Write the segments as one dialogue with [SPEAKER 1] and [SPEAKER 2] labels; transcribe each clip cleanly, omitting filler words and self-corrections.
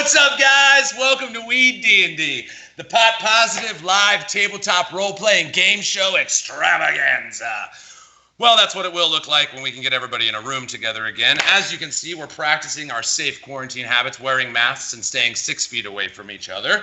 [SPEAKER 1] What's up, guys? Welcome to WeeDnD, the pot positive live tabletop role-playing game show extravaganza. Well, that's what it will look like when we can get everybody in a room together again. As you can see, we're practicing our safe quarantine habits, wearing masks and staying 6 feet away from each other.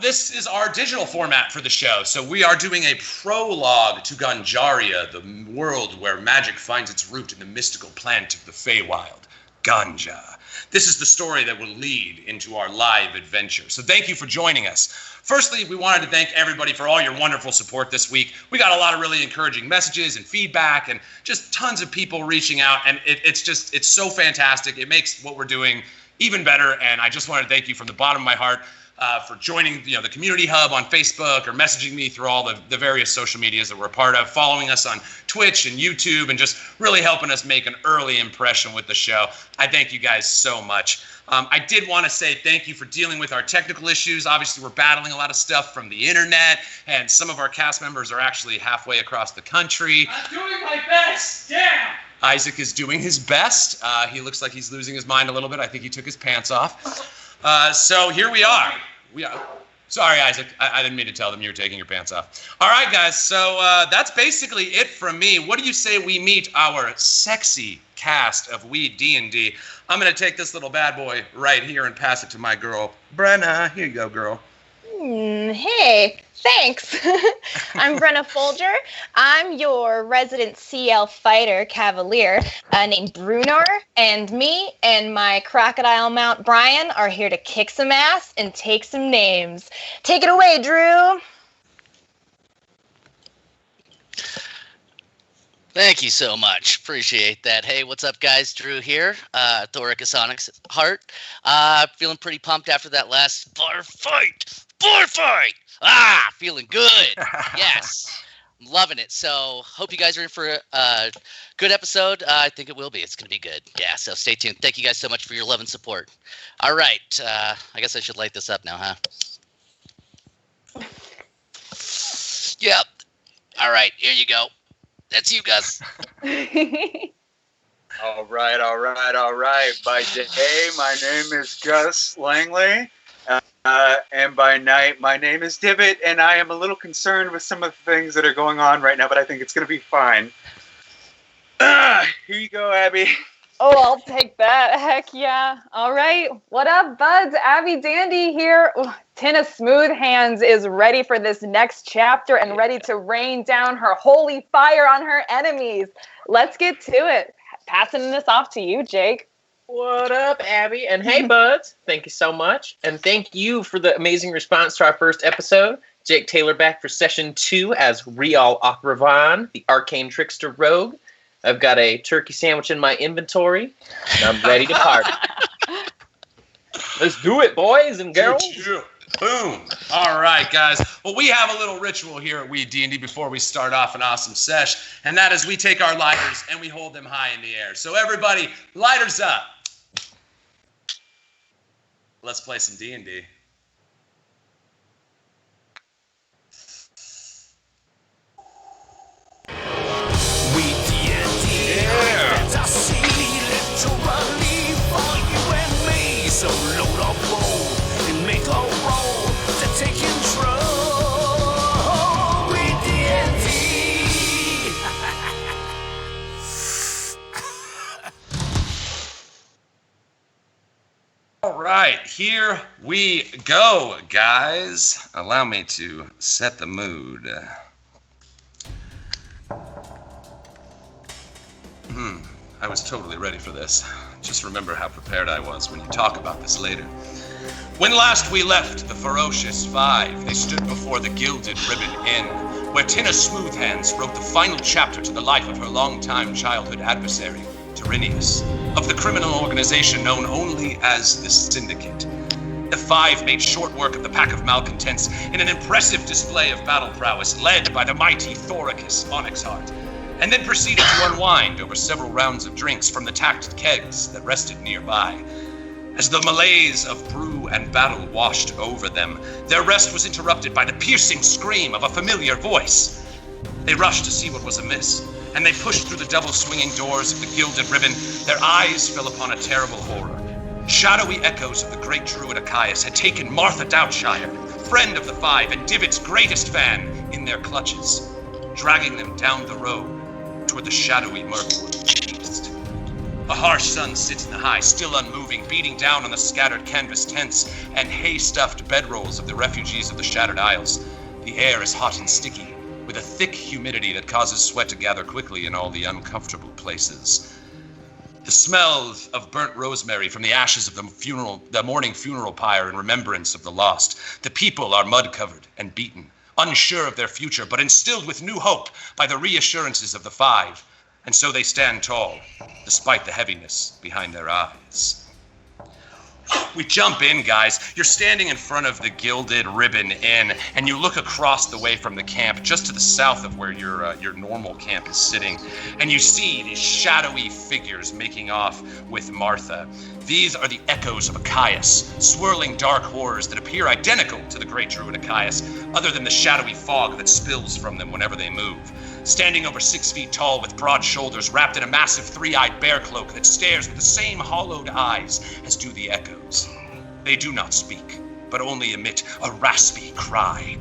[SPEAKER 1] This is our digital format for the show. So we are doing a prologue to Ganjaria, the world where magic finds its root in the mystical plant of the Feywild, GANJA. This is the story that will lead into our live adventure. So thank you for joining us. Firstly, we wanted to thank everybody for all your wonderful support this week. We got a lot of really encouraging messages and feedback and just tons of people reaching out. And it's so fantastic. It makes what we're doing even better. And I just want to thank you from the bottom of my heart for joining the community hub on Facebook or messaging me through all the various social medias that we're a part of, following us on Twitch and YouTube, and just really helping us make an early impression with the show. I thank you guys so much. I did want to say thank you for dealing with our technical issues. Obviously, we're battling a lot of stuff from the internet, and some of our cast members are actually halfway across the country.
[SPEAKER 2] I'm doing my best, damn!
[SPEAKER 1] Isaac is doing his best. He looks like he's losing his mind a little bit. I think he took his pants off. So here we are. Sorry, Isaac. I didn't mean to tell them you were taking your pants off. All right, guys. So that's basically it from me. What do you say we meet our sexy cast of WeeDnD? I'm going to take this little bad boy right here and pass it to my girl, Brenna. Here you go, girl.
[SPEAKER 3] Hey, thanks. I'm Brenna Folger. I'm your resident CL fighter cavalier named Brunor, and me and my crocodile mount Brian are here to kick some ass and take some names. Take it away, Drew.
[SPEAKER 4] Thank you so much. Appreciate that. Hey, what's up, guys? Drew here, Thoricusonics Heart. Feeling pretty pumped after that last bar fight. Feeling good. Yes. I'm loving it. So hope you guys are in for a good episode. I think it will be. It's going to be good. Yeah, so stay tuned. Thank you guys so much for your love and support. All right. I guess I should light this up now, huh? Yep. All right. Here you go. That's you, Gus.
[SPEAKER 5] All right. By day, my name is Gus Langley. And by night, my name is Divot, and I am a little concerned with some of the things that are going on right now, but I think it's going to be fine. Here you go, Abby.
[SPEAKER 3] Oh, I'll take that. Heck yeah. All right. What up, buds? Abby Dandy here. Ooh, Tina Smoothhands is ready for this next chapter and ready to rain down her holy fire on her enemies. Let's get to it. Passing this off to you, Jake.
[SPEAKER 2] What up, Abby? And hey, buds. Thank you so much. And thank you for the amazing response to our first episode. Jake Taylor back for session 2 as Rial Akravan, the arcane trickster rogue. I've got a turkey sandwich in my inventory, and I'm ready to party. Let's do it, boys and girls.
[SPEAKER 1] Boom. All right, guys. Well, we have a little ritual here at WeeDnD before we start off an awesome sesh, and that is we take our lighters and we hold them high in the air. So everybody, lighters up. Let's play some D&D.
[SPEAKER 6] So load up, roll, and make a roll to take control. WeeDnD.
[SPEAKER 1] All right, here we go, guys. Allow me to set the mood. I was totally ready for this. Just remember how prepared I was when you talk about this later. When last we left the Ferocious Five, they stood before the Gilded Ribbon Inn, where Tina Smoothhands wrote the final chapter to the life of her longtime childhood adversary, Tyrannius, of the criminal organization known only as the Syndicate. The Five made short work of the pack of malcontents in an impressive display of battle prowess led by the mighty Thoricus Onyxheart, and then proceeded to unwind over several rounds of drinks from the tacked kegs that rested nearby. As the malaise of brew and battle washed over them, their rest was interrupted by the piercing scream of a familiar voice. They rushed to see what was amiss, and they pushed through the double swinging doors of the Gilded Ribbon. Their eyes fell upon a terrible horror. Shadowy echoes of the Great Druid Achaius had taken Martha Doubtshire, friend of the Five and Divot's greatest fan, in their clutches, dragging them down the road toward the shadowy Mirkwood east. A harsh sun sits in the high, still unmoving, beating down on the scattered canvas tents and hay-stuffed bedrolls of the refugees of the Shattered Isles. The air is hot and sticky, with a thick humidity that causes sweat to gather quickly in all the uncomfortable places. The smell of burnt rosemary from the ashes of the morning funeral pyre in remembrance of the lost. The people are mud-covered and beaten, unsure of their future, but instilled with new hope by the reassurances of the Five. And so they stand tall, despite the heaviness behind their eyes. We jump in, guys. You're standing in front of the Gilded Ribbon Inn, and you look across the way from the camp, just to the south of where your normal camp is sitting, and you see these shadowy figures making off with Martha. These are the echoes of Achaius, swirling dark horrors that appear identical to the Great Druid Achaius, other than the shadowy fog that spills from them whenever they move. Standing over 6 feet tall with broad shoulders, wrapped in a massive three-eyed bear cloak that stares with the same hollowed eyes as do the echoes. They do not speak, but only emit a raspy cry.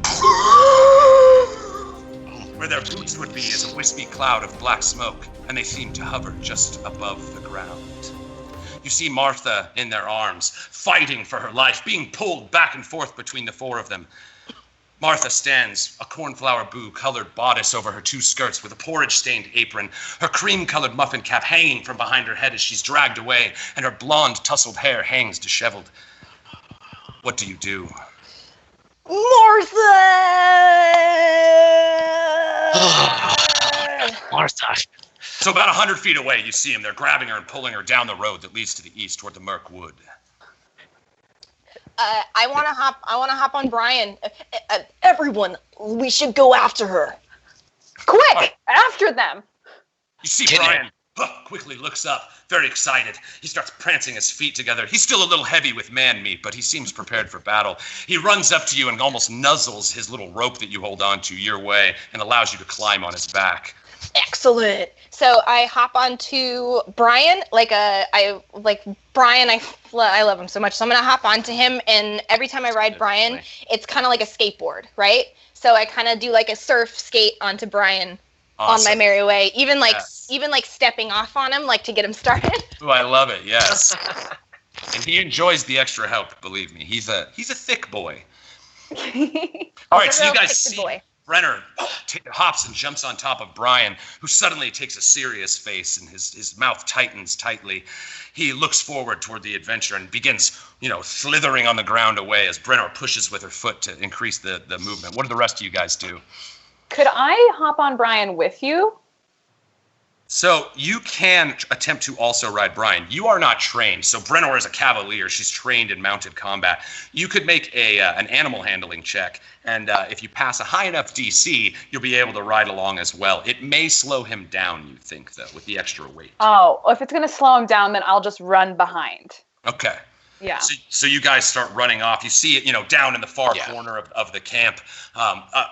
[SPEAKER 1] Where their boots would be is a wispy cloud of black smoke, and they seem to hover just above the ground. You see Martha in their arms, fighting for her life, being pulled back and forth between the four of them. Martha stands, a cornflower blue-colored bodice over her 2 skirts with a porridge-stained apron, her cream-colored muffin cap hanging from behind her head as she's dragged away, and her blonde, tousled hair hangs disheveled. What do you do?
[SPEAKER 3] Martha!
[SPEAKER 4] Martha.
[SPEAKER 1] So about 100 feet away, you see him. They're grabbing her and pulling her down the road that leads to the east toward the Mirkwood.
[SPEAKER 3] I want to hop on Brian. Everyone, we should go after her.
[SPEAKER 7] Quick, after them.
[SPEAKER 1] You see Brian quickly looks up, very excited. He starts prancing his feet together. He's still a little heavy with man meat, but he seems prepared for battle. He runs up to you and almost nuzzles his little rope that you hold on to your way and allows you to climb on his back.
[SPEAKER 3] Excellent. So I hop onto Brian, I love him so much. So I'm gonna hop onto him, and every time I ride Brian, it's kind of like a skateboard, right? So I kind of do like a surf skate onto Brian on my merry way, even stepping off on him, like to get him started.
[SPEAKER 1] Oh, I love it. Yes. And he enjoys the extra help. Believe me, he's a thick boy. All right, so you guys see Brenner hops and jumps on top of Brian, who suddenly takes a serious face and his mouth tightens tightly. He looks forward toward the adventure and begins, slithering on the ground away as Brenner pushes with her foot to increase the movement. What do the rest of you guys do?
[SPEAKER 7] Could I hop on Brian with you?
[SPEAKER 1] So you can attempt to also ride Brian. You are not trained. So Brenor is a cavalier. She's trained in mounted combat. You could make an animal handling check, and if you pass a high enough DC, you'll be able to ride along as well. It may slow him down, you think, though, with the extra weight.
[SPEAKER 7] Oh, if it's going to slow him down, then I'll just run behind.
[SPEAKER 1] Okay.
[SPEAKER 7] Yeah.
[SPEAKER 1] So you guys start running off. You see it, down in the far corner of the camp,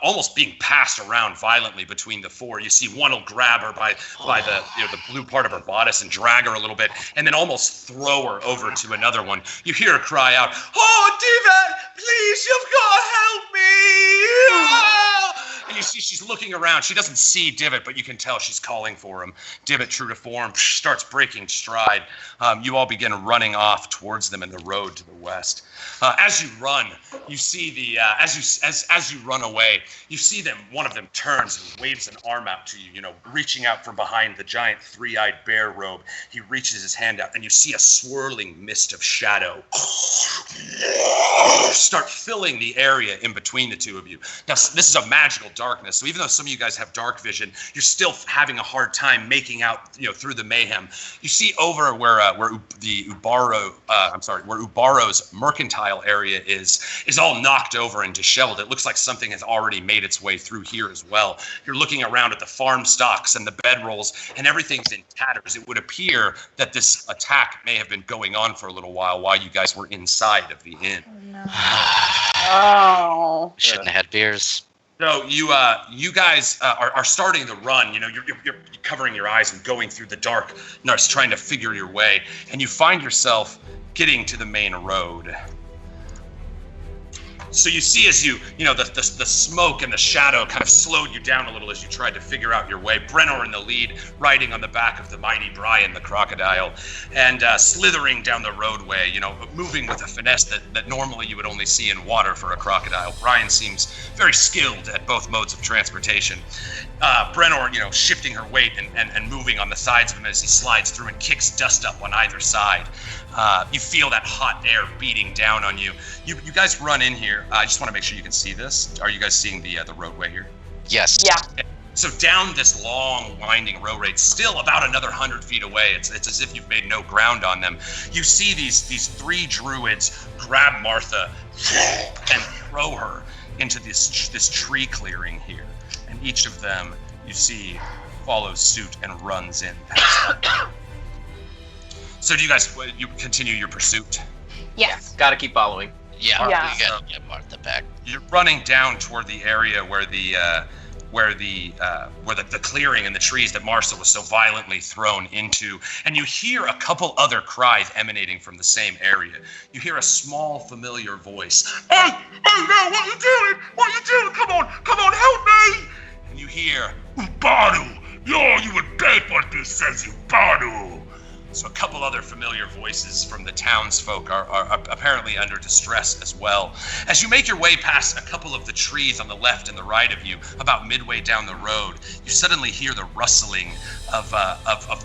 [SPEAKER 1] almost being passed around violently between the four. You see one will grab her by the the blue part of her bodice and drag her a little bit, and then almost throw her over to another one. You hear her cry out, "Oh, Diva, please, you've got to help me!" And you see she's looking around. She doesn't see Divot, but you can tell she's calling for him. Divot, true to form, starts breaking stride. You all begin running off towards them in the road to the west. As you run, you see as you run away, you see them. One of them turns and waves an arm out to you. Reaching out from behind the giant three-eyed bear robe. He reaches his hand out, and you see a swirling mist of shadow start filling the area in between the two of you. Now, this is a magical darkness, so even though some of you guys have dark vision, you're still having a hard time making out, through the mayhem. You see over where Ubaro's mercantile area is all knocked over and disheveled. It looks like something has already made its way through here as well. You're looking around at the farm stocks and the bedrolls, and everything's in tatters. It would appear that this attack may have been going on for a little while you guys were inside of the inn.
[SPEAKER 3] Oh, no.
[SPEAKER 7] Oh.
[SPEAKER 4] Shouldn't have had beers.
[SPEAKER 1] So you guys are starting to run. You know, you're covering your eyes and going through the dark, trying to figure your way, and you find yourself getting to the main road. So you see as the smoke and the shadow kind of slowed you down a little as you tried to figure out your way. Brennor in the lead, riding on the back of the mighty Brian the crocodile, and slithering down the roadway, moving with a finesse that normally you would only see in water for a crocodile. Brian seems very skilled at both modes of transportation. Brennor, shifting her weight and moving on the sides of him as he slides through and kicks dust up on either side. You feel that hot air beating down on you. You guys run in here. I just want to make sure you can see this. Are you guys seeing the roadway here?
[SPEAKER 4] Yes.
[SPEAKER 7] Yeah.
[SPEAKER 1] So down this long, winding roadway, still about another 100 feet away. It's as if you've made no ground on them. You see these three druids grab Martha and throw her into this tree clearing here. And each of them, you see, follows suit and runs in past them. So do you guys continue your pursuit?
[SPEAKER 3] Yes.
[SPEAKER 2] Gotta keep following.
[SPEAKER 4] Yeah.
[SPEAKER 7] Yeah.
[SPEAKER 4] You gotta get Martha back.
[SPEAKER 1] You're running down toward the area where the clearing and the trees that Martha was so violently thrown into, and you hear a couple other cries emanating from the same area. You hear a small, familiar voice. Hey, now, what you doing? What you doing? Come on, help me! And you hear, Badu, you would pay for this, says you, Badu. So a couple other familiar voices from the townsfolk are apparently under distress as well. As you make your way past a couple of the trees on the left and the right of you, about midway down the road, you suddenly hear the rustling of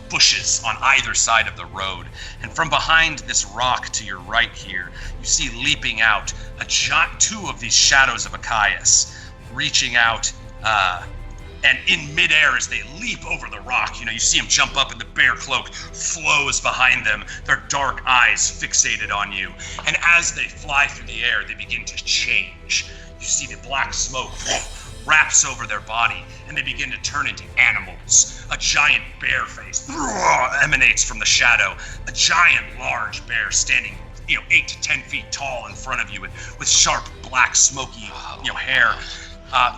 [SPEAKER 1] bushes on either side of the road. And from behind this rock to your right here, you see leaping out two of these shadows of Achaius, reaching out and in midair as they leap over the rock, you see them jump up and the bear cloak flows behind them, their dark eyes fixated on you. And as they fly through the air, they begin to change. You see the black smoke wraps over their body and they begin to turn into animals. A giant bear face emanates from the shadow. A giant large bear standing 8 to 10 feet tall in front of you with sharp black smoky hair.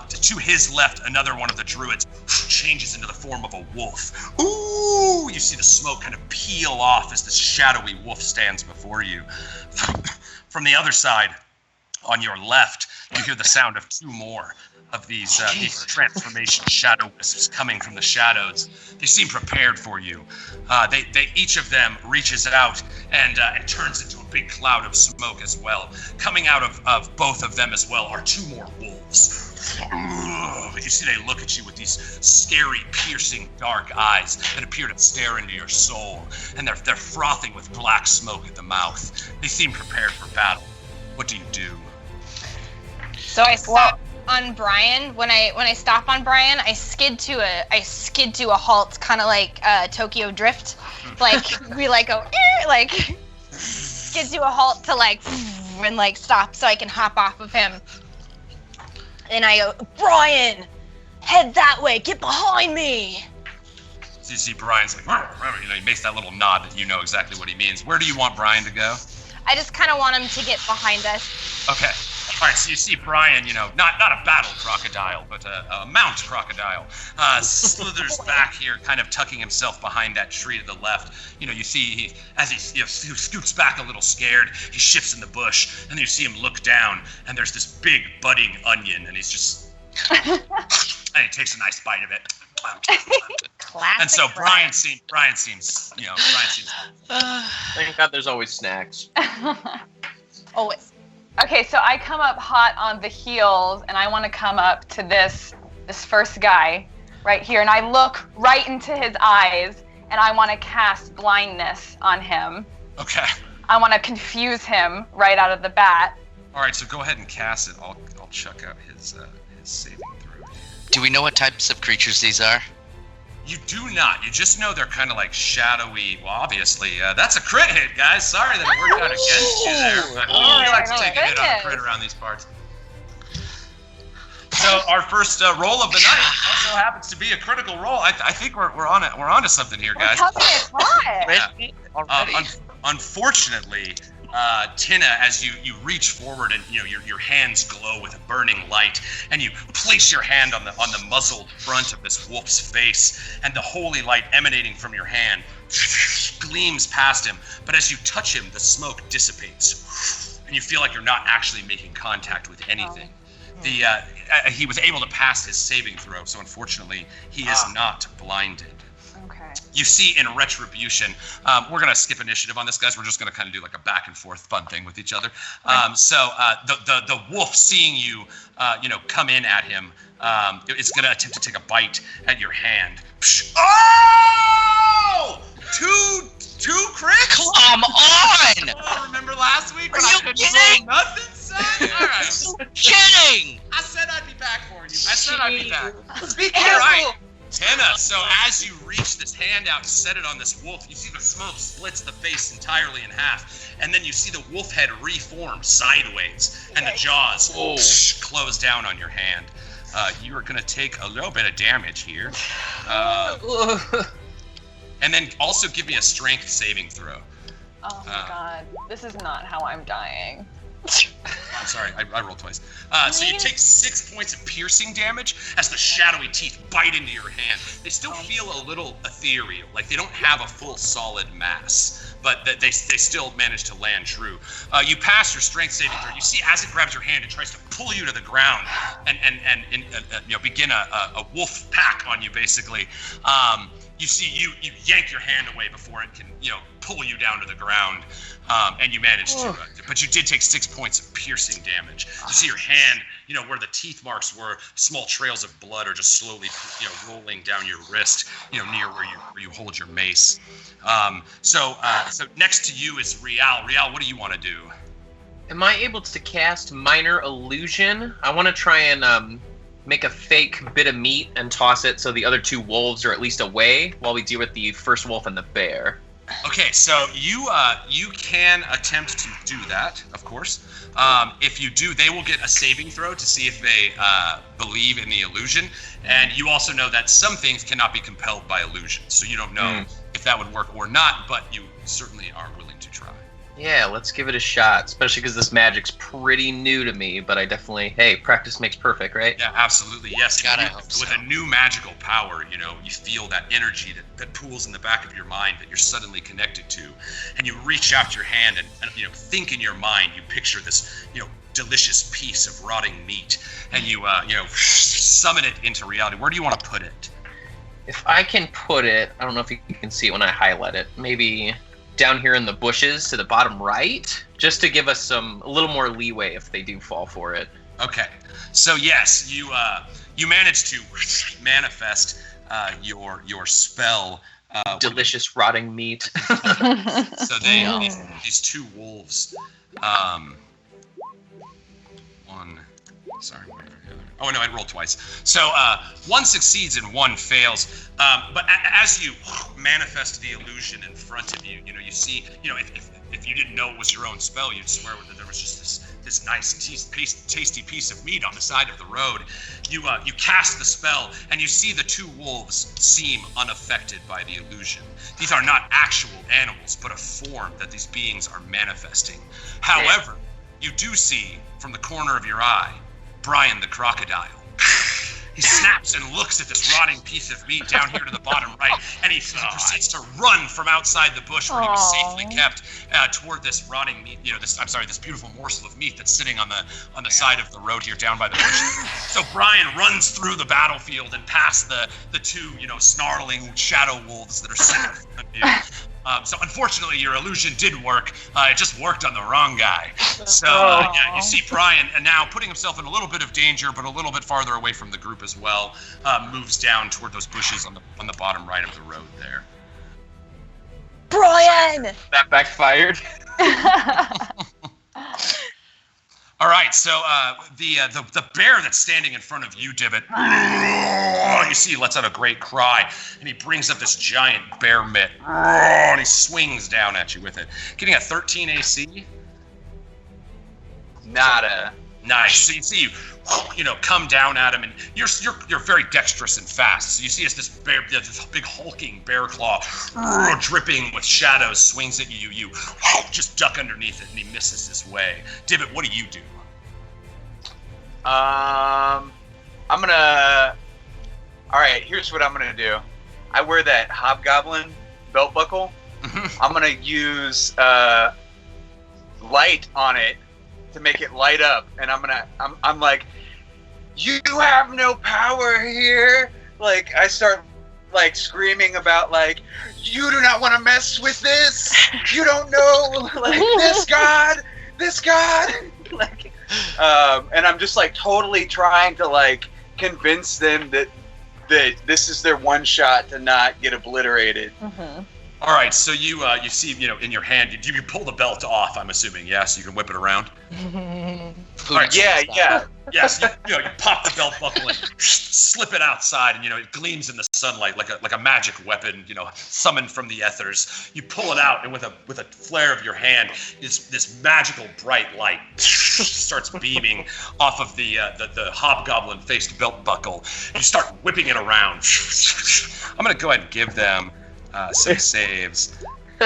[SPEAKER 1] To his left, another one of the druids changes into the form of a wolf. Ooh! You see the smoke kind of peel off as this shadowy wolf stands before you. From the other side, on your left, you hear the sound of two more of these transformation shadow wisps coming from the shadows. They seem prepared for you. They each of them reaches out and turns into a big cloud of smoke as well. Coming out of both of them as well are two more wolves. You see they look at you with these scary, piercing, dark eyes that appear to stare into your soul, and they're frothing with black smoke at the mouth. They seem prepared for battle. What do you do?
[SPEAKER 3] So I stop on Brian. When I stop on Brian, I skid to a halt, kind of like Tokyo Drift. Like we go skid to a halt to and stop so I can hop off of him. And I go, Brian, head that way, get behind me.
[SPEAKER 1] So you see Brian's he makes that little nod that you know exactly what he means. Where do you want Brian to go?
[SPEAKER 3] I just kind of want him to get behind us.
[SPEAKER 1] Okay. All right, so you see Brian, not a battle crocodile, but a mount crocodile, slithers back here, kind of tucking himself behind that tree to the left. You see as he scoots back a little scared, he shifts in the bush, and then you see him look down, and there's this big budding onion, and he's just, and he takes a nice bite of it.
[SPEAKER 3] Classic.
[SPEAKER 1] And so Brian seems.
[SPEAKER 2] Thank God there's always snacks.
[SPEAKER 3] Always.
[SPEAKER 7] Okay, so I come up hot on the heels, and I want to come up to this first guy right here, and I look right into his eyes, and I want to cast blindness on him.
[SPEAKER 1] Okay.
[SPEAKER 7] I want to confuse him right out of the bat.
[SPEAKER 1] All right, so go ahead and cast it. I'll check out his saving throw.
[SPEAKER 4] Do we know what types of creatures these are?
[SPEAKER 1] You do not. You just know they're kind of like shadowy. Well, obviously, that's a crit hit, guys. Sorry that it worked out against you there. But we like to take a hit on a crit around these parts. So our first roll of the night also happens to be a critical roll. I think we're on to something here, guys.
[SPEAKER 7] We're coming in hot.
[SPEAKER 1] Yeah. Unfortunately, Tina, as you reach forward and your hands glow with a burning light, and you place your hand on the muzzled front of this wolf's face, and the holy light emanating from your hand gleams past him. But as you touch him, the smoke dissipates, and you feel like you're not actually making contact with anything. He was able to pass his saving throw, so unfortunately, he is not blinded.
[SPEAKER 7] Okay.
[SPEAKER 1] You see, in retribution, we're going to skip initiative on this, guys. We're just going to kind of do like a back and forth fun thing with each other. So the wolf, seeing you, come in at him, it's going to attempt to take a bite at your hand. Oh! Two crits?
[SPEAKER 4] Come on!
[SPEAKER 1] Oh, remember last week when
[SPEAKER 4] Are
[SPEAKER 1] I
[SPEAKER 4] you
[SPEAKER 1] couldn't
[SPEAKER 4] kidding?
[SPEAKER 1] roll nothing, son? All right.
[SPEAKER 4] You're kidding!
[SPEAKER 1] I said I'd be back for you. I said I'd be back.
[SPEAKER 4] Be
[SPEAKER 1] All right. Tina, so as you reach this hand out and set it on this wolf, you see the smoke splits the face entirely in half, and then you see the wolf head reform sideways, and the jaws close down on your hand. You are going to take a little bit of damage here. And then also give me a strength saving throw.
[SPEAKER 7] Oh my god. This is not how I'm dying.
[SPEAKER 1] I'm sorry, I rolled twice. So you take 6 points of piercing damage as the shadowy teeth bite into your hand. They still feel a little ethereal, like they don't have a full solid mass, but they still manage to land true. You pass your strength saving throw. You see, as it grabs your hand, it tries to pull you to the ground and begin a wolf pack on you, basically. You see, you yank your hand away before it can, pull you down to the ground, and you manage to. But you did take 6 points of piercing damage. You see your hand, where the teeth marks were, small trails of blood are just slowly, rolling down your wrist, near where you hold your mace. So next to you is Rial. Rial, what do you want to do?
[SPEAKER 2] Am I able to cast Minor Illusion? I want to try and make a fake bit of meat and toss it so the other two wolves are at least away while we deal with the first wolf and the bear.
[SPEAKER 1] Okay, so you can attempt to do that, of course. If you do, they will get a saving throw to see if they believe in the illusion. And you also know that some things cannot be compelled by illusion, so you don't know if that would work or not, but you certainly are willing to try.
[SPEAKER 2] Yeah, let's give it a shot, especially because this magic's pretty new to me, but I definitely, practice makes perfect, right?
[SPEAKER 1] Yeah, absolutely, yes.
[SPEAKER 4] God, I hope so.
[SPEAKER 1] With a new magical power, you feel that energy that pools in the back of your mind that you're suddenly connected to. And you reach out your hand and think in your mind, you picture this, delicious piece of rotting meat, and you summon it into reality. Where do you want to put it?
[SPEAKER 2] If I can put it, I don't know if you can see it when I highlight it, maybe down here in the bushes to the bottom right, just to give us a little more leeway if they do fall for it.
[SPEAKER 1] Okay, so yes, you manage to manifest your spell.
[SPEAKER 2] Delicious rotting meat.
[SPEAKER 1] So these two wolves. Oh no, I rolled twice. So one succeeds and one fails. But as you manifest the illusion in front of you, you see, if you didn't know it was your own spell, you'd swear that there was just this nice tasty piece of meat on the side of the road. You cast the spell, and you see the two wolves seem unaffected by the illusion. These are not actual animals, but a form that these beings are manifesting. However, you do see from the corner of your eye Brian the crocodile. He snaps and looks at this rotting piece of meat down here to the bottom right, and he proceeds to run from outside the bush where he was safely kept toward this rotting meat. This beautiful morsel of meat that's sitting on the side of the road here, down by the bush. So Brian runs through the battlefield and past the two, snarling shadow wolves that are sitting in front of you. So unfortunately, your illusion did work. It just worked on the wrong guy. So you see Brian, and now putting himself in a little bit of danger, but a little bit farther away from the group as well, moves down toward those bushes on the bottom right of the road there.
[SPEAKER 3] Brian!
[SPEAKER 2] That backfired.
[SPEAKER 1] All right, so the bear that's standing in front of you, Divot, you see he lets out a great cry, and he brings up this giant bear mitt, and he swings down at you with it. Getting a 13 AC?
[SPEAKER 5] Nada.
[SPEAKER 1] Nice. So you see come down at him, and you're very dexterous and fast. So you see as this big hulking bear claw, dripping with shadows, swings at you. You just duck underneath it, and he misses his way. Divot, what do you do?
[SPEAKER 5] I'm gonna. All right, here's what I'm gonna do. I wear that hobgoblin belt buckle. I'm gonna use light on it to make it light up, and I'm like, you have no power here. Like I start like screaming about like, you do not want to mess with this. You don't know like this god. Like, and I'm just like totally trying to like convince them that this is their one shot to not get obliterated.
[SPEAKER 7] Mm-hmm.
[SPEAKER 1] All right, so you see in your hand you pull the belt off. I'm assuming, yeah, so you can whip it around. All right,
[SPEAKER 5] Yeah.
[SPEAKER 1] Yes, you pop the belt buckle and slip it outside, and it gleams in the sunlight like a magic weapon, summoned from the ethers. You pull it out, and with a flare of your hand, this magical bright light starts beaming off of the hobgoblin faced belt buckle. You start whipping it around. I'm gonna go ahead and give them some saves,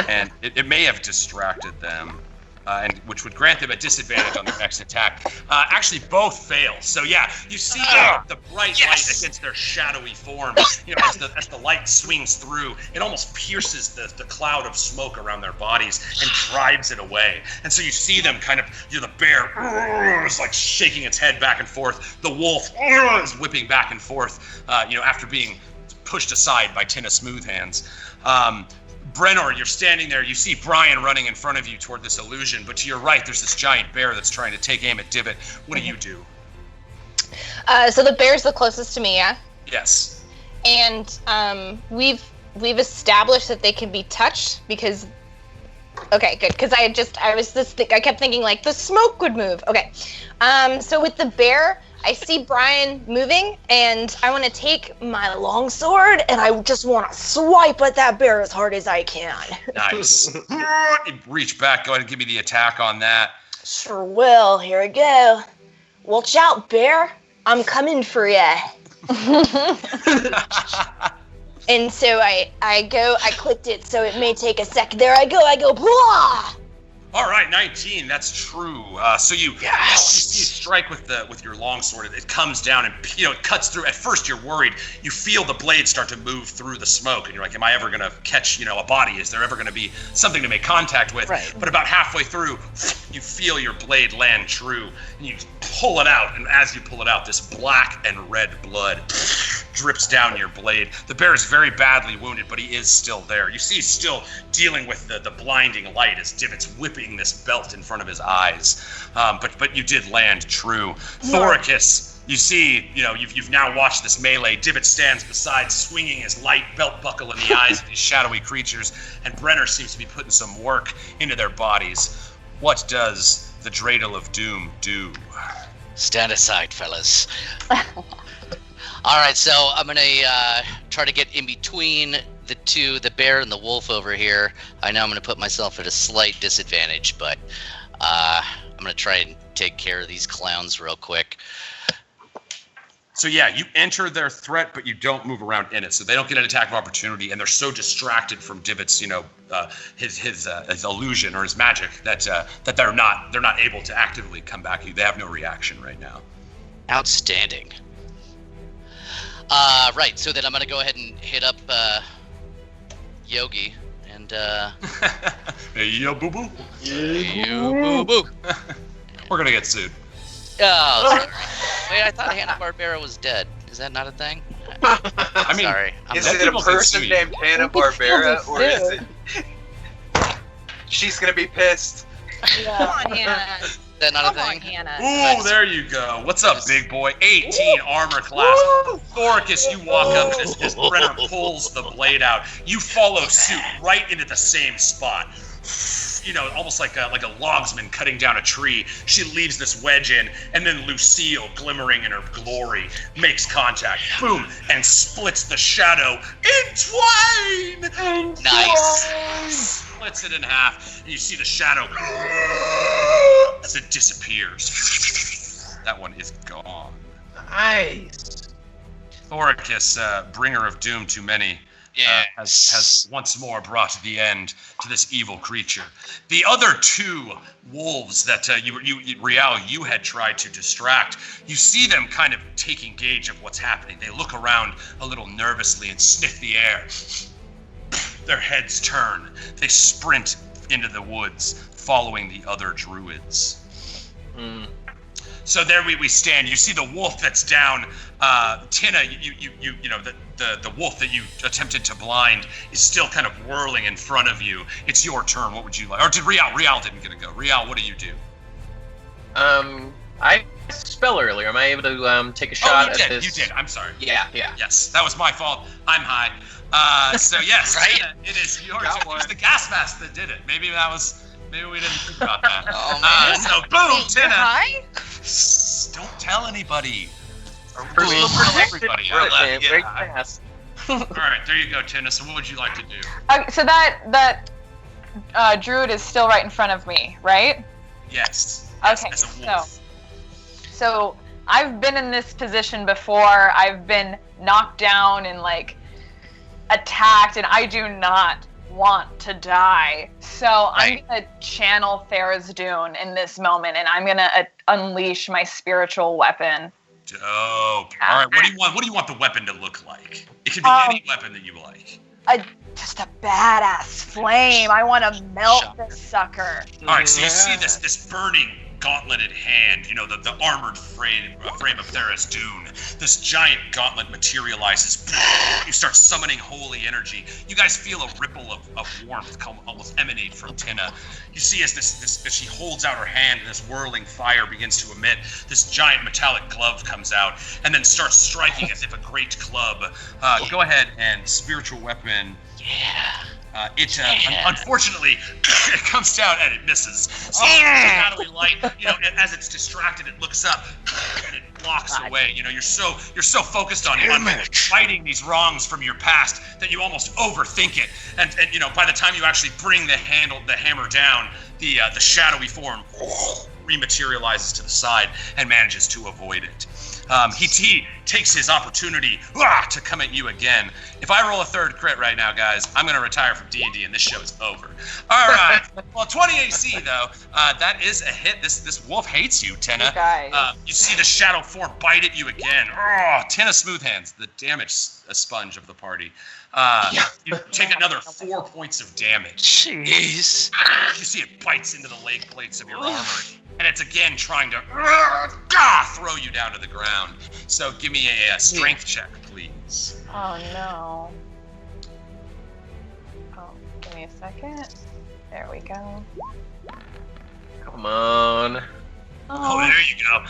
[SPEAKER 1] and it may have distracted them. And which would grant them a disadvantage on their next attack. Actually, both fail. So yeah, you see the bright light against their shadowy form. As the light swings through, it almost pierces the cloud of smoke around their bodies and drives it away. And so you see them kind of, the bear is like shaking its head back and forth. The wolf is whipping back and forth. After being pushed aside by 10 of Smooth Hands. Brennor, you're standing there. You see Brian running in front of you toward this illusion, but to your right, there's this giant bear that's trying to take aim at Divot. What do you do?
[SPEAKER 3] So the bear's the closest to me, yeah?
[SPEAKER 1] Yes.
[SPEAKER 3] And we've established that they can be touched because. Okay, good. Because I kept thinking like the smoke would move. Okay. So with the bear, I see Brian moving, and I want to take my longsword, and I just want to swipe at that bear as hard as I can.
[SPEAKER 1] Nice. Reach back. Go ahead and give me the attack on that.
[SPEAKER 3] Sure will. Here we go. Watch out, bear. I'm coming for ya. And so I clicked it, so it may take a sec. There I go, blah!
[SPEAKER 1] All right, 19. That's true. So you strike with your longsword. It comes down and it cuts through. At first, you're worried. You feel the blade start to move through the smoke, and you're like, "Am I ever gonna catch a body? Is there ever gonna be something to make contact with?"
[SPEAKER 4] Right.
[SPEAKER 1] But about halfway through, you feel your blade land true, and you pull it out. And as you pull it out, this black and red blood drips down your blade. The bear is very badly wounded, but he is still there. You see he's still dealing with the blinding light as Divot's whipping this belt in front of his eyes. But you did land true. Thoricus, you see, you've now watched this melee. Divot stands beside, swinging his light belt buckle in the eyes of these shadowy creatures, and Brenner seems to be putting some work into their bodies. What does the Dreidel of Doom do?
[SPEAKER 4] Stand aside, fellas. All right, so I'm gonna try to get in between the bear and the wolf over here. I know I'm gonna put myself at a slight disadvantage, but I'm gonna try and take care of these clowns real quick.
[SPEAKER 1] So yeah, you enter their threat, but you don't move around in it, so they don't get an attack of opportunity, and they're so distracted from Divot's, his illusion or his magic that they're not able to actively come back. They have no reaction right now.
[SPEAKER 4] Outstanding. Right, so then I'm gonna go ahead and hit up Yogi and
[SPEAKER 1] Hey, yo, boo boo.
[SPEAKER 4] you boo boo.
[SPEAKER 1] We're gonna get sued.
[SPEAKER 4] Oh, sorry. Wait, I thought Hanna-Barbera was dead. Is that not a thing?
[SPEAKER 1] I mean,
[SPEAKER 4] sorry.
[SPEAKER 5] Is it a person named Hanna-Barbera, or is it? She's gonna be pissed.
[SPEAKER 3] Come on, Hannah.
[SPEAKER 4] Is that not a thing?
[SPEAKER 3] Hannah.
[SPEAKER 1] Ooh, there you go. What's up, big boy? 18 armor class. Thoricus, you walk up as Brenner pulls the blade out. You follow suit right into the same spot. Almost like a logsman cutting down a tree. She leaves this wedge in, and then Lucille, glimmering in her glory, makes contact. Boom, and splits the shadow in twain.
[SPEAKER 4] Nice.
[SPEAKER 1] Splits it in half, and you see the shadow as it disappears. That one is gone.
[SPEAKER 2] Nice.
[SPEAKER 1] Thoricus, bringer of doom to many, has once more brought the end to this evil creature. The other two wolves that Rial, you had tried to distract, you see them kind of taking gauge of what's happening. They look around a little nervously and sniff the air. Their heads turn. They sprint into the woods, following the other druids. So there we stand. You see the wolf that's down. Tina, you know the wolf that you attempted to blind is still kind of whirling in front of you. It's your turn. What would you like? Or did Rial? Rial didn't get to go. Rial, what do you do?
[SPEAKER 2] I spell earlier. Am I able to take a shot at this?
[SPEAKER 1] You did. I'm sorry.
[SPEAKER 2] Yeah.
[SPEAKER 1] Yes, that was my fault. I'm high. So yes,
[SPEAKER 4] right?
[SPEAKER 1] Tina, it is yours. It was the gas mask that did it. Maybe we didn't think about that.
[SPEAKER 4] Oh man.
[SPEAKER 1] So boom, Tina.
[SPEAKER 3] Hi.
[SPEAKER 1] Don't tell anybody. Or
[SPEAKER 2] We'll
[SPEAKER 1] we'll tell everybody.
[SPEAKER 2] Right,
[SPEAKER 1] I'll let
[SPEAKER 2] man.
[SPEAKER 1] you
[SPEAKER 2] Break
[SPEAKER 1] get high.
[SPEAKER 2] fast.
[SPEAKER 1] All right, there you go, Tina. So what would you like to do?
[SPEAKER 7] So that druid is still right in front of me, right?
[SPEAKER 1] Yes.
[SPEAKER 7] Okay,
[SPEAKER 1] As a wolf.
[SPEAKER 7] So I've been in this position before. I've been knocked down and like attacked, and I do not want to die. So I'm gonna channel Tharizdun in this moment, and I'm gonna unleash my spiritual weapon.
[SPEAKER 1] Dope. All right. What do you want the weapon to look like? It can be any weapon that you like.
[SPEAKER 7] Just a badass flame. I want to melt this sucker.
[SPEAKER 1] All right. So you see this burning gauntleted hand. You know the armored frame of Tharizdun. This giant gauntlet materializes. You start summoning holy energy. You guys feel a ripple of warmth almost emanate from Tina. You see as as she holds out her hand and this whirling fire begins to emit, this giant metallic glove comes out and then starts striking as if a great club. Go ahead and spiritual weapon.
[SPEAKER 4] Yeah.
[SPEAKER 1] Unfortunately, it comes down and it misses. So shadowy light, as it's distracted, it looks up and it blocks away. You're so focused on fighting these wrongs from your past that you almost overthink it. And by the time you actually bring the hammer down, the shadowy form rematerializes to the side and manages to avoid it. He takes his opportunity to come at you again. If I roll a third crit right now, guys, I'm going to retire from D&D and this show is over. All right. Well, 20 AC, though. That is a hit. This wolf hates you, Tina.
[SPEAKER 7] You guys.
[SPEAKER 1] You see the shadow form bite at you again. Oh, Tina Smoothhands, the damage sponge of the party. You take another 4 points of damage.
[SPEAKER 4] Jeez.
[SPEAKER 1] You see it bites into the leg plates of your armor. And it's again trying to throw you down to the ground. So give me a strength check, please.
[SPEAKER 7] Oh no. Oh, give me a second. There we go.
[SPEAKER 2] Come on.
[SPEAKER 1] Oh, there you go.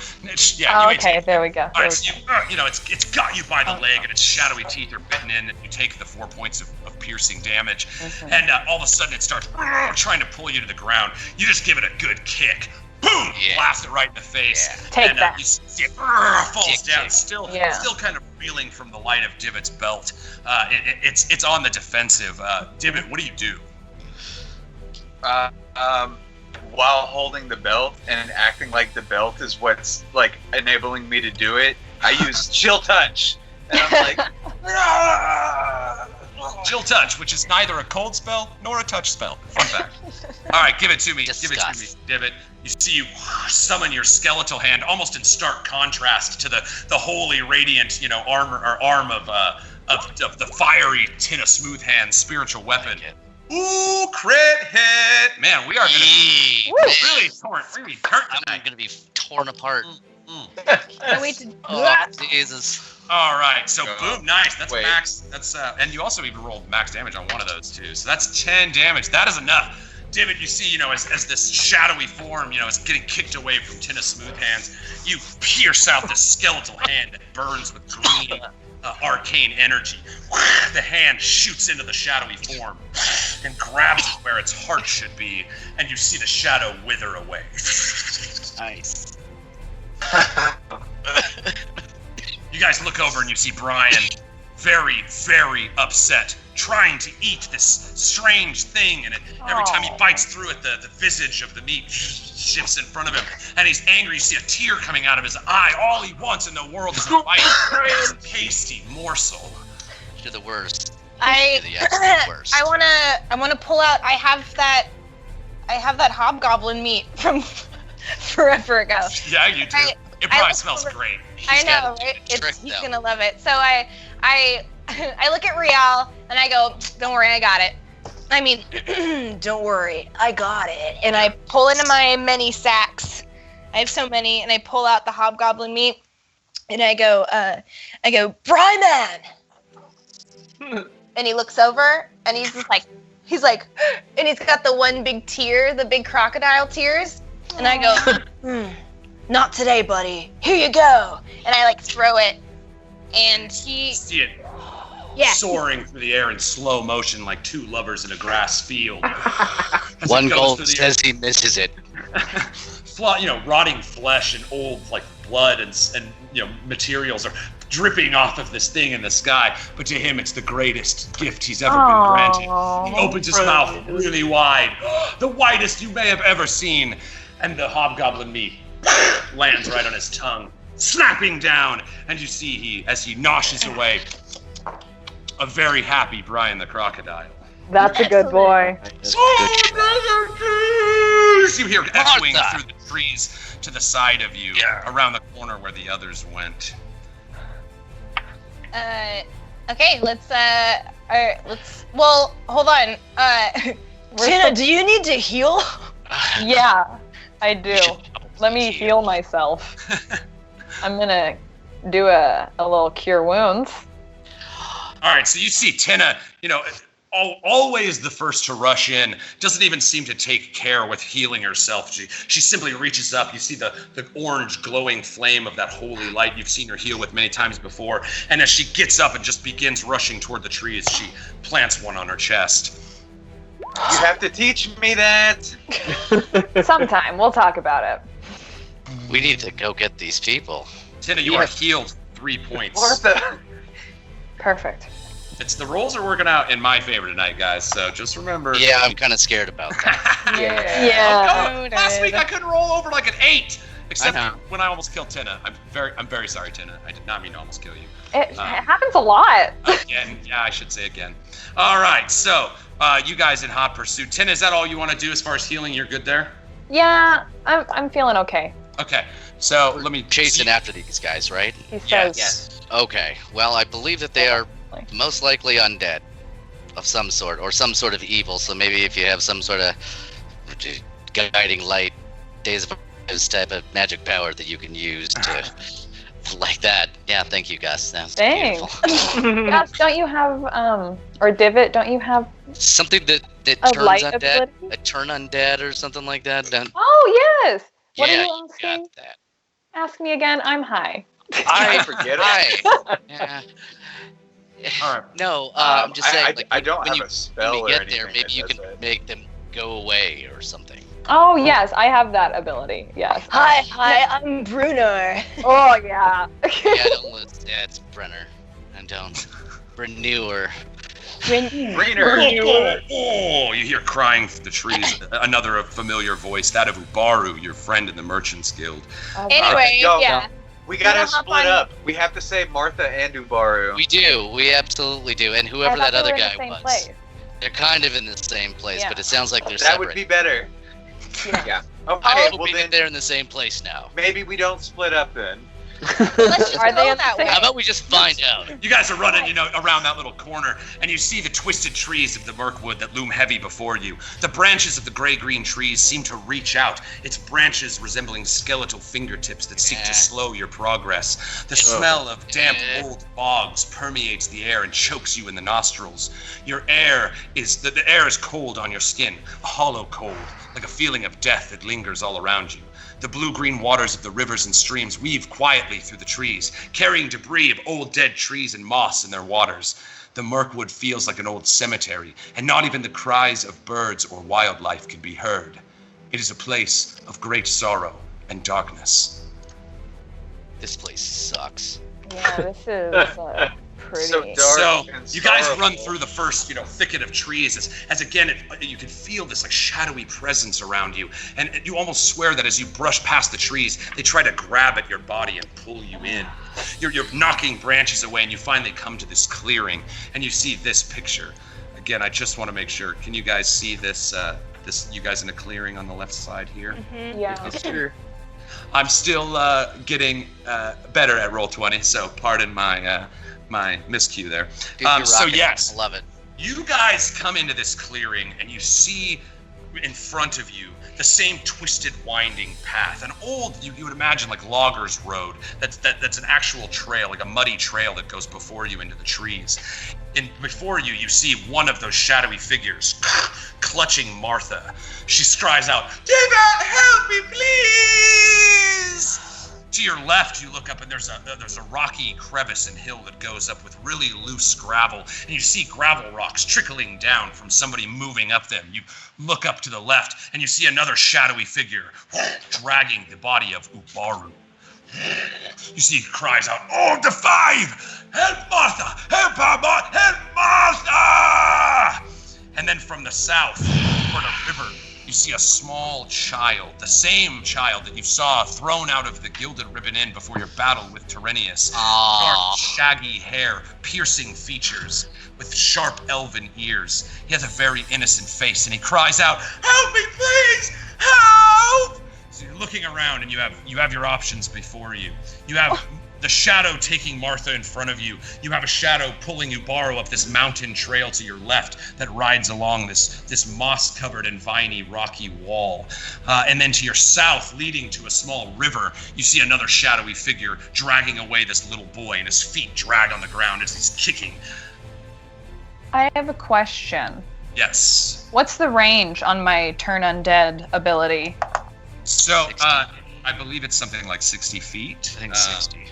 [SPEAKER 7] Okay, there we go.
[SPEAKER 1] All right, so it's got you by the leg, and its shadowy teeth are bitten in, and you take the 4 points of piercing damage.
[SPEAKER 7] Mhm.
[SPEAKER 1] And all of a sudden, it starts trying to pull you to the ground. You just give it a good kick. Boom!
[SPEAKER 4] Yeah.
[SPEAKER 1] Blast it right in the face.
[SPEAKER 4] Yeah.
[SPEAKER 7] Take that.
[SPEAKER 1] You see it falls
[SPEAKER 4] Kick,
[SPEAKER 1] down,
[SPEAKER 4] kick.
[SPEAKER 1] still kind of reeling from the light of Divot's belt. It's on the defensive. Divot, what do you do?
[SPEAKER 5] While holding the belt and acting like the belt is what's like enabling me to do it, I use chill touch, and I'm like,
[SPEAKER 1] Chill touch, which is neither a cold spell nor a touch spell. Fun fact. All right, give it to me. Give it to me, Divot. You see you summon your skeletal hand, almost in stark contrast to the holy, radiant, armor or arm of the fiery Tina Smoothhand spiritual weapon. Ooh, crit hit! Man, we are gonna be really torn, really hurt
[SPEAKER 4] I'm
[SPEAKER 1] tonight.
[SPEAKER 4] gonna be torn apart.
[SPEAKER 3] Can't wait to
[SPEAKER 4] Oh, Jesus.
[SPEAKER 1] All right, so boom, nice. That's
[SPEAKER 5] Wait.
[SPEAKER 1] max. That's and you also even rolled max damage on one of those too. So that's 10 damage. That is enough. Divot, you see, as this shadowy form, is getting kicked away from Tina Smoothhands, you pierce out this skeletal hand that burns with green arcane energy. The hand shoots into the shadowy form and grabs it where its heart should be, and you see the shadow wither away.
[SPEAKER 4] Nice.
[SPEAKER 1] You guys look over and you see Brian very, very upset, trying to eat this strange thing, and every time he bites through it, the visage of the meat shifts in front of him, and he's angry. You see a tear coming out of his eye. All he wants in the world is a bite. It's a tasty morsel.
[SPEAKER 4] You're the worst.
[SPEAKER 3] I
[SPEAKER 4] You're the absolute worst.
[SPEAKER 3] I wanna pull out. I have that hobgoblin meat from forever ago.
[SPEAKER 1] Yeah, you do. It probably smells great.
[SPEAKER 3] I know, right? He's gonna love it. So I look at Rial and I go, "Don't worry, I got it." I mean, don't worry, I got it. And I pull into my many sacks. I have so many, and I pull out the hobgoblin meat, and I go, Bryman! And he looks over, and he's like, and he's got the one big tear, the big crocodile tears, and I go, not today, buddy. Here you go. And I throw it, and he
[SPEAKER 1] See it
[SPEAKER 3] yeah.
[SPEAKER 1] soaring through the air in slow motion like two lovers in a grass field. As
[SPEAKER 4] One
[SPEAKER 1] it goes
[SPEAKER 4] goal
[SPEAKER 1] through the
[SPEAKER 4] says he misses it.
[SPEAKER 1] rotting flesh and old blood and materials are dripping off of this thing in the sky. But to him, it's the greatest gift he's ever been granted. He opens his mouth really wide, the widest you may have ever seen, and the hobgoblin meat lands right on his tongue, snapping down. And you see as he noshes away, a very happy Brian the crocodile.
[SPEAKER 7] That's a good boy.
[SPEAKER 1] You hear echoing through the trees to the side of you, around the corner where the others went.
[SPEAKER 3] Okay, let's well, hold on. Tina, do you need to heal?
[SPEAKER 7] Yeah, I do. Let me heal myself. I'm gonna do a little cure wounds.
[SPEAKER 1] All right, so you see Tina, always the first to rush in, doesn't even seem to take care with healing herself. She simply reaches up. You see the orange glowing flame of that holy light you've seen her heal with many times before. And as she gets up and just begins rushing toward the trees, she plants one on her chest.
[SPEAKER 5] You have to teach me that.
[SPEAKER 7] Sometime we'll talk about it.
[SPEAKER 4] We need to go get these people.
[SPEAKER 1] Tina, you are healed 3 points.
[SPEAKER 5] Martha.
[SPEAKER 7] Perfect.
[SPEAKER 1] The rolls are working out in my favor tonight, guys. So just remember.
[SPEAKER 4] Yeah, I'm kind of scared about that.
[SPEAKER 7] Yeah.
[SPEAKER 1] Last week I couldn't roll over like an 8, except when I almost killed Tina. I'm very sorry, Tina. I did not mean to almost kill you.
[SPEAKER 7] It happens a lot.
[SPEAKER 1] Again, yeah, I should say again. All right, so you guys in hot pursuit. Tina, is that all you want to do as far as healing? You're good there?
[SPEAKER 7] Yeah, I'm feeling okay.
[SPEAKER 1] Okay, so let me
[SPEAKER 4] Chasing after these guys, right?
[SPEAKER 7] He says.
[SPEAKER 1] Yes.
[SPEAKER 4] Okay. Well, I believe that they are most likely undead of some sort, or some sort of evil. So maybe if you have some sort of guiding light, Days of Oz type of magic power that you can use to, like that. Yeah, thank you, Gus. That's beautiful.
[SPEAKER 7] Gus, don't you have or Divot? Don't you have
[SPEAKER 4] something that
[SPEAKER 7] a
[SPEAKER 4] turns
[SPEAKER 7] light
[SPEAKER 4] undead?
[SPEAKER 7] ability?
[SPEAKER 4] A turn undead or something like that?
[SPEAKER 7] Oh yes. What
[SPEAKER 4] yeah,
[SPEAKER 7] are you
[SPEAKER 4] you
[SPEAKER 7] asking?
[SPEAKER 4] got that.
[SPEAKER 7] Ask me again. I'm high.
[SPEAKER 5] I forget it.
[SPEAKER 4] Yeah.
[SPEAKER 1] All right.
[SPEAKER 4] No, I'm just saying.
[SPEAKER 5] I don't have
[SPEAKER 4] when
[SPEAKER 5] a spell
[SPEAKER 4] you
[SPEAKER 5] or
[SPEAKER 4] get
[SPEAKER 5] anything
[SPEAKER 4] there, maybe
[SPEAKER 5] that
[SPEAKER 4] you
[SPEAKER 5] does
[SPEAKER 4] can
[SPEAKER 5] it.
[SPEAKER 4] make them go away or something.
[SPEAKER 7] Oh yes, I have that ability. Yes.
[SPEAKER 3] Hi, I'm Bruno.
[SPEAKER 7] Oh yeah.
[SPEAKER 4] Yeah, don't listen. Yeah, it's Brenner. And don't. Brenner.
[SPEAKER 5] Rainer.
[SPEAKER 1] Oh, you hear crying through the trees. Another familiar voice, that of Ubaru, your friend in the Merchants Guild.
[SPEAKER 3] Anyway,
[SPEAKER 5] Yo,
[SPEAKER 3] yeah.
[SPEAKER 5] We gotta
[SPEAKER 3] Wanna hop
[SPEAKER 5] split
[SPEAKER 3] on-
[SPEAKER 5] up. We have to say Martha and Ubaru.
[SPEAKER 4] We do. We absolutely do. And whoever
[SPEAKER 7] I thought
[SPEAKER 4] that
[SPEAKER 7] they
[SPEAKER 4] other
[SPEAKER 7] were in the
[SPEAKER 4] guy
[SPEAKER 7] same
[SPEAKER 4] was.
[SPEAKER 7] place.
[SPEAKER 4] They're kind of in the same place,
[SPEAKER 7] Yeah.
[SPEAKER 4] but it sounds like they're
[SPEAKER 5] That
[SPEAKER 4] separate.
[SPEAKER 5] would be better. Yeah.
[SPEAKER 4] I'm
[SPEAKER 5] Okay, well
[SPEAKER 4] hoping
[SPEAKER 5] then
[SPEAKER 4] that they're in the same place now.
[SPEAKER 5] maybe we don't split up then.
[SPEAKER 3] Let's just
[SPEAKER 7] Are they
[SPEAKER 3] go
[SPEAKER 7] in the
[SPEAKER 3] that
[SPEAKER 7] same-
[SPEAKER 3] way.
[SPEAKER 4] How about we just find out?
[SPEAKER 1] You guys are running, around that little corner, and you see the twisted trees of the Mirkwood that loom heavy before you. The branches of the gray-green trees seem to reach out, its branches resembling skeletal fingertips that seek to slow your progress. The smell of damp old bogs permeates the air and chokes you in the nostrils. The air is cold on your skin, a hollow cold, like a feeling of death that lingers all around you. The blue-green waters of the rivers and streams weave quietly through the trees, carrying debris of old dead trees and moss in their waters. The Mirkwood feels like an old cemetery, and not even the cries of birds or wildlife can be heard. It is a place of great sorrow and darkness.
[SPEAKER 4] This place sucks.
[SPEAKER 7] Yeah, this is pretty.
[SPEAKER 5] So dark.
[SPEAKER 1] So
[SPEAKER 5] and
[SPEAKER 1] you guys
[SPEAKER 5] sorrowful.
[SPEAKER 1] run through the first, thicket of trees as again, you can feel this like shadowy presence around you, and you almost swear that as you brush past the trees, they try to grab at your body and pull you in. You're knocking branches away, and you finally come to this clearing, and you see this picture. Again, I just want to make sure. Can you guys see this? You guys in a clearing on the left side here?
[SPEAKER 7] Yeah.
[SPEAKER 2] Sure.
[SPEAKER 1] I'm still getting better at Roll20, so pardon my miscue there.
[SPEAKER 4] Dude, you're
[SPEAKER 1] So
[SPEAKER 4] rocking.
[SPEAKER 1] yes,
[SPEAKER 4] I love it.
[SPEAKER 1] you guys come into this clearing and you see in front of you the same twisted, winding path. An old, you would imagine, like loggers' road. That's an actual trail, like a muddy trail that goes before you into the trees. And before you, you see one of those shadowy figures clutching Martha. She cries out, "Diva, help me, please!" To your left, you look up and there's a rocky crevice and hill that goes up with really loose gravel, and you see gravel rocks trickling down from somebody moving up them. You look up to the left and you see another shadowy figure dragging the body of Ubaru. You see he cries out, "Oh, the five! Help Martha! Help her, help Martha!" And then from the south, toward a river, you see a small child, the same child that you saw thrown out of the Gilded Ribbon Inn before your battle with Tyrrhenius. Dark, shaggy hair, piercing features, with sharp elven ears. He has a very innocent face, and he cries out, "Help me, please! Help!" So you're looking around, and you have your options before you. You have the shadow taking Martha in front of you. You have a shadow pulling Ubaru up this mountain trail to your left that rides along this moss-covered and viney rocky wall. And then to your south, leading to a small river, you see another shadowy figure dragging away this little boy, and his feet drag on the ground as he's kicking.
[SPEAKER 7] I have a question.
[SPEAKER 1] Yes.
[SPEAKER 7] What's the range on my turn undead ability?
[SPEAKER 1] So,
[SPEAKER 4] 60.
[SPEAKER 1] I believe it's something like 60 feet.
[SPEAKER 4] I think 60.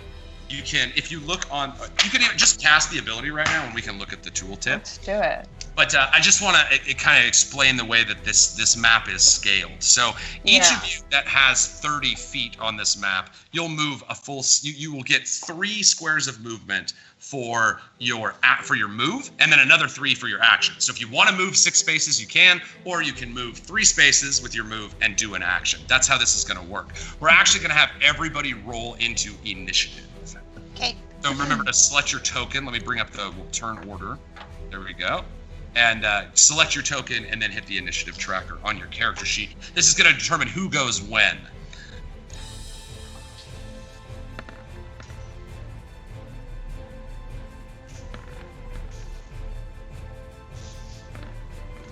[SPEAKER 1] You can, if you look on, you can even just cast the ability right now, and we can look at the tooltip.
[SPEAKER 7] Let's do it.
[SPEAKER 1] But I just want to kind of explain the way that this map is scaled. So each
[SPEAKER 7] Yeah.
[SPEAKER 1] of you that has 30 feet on this map, you'll move a full. You will get 3 squares of movement for your move, and then another 3 for your action. So if you want to move 6 spaces, you can, or you can move 3 spaces with your move and do an action. That's how this is going to work. We're actually going to have everybody roll into initiative.
[SPEAKER 3] Okay.
[SPEAKER 1] So remember to select your token. Let me bring up the turn order. There we go. And select your token and then hit the initiative tracker on your character sheet. This is going to determine who goes when.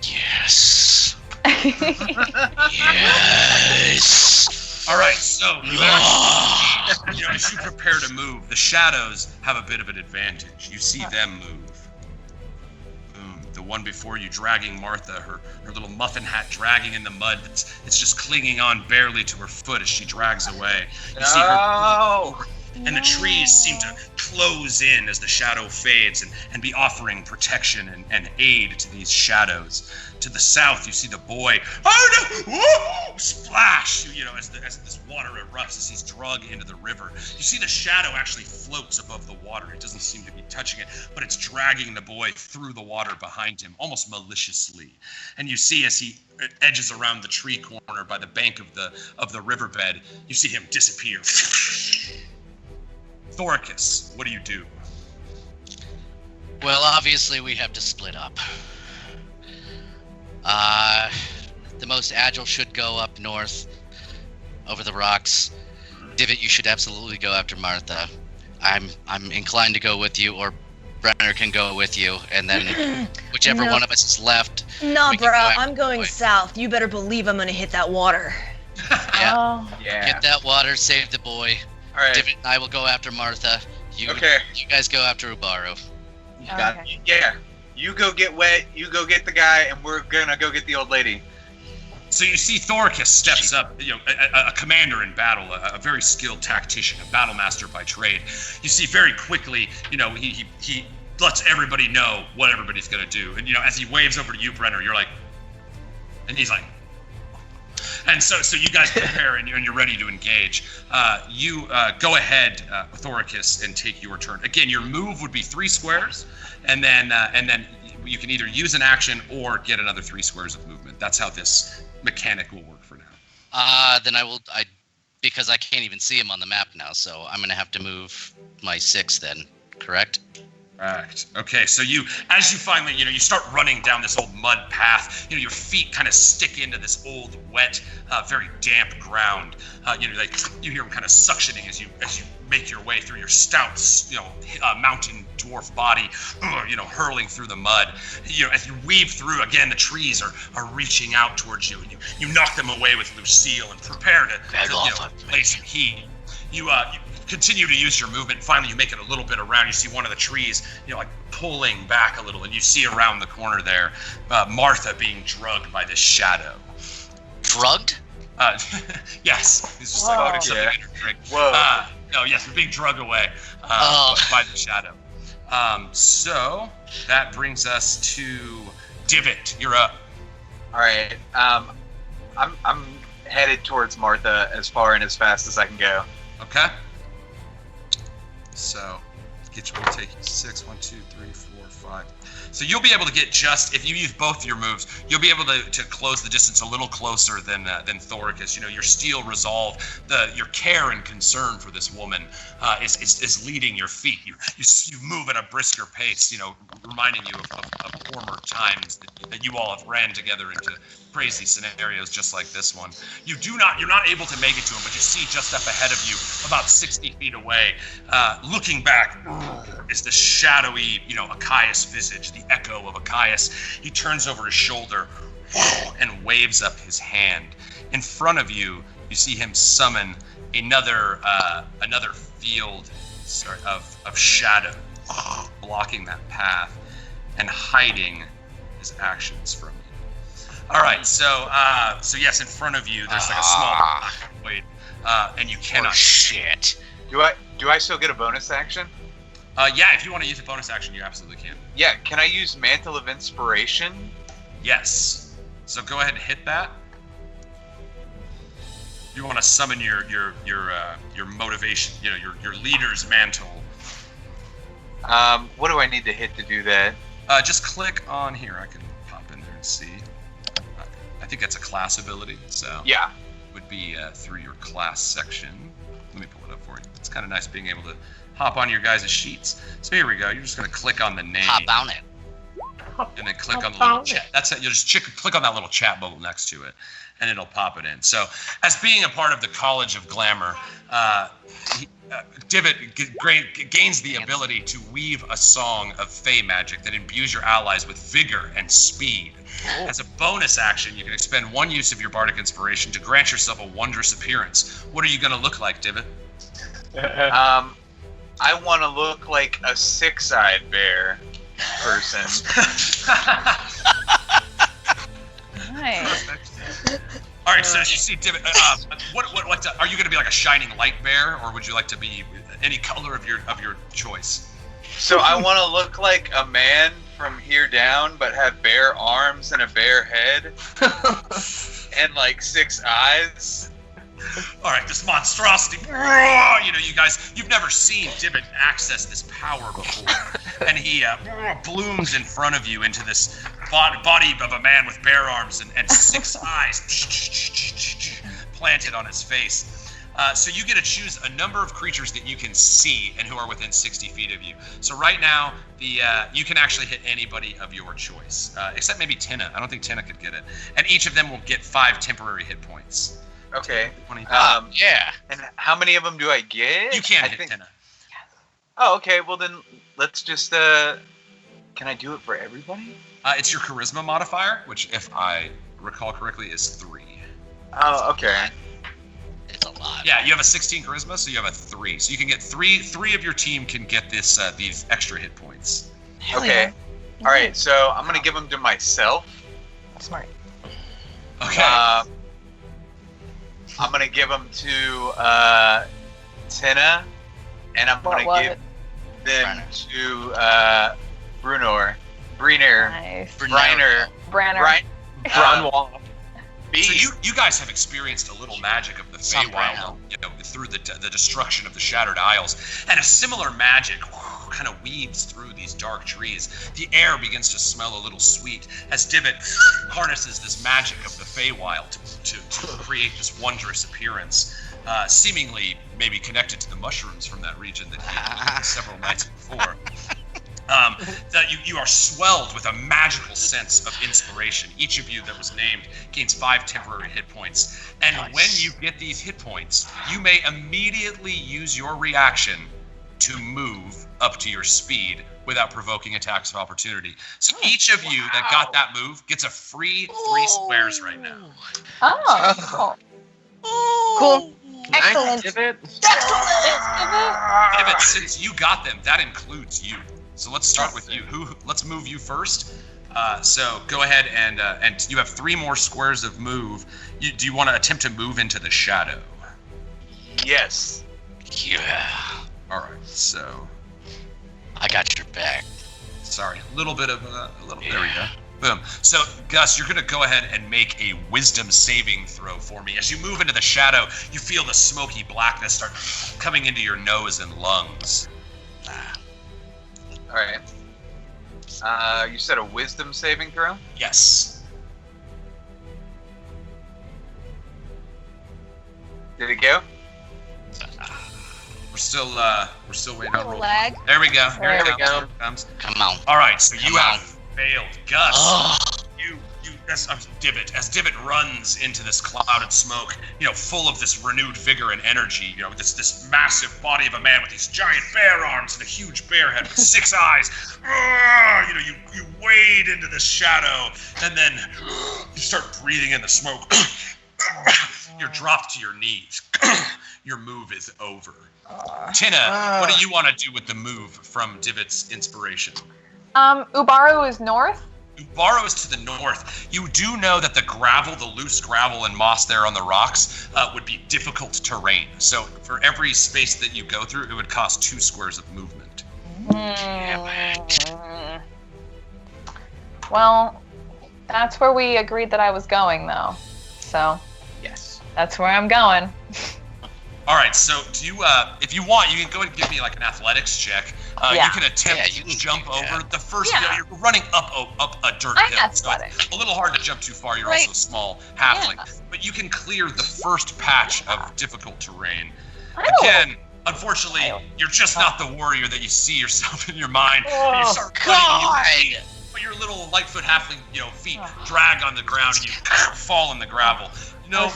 [SPEAKER 4] Yes. Yes.
[SPEAKER 1] All right, so as you prepare to move, the shadows have a bit of an advantage. You see them move. Boom. The one before you dragging Martha, her little muffin hat dragging in the mud. It's just clinging on barely to her foot as she drags away. You see her, and the trees seem to close in as the shadow fades and be offering protection and aid to these shadows. To the south, you see the boy. Oh no! Whoa! Splash! As this water erupts as he's dragged into the river. You see the shadow actually floats above the water. It doesn't seem to be touching it, but it's dragging the boy through the water behind him, almost maliciously. And you see as he edges around the tree corner by the bank of the riverbed, you see him disappear. Thoricus, what do you do?
[SPEAKER 4] Well, obviously we have to split up. The most agile should go up north, over the rocks. Divot, you should absolutely go after Martha. I'm inclined to go with you, or Brenner can go with you, and then whichever
[SPEAKER 8] No.
[SPEAKER 4] one of us is left.
[SPEAKER 8] No,
[SPEAKER 4] we can
[SPEAKER 8] bro,
[SPEAKER 4] go after
[SPEAKER 8] I'm going
[SPEAKER 4] the boy.
[SPEAKER 8] south. You better believe I'm gonna hit that water.
[SPEAKER 4] Yeah.
[SPEAKER 7] Oh.
[SPEAKER 5] Yeah.
[SPEAKER 4] Get that water, save the boy.
[SPEAKER 5] All right.
[SPEAKER 4] Divot and I will go after Martha. You guys go after Ubaru.
[SPEAKER 7] Okay.
[SPEAKER 5] Yeah. You go get wet. You go get the guy, and we're gonna go get the old lady.
[SPEAKER 1] So you see Thoricus steps up, a commander in battle, a very skilled tactician, a battle master by trade. You see very quickly, he lets everybody know what everybody's gonna do. And as he waves over to you, Brenner, you're like, and he's like, And so you guys prepare and you're ready to engage. You go ahead, Thoricus, and take your turn. Again, your move would be 3 squares, and then you can either use an action or get another 3 squares of movement. That's how this mechanic will work for now.
[SPEAKER 4] Then I because I can't even see him on the map now, so I'm gonna have to move my 6 then, correct?
[SPEAKER 1] Correct. Okay, so as you finally, you start running down this old mud path. Your feet kind of stick into this old, wet, very damp ground. You hear them kind of suctioning as you make your way through your stout, mountain dwarf body, hurling through the mud. As you weave through, again, the trees are reaching out towards you, and you knock them away with Lucille and prepare to lay some heat. You continue to use your movement. Finally, you make it a little bit around. You see one of the trees, pulling back a little, and you see around the corner there, Martha being drugged by this shadow.
[SPEAKER 4] Drugged?
[SPEAKER 1] Yes. He's just putting something in her drink.
[SPEAKER 5] Whoa.
[SPEAKER 1] No, yes, we're being drugged away by the shadow. So that brings us to Divot. You're up.
[SPEAKER 5] All right. I'm headed towards Martha as far and as fast as I can go.
[SPEAKER 1] Okay. So, we'll take 6, 1, 2, 3, 4, 5. So you'll be able to get if you use both your moves, you'll be able to close the distance a little closer than Thoricus. Your steel resolve, your care and concern for this woman is leading your feet. You move at a brisker pace, reminding you of former times that you all have ran together into crazy scenarios just like this one. You're not able to make it to him, but you see just up ahead of you, about 60 feet away, looking back, is the shadowy, Achaius visage, the echo of Achaius. He turns over his shoulder and waves up his hand. In front of you, you see him summon another field of shadow, blocking that path and hiding his actions from you. All right, so yes, in front of you, there's like a small void, and you cannot.
[SPEAKER 4] Oh, shit.
[SPEAKER 5] Do I still get a bonus action?
[SPEAKER 1] Yeah, if you want to use a bonus action, you absolutely can.
[SPEAKER 5] Yeah, can I use Mantle of Inspiration?
[SPEAKER 1] Yes. So go ahead and hit that. You want to summon your motivation, your leader's mantle.
[SPEAKER 5] What do I need to hit to do that?
[SPEAKER 1] Just click on here. I can pop in there and see. I think that's a class ability, so
[SPEAKER 5] yeah,
[SPEAKER 1] it would be through your class section. Let me pull it up for you. It's kind of nice being able to hop on your guys' sheets. So here we go. You're just going to click on the name.
[SPEAKER 4] Hop on it.
[SPEAKER 1] And then click on the little chat. That's it. You'll just click on that little chat bubble next to it, and it'll pop it in. So, as being a part of the College of Glamour, Divot gains the ability to weave a song of Fey magic that imbues your allies with vigor and speed. Cool. As a bonus action, you can expend 1 use of your bardic inspiration to grant yourself a wondrous appearance. What are you going to look like, Divot?
[SPEAKER 5] I want to look like a 6-eyed bear person.
[SPEAKER 7] Nice.
[SPEAKER 1] All right, so as you see, Divot, what are you going to be like a shining light bear, or would you like to be any color of your choice?
[SPEAKER 5] So I want to look like a man from here down, but have bare arms and a bare head, and like 6 eyes.
[SPEAKER 1] All right, this monstrosity. You guys, you've never seen Divot access this power before, and he blooms in front of you into this body of a man with bare arms and 6 eyes planted on his face. So you get to choose a number of creatures that you can see and who are within 60 feet of you. So right now, you can actually hit anybody of your choice, except maybe Tina. I don't think Tina could get it. And each of them will get 5 temporary hit points.
[SPEAKER 5] Okay.
[SPEAKER 4] Yeah.
[SPEAKER 5] And how many of them do I get?
[SPEAKER 1] You can't hit Tina.
[SPEAKER 5] Oh, okay. Well, then let's just. Can I do it for everybody?
[SPEAKER 1] It's your charisma modifier, which, if I recall correctly, is 3.
[SPEAKER 5] Oh, okay.
[SPEAKER 4] It's a lot.
[SPEAKER 1] Yeah, you have a 16 charisma, so you have a 3. So you can get 3 of your team can get this these extra hit points.
[SPEAKER 5] Okay. All right. So I'm gonna give them to myself.
[SPEAKER 8] Smart.
[SPEAKER 1] Okay.
[SPEAKER 5] I'm gonna give them to Tina, and I'm gonna give them to Brunor. Briner.
[SPEAKER 7] Nice.
[SPEAKER 5] Briner.
[SPEAKER 7] Branner.
[SPEAKER 1] So you guys have experienced a little magic of the
[SPEAKER 4] Some
[SPEAKER 1] Feywild,
[SPEAKER 4] round.
[SPEAKER 1] through the destruction of the Shattered Isles, and a similar magic kind of weaves through these dark trees. The air begins to smell a little sweet as Divot harnesses this magic of the Feywild to create this wondrous appearance, seemingly maybe connected to the mushrooms from that region that he ate several nights before. That you are swelled with a magical sense of inspiration. Each of you that was named gains 5 temporary hit points. And when you get these hit points, you may immediately use your reaction to move up to your speed without provoking attacks of opportunity. So each of you that got that move gets a free 3 squares right now.
[SPEAKER 7] Oh.
[SPEAKER 3] Cool. Excellent.
[SPEAKER 2] Divot.
[SPEAKER 1] Divot, since you got them, that includes you. So let's start with you. Let's move you first. So go ahead and you have 3 more squares of move. Do you want to attempt to move into the shadow?
[SPEAKER 5] Yes.
[SPEAKER 4] Yeah.
[SPEAKER 1] All right. So
[SPEAKER 4] I got your back.
[SPEAKER 1] sorry, a little bit of there we go. Boom. So Gus, you're gonna go ahead and make a wisdom saving throw for me. As you move into the shadow, you feel the smoky blackness start coming into your nose and lungs.
[SPEAKER 5] All right. You said a wisdom saving throw?
[SPEAKER 1] Yes.
[SPEAKER 5] Did it go?
[SPEAKER 1] We're still waiting on roll.
[SPEAKER 3] Lag.
[SPEAKER 1] There we go.
[SPEAKER 2] There we
[SPEAKER 1] Here
[SPEAKER 2] go.
[SPEAKER 1] it comes.
[SPEAKER 4] Come on.
[SPEAKER 1] All right, so you
[SPEAKER 4] Come
[SPEAKER 1] have
[SPEAKER 4] on.
[SPEAKER 1] failed, Gus.
[SPEAKER 4] Oh.
[SPEAKER 1] As Divot runs into this cloud of smoke, full of this renewed vigor and energy, this massive body of a man with these giant bear arms and a huge bear head with 6 eyes. You wade into the shadow, and then you start breathing in the smoke. You're dropped to your knees. Your move is over. Tina, what do you want to do with the move from Divot's inspiration?
[SPEAKER 7] Ubaru is north.
[SPEAKER 1] Ubaru is to the north. You do know that the loose gravel and moss there on the rocks would be difficult terrain. So for every space that you go through, it would cost 2 squares of movement.
[SPEAKER 7] Well, that's where we agreed that I was going, though. So
[SPEAKER 2] Yes.
[SPEAKER 7] that's where I'm going.
[SPEAKER 1] All right, so do you, if you want, you can go and give me like an athletics check.
[SPEAKER 7] Yeah.
[SPEAKER 1] You can attempt
[SPEAKER 4] you
[SPEAKER 1] to
[SPEAKER 4] can
[SPEAKER 1] jump
[SPEAKER 4] do that.
[SPEAKER 1] over the first.
[SPEAKER 7] Yeah.
[SPEAKER 1] You're running up a dirt
[SPEAKER 7] I'm
[SPEAKER 1] hill, so
[SPEAKER 7] athletic.
[SPEAKER 1] it's a little hard to jump too far. You're
[SPEAKER 7] Right.
[SPEAKER 1] also small halfling,
[SPEAKER 7] Yeah.
[SPEAKER 1] but you can clear the first patch of difficult terrain.
[SPEAKER 7] I don't-
[SPEAKER 1] Again, unfortunately, you're just not the warrior that you see yourself in your mind. And you start running, but your little Lightfoot halfling, feet drag on the ground, and you fall in the gravel. No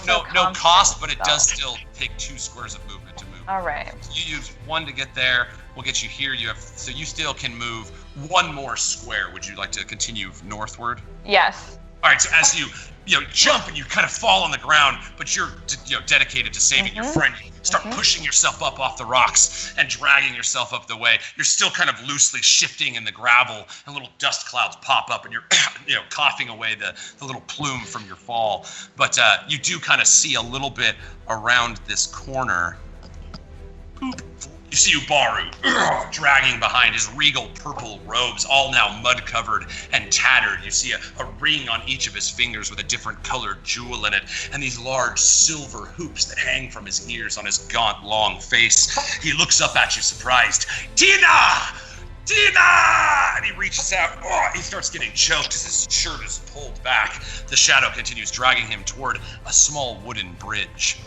[SPEAKER 1] cost, but it does still take 2 squares of movement to move.
[SPEAKER 7] All right.
[SPEAKER 1] You use 1 to get there. We'll get you here. So you still can move 1 more square. Would you like to continue northward?
[SPEAKER 7] Yes.
[SPEAKER 1] All right. So as you jump and you kind of fall on the ground, but you're dedicated to saving your friend. You start pushing yourself up off the rocks and dragging yourself up the way. You're still kind of loosely shifting in the gravel, and little dust clouds pop up, and you're coughing away the little plume from your fall. But you do kind of see a little bit around this corner. Boop. You see Ubaru dragging behind his regal purple robes, all now mud-covered and tattered. You see a ring on each of his fingers with a different colored jewel in it, and these large silver hoops that hang from his ears on his gaunt, long face. He looks up at you, surprised. Tina! Tina! And he reaches out. He starts getting choked as his shirt is pulled back. The shadow continues dragging him toward a small wooden bridge.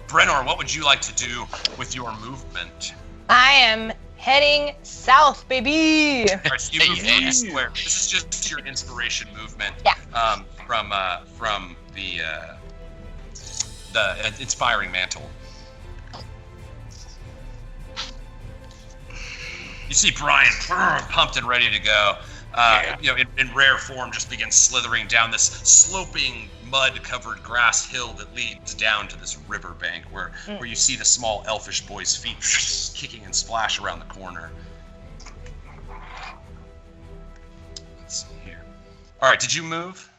[SPEAKER 1] Brenor, what would you like to do with your movement?
[SPEAKER 3] I am heading south, baby.
[SPEAKER 1] All right, so you move 1 square. This is just your inspiration movement.
[SPEAKER 3] Yeah.
[SPEAKER 1] From the inspiring mantle. You see Brian pumped and ready to go. In rare form, just begins slithering down this sloping, mud-covered grass hill that leads down to this riverbank, where you see the small elfish boy's feet kicking and splash around the corner. Let's see here. All right, did you move?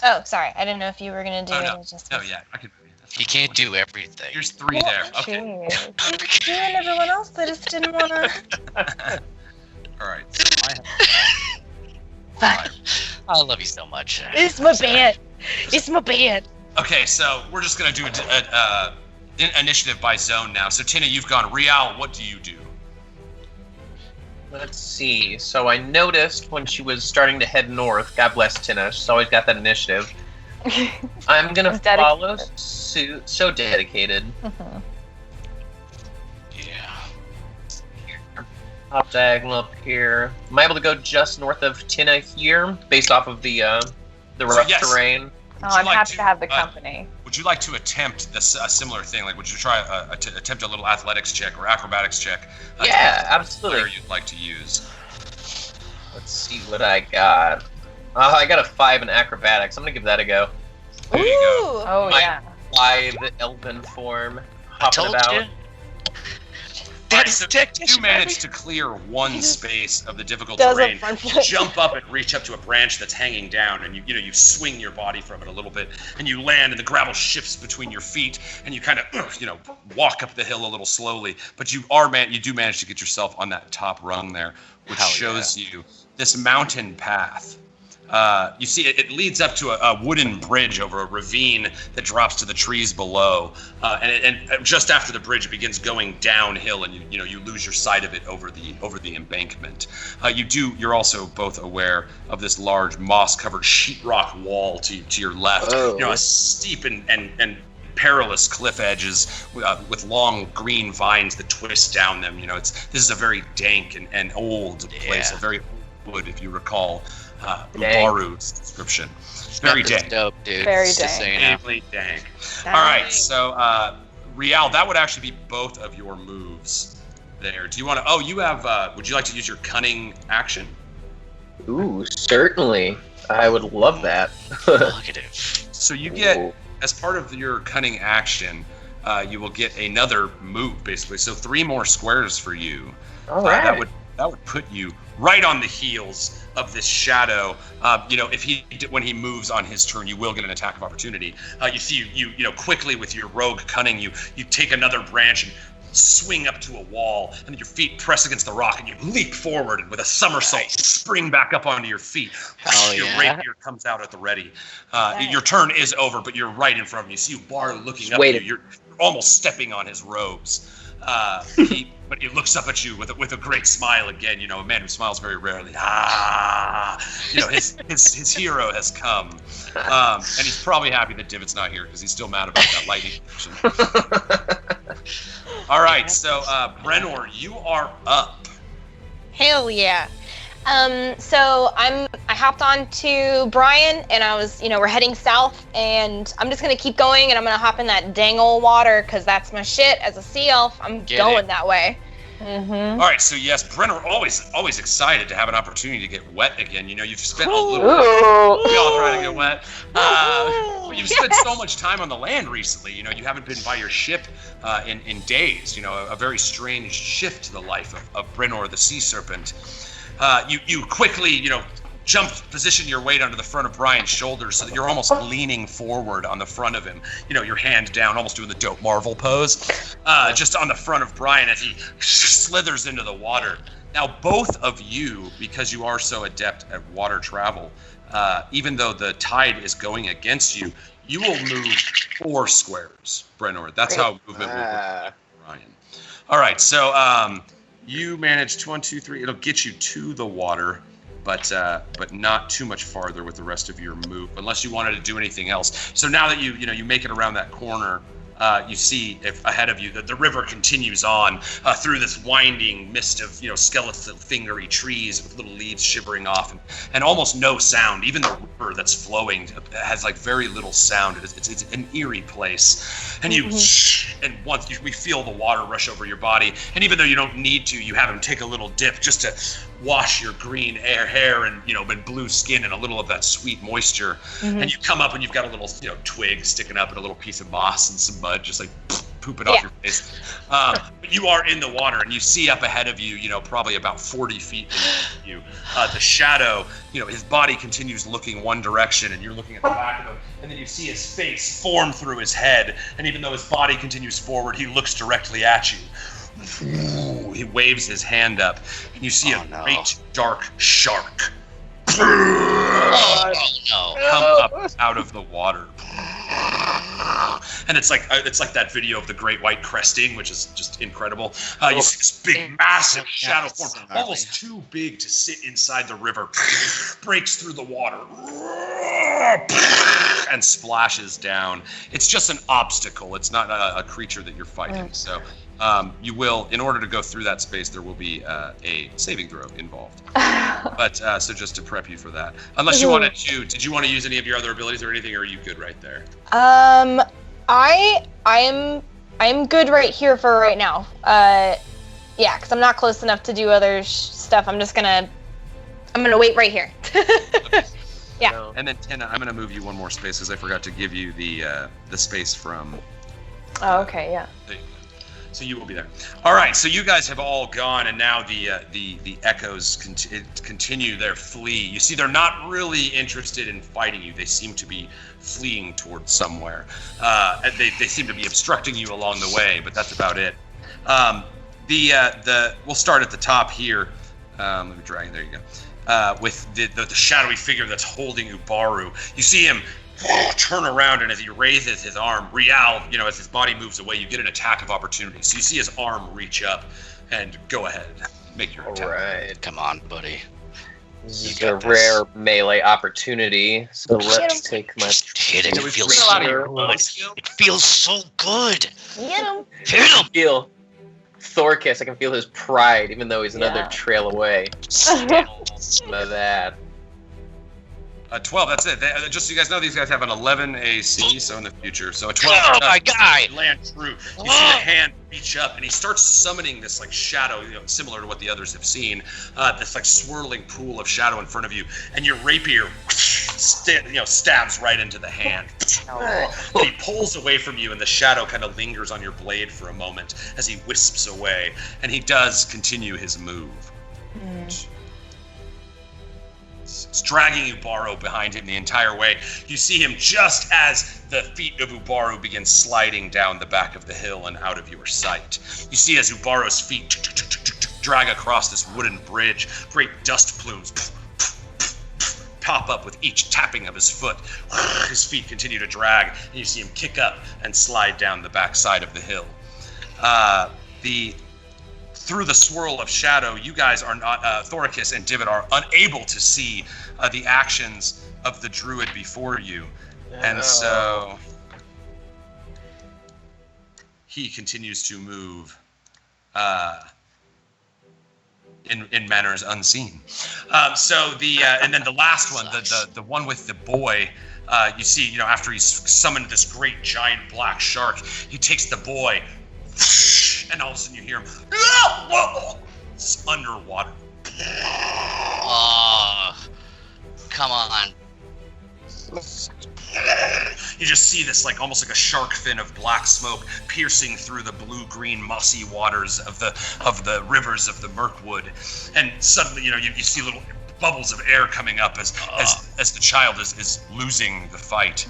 [SPEAKER 3] Oh, sorry. I didn't know if you were gonna do
[SPEAKER 1] Oh,
[SPEAKER 3] it.
[SPEAKER 1] no.
[SPEAKER 3] It was just
[SPEAKER 1] Oh, yeah, I could.
[SPEAKER 4] He can't do everything.
[SPEAKER 1] Here's 3 there. Okay.
[SPEAKER 3] Jeez. I was doing everyone else, but I just didn't wanna.
[SPEAKER 1] All right. So I have
[SPEAKER 4] I love you so much.
[SPEAKER 3] It's my band. It's my band.
[SPEAKER 1] Okay, so we're just gonna do an initiative by zone now. So Tina, you've gone. Rial, what do you do?
[SPEAKER 2] Let's see. So I noticed when she was starting to head north, God bless Tina, she's always got that initiative. I'm going to follow suit. So dedicated.
[SPEAKER 7] Mm-hmm.
[SPEAKER 1] Yeah.
[SPEAKER 2] Top diagonal up here. Am I able to go just north of Tina here, based off of the rough terrain?
[SPEAKER 7] Oh, I'm happy to have the company.
[SPEAKER 1] Would you like to attempt a similar thing? Like, would you try attempt a little athletics check or acrobatics check?
[SPEAKER 2] Yeah, absolutely.
[SPEAKER 1] Whatever you'd like to use.
[SPEAKER 2] Let's see what I got. I got a 5 in acrobatics. I'm gonna give that a go.
[SPEAKER 1] There you go.
[SPEAKER 7] Oh, yeah.
[SPEAKER 2] Live elven form.
[SPEAKER 4] I told you.
[SPEAKER 1] So you manage to clear one space of the difficult terrain. You jump up and reach up to a branch that's hanging down, and you swing your body from it a little bit, and you land, and the gravel shifts between your feet, and you kind of walk up the hill a little slowly. But you do manage to get yourself on that top rung there, which shows you this mountain path. You see, it leads up to a wooden bridge over a ravine that drops to the trees below, and just after the bridge, it begins going downhill, and you lose your sight of it over the embankment. You're also both aware of this large moss-covered sheetrock wall to your left.
[SPEAKER 2] Oh.
[SPEAKER 1] A steep and perilous cliff edges with long green vines that twist down them. This is a very dank and old place, a very old wood, if you recall. Ubaru's description. Very dank.
[SPEAKER 4] Dope, dude.
[SPEAKER 7] Very
[SPEAKER 4] It's just
[SPEAKER 7] dank.
[SPEAKER 4] saying,
[SPEAKER 1] Extremely dank. All right, so Rial, that would actually be both of your moves there. Do you want to? Oh, you have. Would you like to use your cunning action?
[SPEAKER 2] Ooh, certainly. I would love that.
[SPEAKER 4] Look at it.
[SPEAKER 1] So you get, as part of your cunning action, you will get another move, basically. So 3 more squares for you.
[SPEAKER 2] All right.
[SPEAKER 1] That would put you right on the heels of this shadow. When he moves on his turn, you will get an attack of opportunity. You see, you quickly with your rogue cunning, you take another branch and swing up to a wall, and then your feet press against the rock, and you leap forward, and with a somersault, spring back up onto your feet. Your rapier comes out at the ready. Your turn is over, but you're right in front of you. You see Bar looking up at you. You're almost stepping on his robes. But he looks up at you with a great smile again. A man who smiles very rarely. His hero has come, and he's probably happy that Divot's not here because he's still mad about that lightning action. All right, so Brenor, you are up.
[SPEAKER 3] Hell yeah. So I hopped on to Brian, and I was, we're heading south, and I'm just gonna keep going, and I'm gonna hop in that dang old water, because that's my shit as a sea elf. I'm going that way.
[SPEAKER 7] Mm-hmm.
[SPEAKER 1] All right, so yes, Brenor, always excited to have an opportunity to get wet again. You've spent a little. We all trying to get wet. You've spent so much time on the land recently. You haven't been by your ship in days. A very strange shift to the life of Brenor the Sea Serpent. You quickly, position your weight under the front of Brian's shoulders so that you're almost leaning forward on the front of him. Your hand down, almost doing the dope Marvel pose, just on the front of Brian as he slithers into the water. Now, both of you, because you are so adept at water travel, even though the tide is going against you, you will move 4 squares, Brenor. That's how movement will work, Brian. All right, so you managed 1, 2, 3. It'll get you to the water, but not too much farther with the rest of your move, unless you wanted to do anything else. So now that you make it around that corner, you see ahead of you that the river continues on through this winding mist of skeletal fingery trees with little leaves shivering off, and almost no sound. Even the river that's flowing has very little sound. It's an eerie place, and we feel the water rush over your body, and even though you don't need to, you have him take a little dip just to wash your green hair and blue skin and a little of that sweet moisture. And you come up and you've got a little twig sticking up and a little piece of moss and some mud just poop it off your face. But you are in the water, and you see up ahead of you, probably about 40 feet in you, the shadow, his body continues looking one direction, and you're looking at the back of him, and then you see his face form through his head, and even though his body continues forward, he looks directly at you. He waves his hand up, and you see a great dark shark
[SPEAKER 4] Oh no!
[SPEAKER 1] come up out of the water. And it's like that video of the great white cresting, which is just incredible. You see this big, massive shadow form, almost too big to sit inside the river, breaks through the water, and splashes down. It's just an obstacle. It's not a creature that you're fighting. So you will, in order to go through that space, there will be a saving throw involved. But so just to prep you for that. Unless you wanted to, did you want to use any of your other abilities or anything, or are you good right there?
[SPEAKER 3] I am good right here for right now. Yeah, because I'm not close enough to do other stuff. I'm gonna wait right here. Yeah.
[SPEAKER 1] And then Tina, I'm gonna move you one more space because I forgot to give you the space from.
[SPEAKER 7] Oh, okay, yeah.
[SPEAKER 1] There you go. So you will be there. All right. So you guys have all gone, and now the echoes continue their flee. You see, they're not really interested in fighting you. They seem to be fleeing towards somewhere. And they seem to be obstructing you along the way, but that's about it. We'll start at the top here. Let me drag. There you go. With the shadowy figure that's holding Ubaru. You see him turn around, and as he raises his arm, Rial, as his body moves away, you get an attack of opportunity. So you see his arm reach up, and go ahead, make your attack.
[SPEAKER 2] All right.
[SPEAKER 4] Come on, buddy.
[SPEAKER 2] This is a rare melee opportunity, so let's take my...
[SPEAKER 4] Hit him. It feels
[SPEAKER 1] so good.
[SPEAKER 4] It feels so good.
[SPEAKER 3] Get him.
[SPEAKER 4] Hit him.
[SPEAKER 2] Feel Thorkiss. I can feel his pride, even though he's another trail away. Some of that.
[SPEAKER 1] 12, that's it. Just so you guys know, these guys have an 11 AC, so in the future. So a 12.
[SPEAKER 4] Oh, my guy!
[SPEAKER 1] Land true. You see the hand reach up, and he starts summoning this shadow, similar to what the others have seen. This swirling pool of shadow in front of you, and your rapier, stabs right into the hand. And he pulls away from you, and the shadow kind of lingers on your blade for a moment as he wisps away, and he does continue his move. It's dragging Ubaru behind him the entire way. You see him just as the feet of Ubaru begin sliding down the back of the hill and out of your sight. You see as Ubaru's feet drag across this wooden bridge, great dust plumes pop up with each tapping of his foot. His feet continue to drag, and you see him kick up and slide down the backside of the hill. Through the swirl of shadow, you guys are not, Thorkiss and Divot are unable to see the actions of the druid before you. And so he continues to move in manners unseen. And then the last one, the one with the boy, you see, after he's summoned this great giant black shark, he takes the boy, and all of a sudden you hear him, it's underwater.
[SPEAKER 4] Oh, come on.
[SPEAKER 1] You just see this almost like a shark fin of black smoke piercing through the blue-green mossy waters of the rivers of the Mirkwood, and suddenly you see little bubbles of air coming up as the child is losing the fight.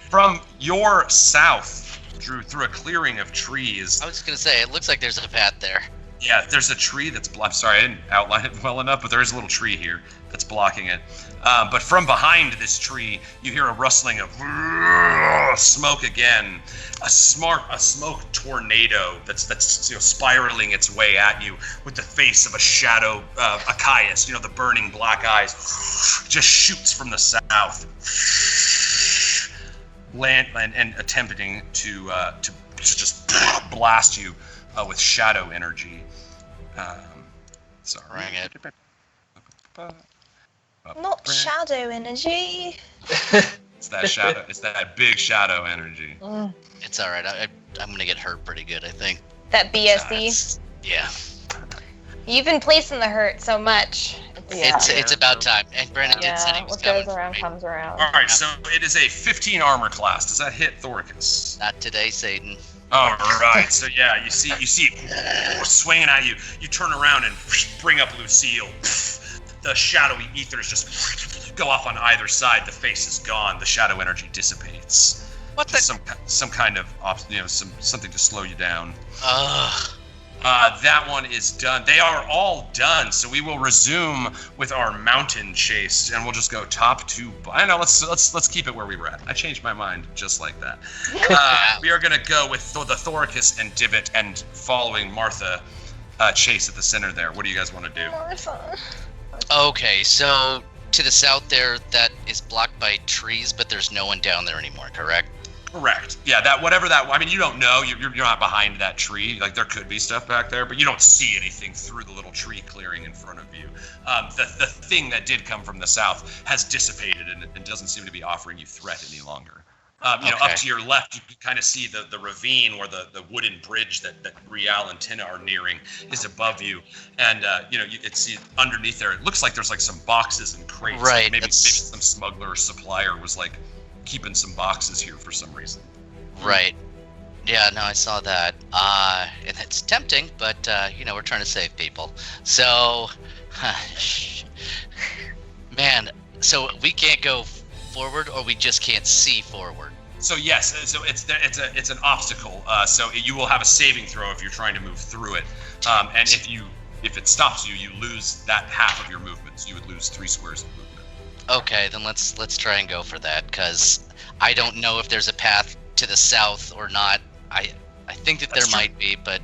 [SPEAKER 1] From your south, Drew, through a clearing of trees.
[SPEAKER 4] I was just gonna say, it looks like there's a path there.
[SPEAKER 1] Yeah, there's a tree that's. I'm sorry, I didn't outline it well enough, but there is a little tree here that's blocking it. But from behind this tree, you hear a rustling of smoke again. A smoke tornado that's spiraling its way at you with the face of a shadow Achaius. The burning black eyes just shoots from the south. Land and attempting to just blast you with shadow energy. Sorry.
[SPEAKER 4] Bring it.
[SPEAKER 3] Not shadow energy.
[SPEAKER 1] It's that shadow. It's that big shadow energy.
[SPEAKER 4] It's all right. I'm gonna get hurt pretty good, I think.
[SPEAKER 3] That BSE.
[SPEAKER 4] Yeah.
[SPEAKER 3] You've been placing the hurt so much.
[SPEAKER 4] It's about time. And Brandon did say he was
[SPEAKER 7] what
[SPEAKER 4] coming
[SPEAKER 7] goes around
[SPEAKER 4] for me.
[SPEAKER 7] comes around.
[SPEAKER 1] All right, so it is a 15 armor class. Does that hit Thorkiss?
[SPEAKER 4] Not today, Satan.
[SPEAKER 1] All right, so yeah, you see it swinging at you. You turn around and bring up Lucille. The shadowy ethers just go off on either side. The face is gone. The shadow energy dissipates.
[SPEAKER 4] What the?
[SPEAKER 1] Some kind of something to slow you down.
[SPEAKER 4] Ugh.
[SPEAKER 1] That one is done. They are all done. So we will resume with our mountain chase, and we'll just go top to. I know. Let's keep it where we were at. I changed my mind just like that. We are gonna go with the Thoricus and Divot, and following Martha, chase at the center there. What do you guys want to do?
[SPEAKER 3] Martha.
[SPEAKER 4] Okay, so to the south there, that is blocked by trees, but there's no one down there anymore. Correct?
[SPEAKER 1] Correct. Yeah, I mean, you don't know. You're not behind that tree. Like, there could be stuff back there, but you don't see anything through the little tree clearing in front of you. The thing that did come from the south has dissipated and doesn't seem to be offering you threat any longer. Up to your left, you can kind of see the ravine where the wooden bridge that Rial and Tina are nearing is above you. And, you can see underneath there, it looks like there's, like, some boxes and crates.
[SPEAKER 4] Right.
[SPEAKER 1] Like maybe some smuggler or supplier was, like, keeping some boxes here for some reason.
[SPEAKER 4] Right. Yeah, no, I saw that. And it's tempting, but, we're trying to save people. So, man, so we can't go forward, or we just can't see forward?
[SPEAKER 1] So yes, so it's an obstacle. So you will have a saving throw if you're trying to move through it. And if it stops you, you lose that half of your movement. So you would lose 3 squares of movement.
[SPEAKER 4] Okay, then let's try and go for that, because I don't know if there's a path to the south or not. I think that there might be, but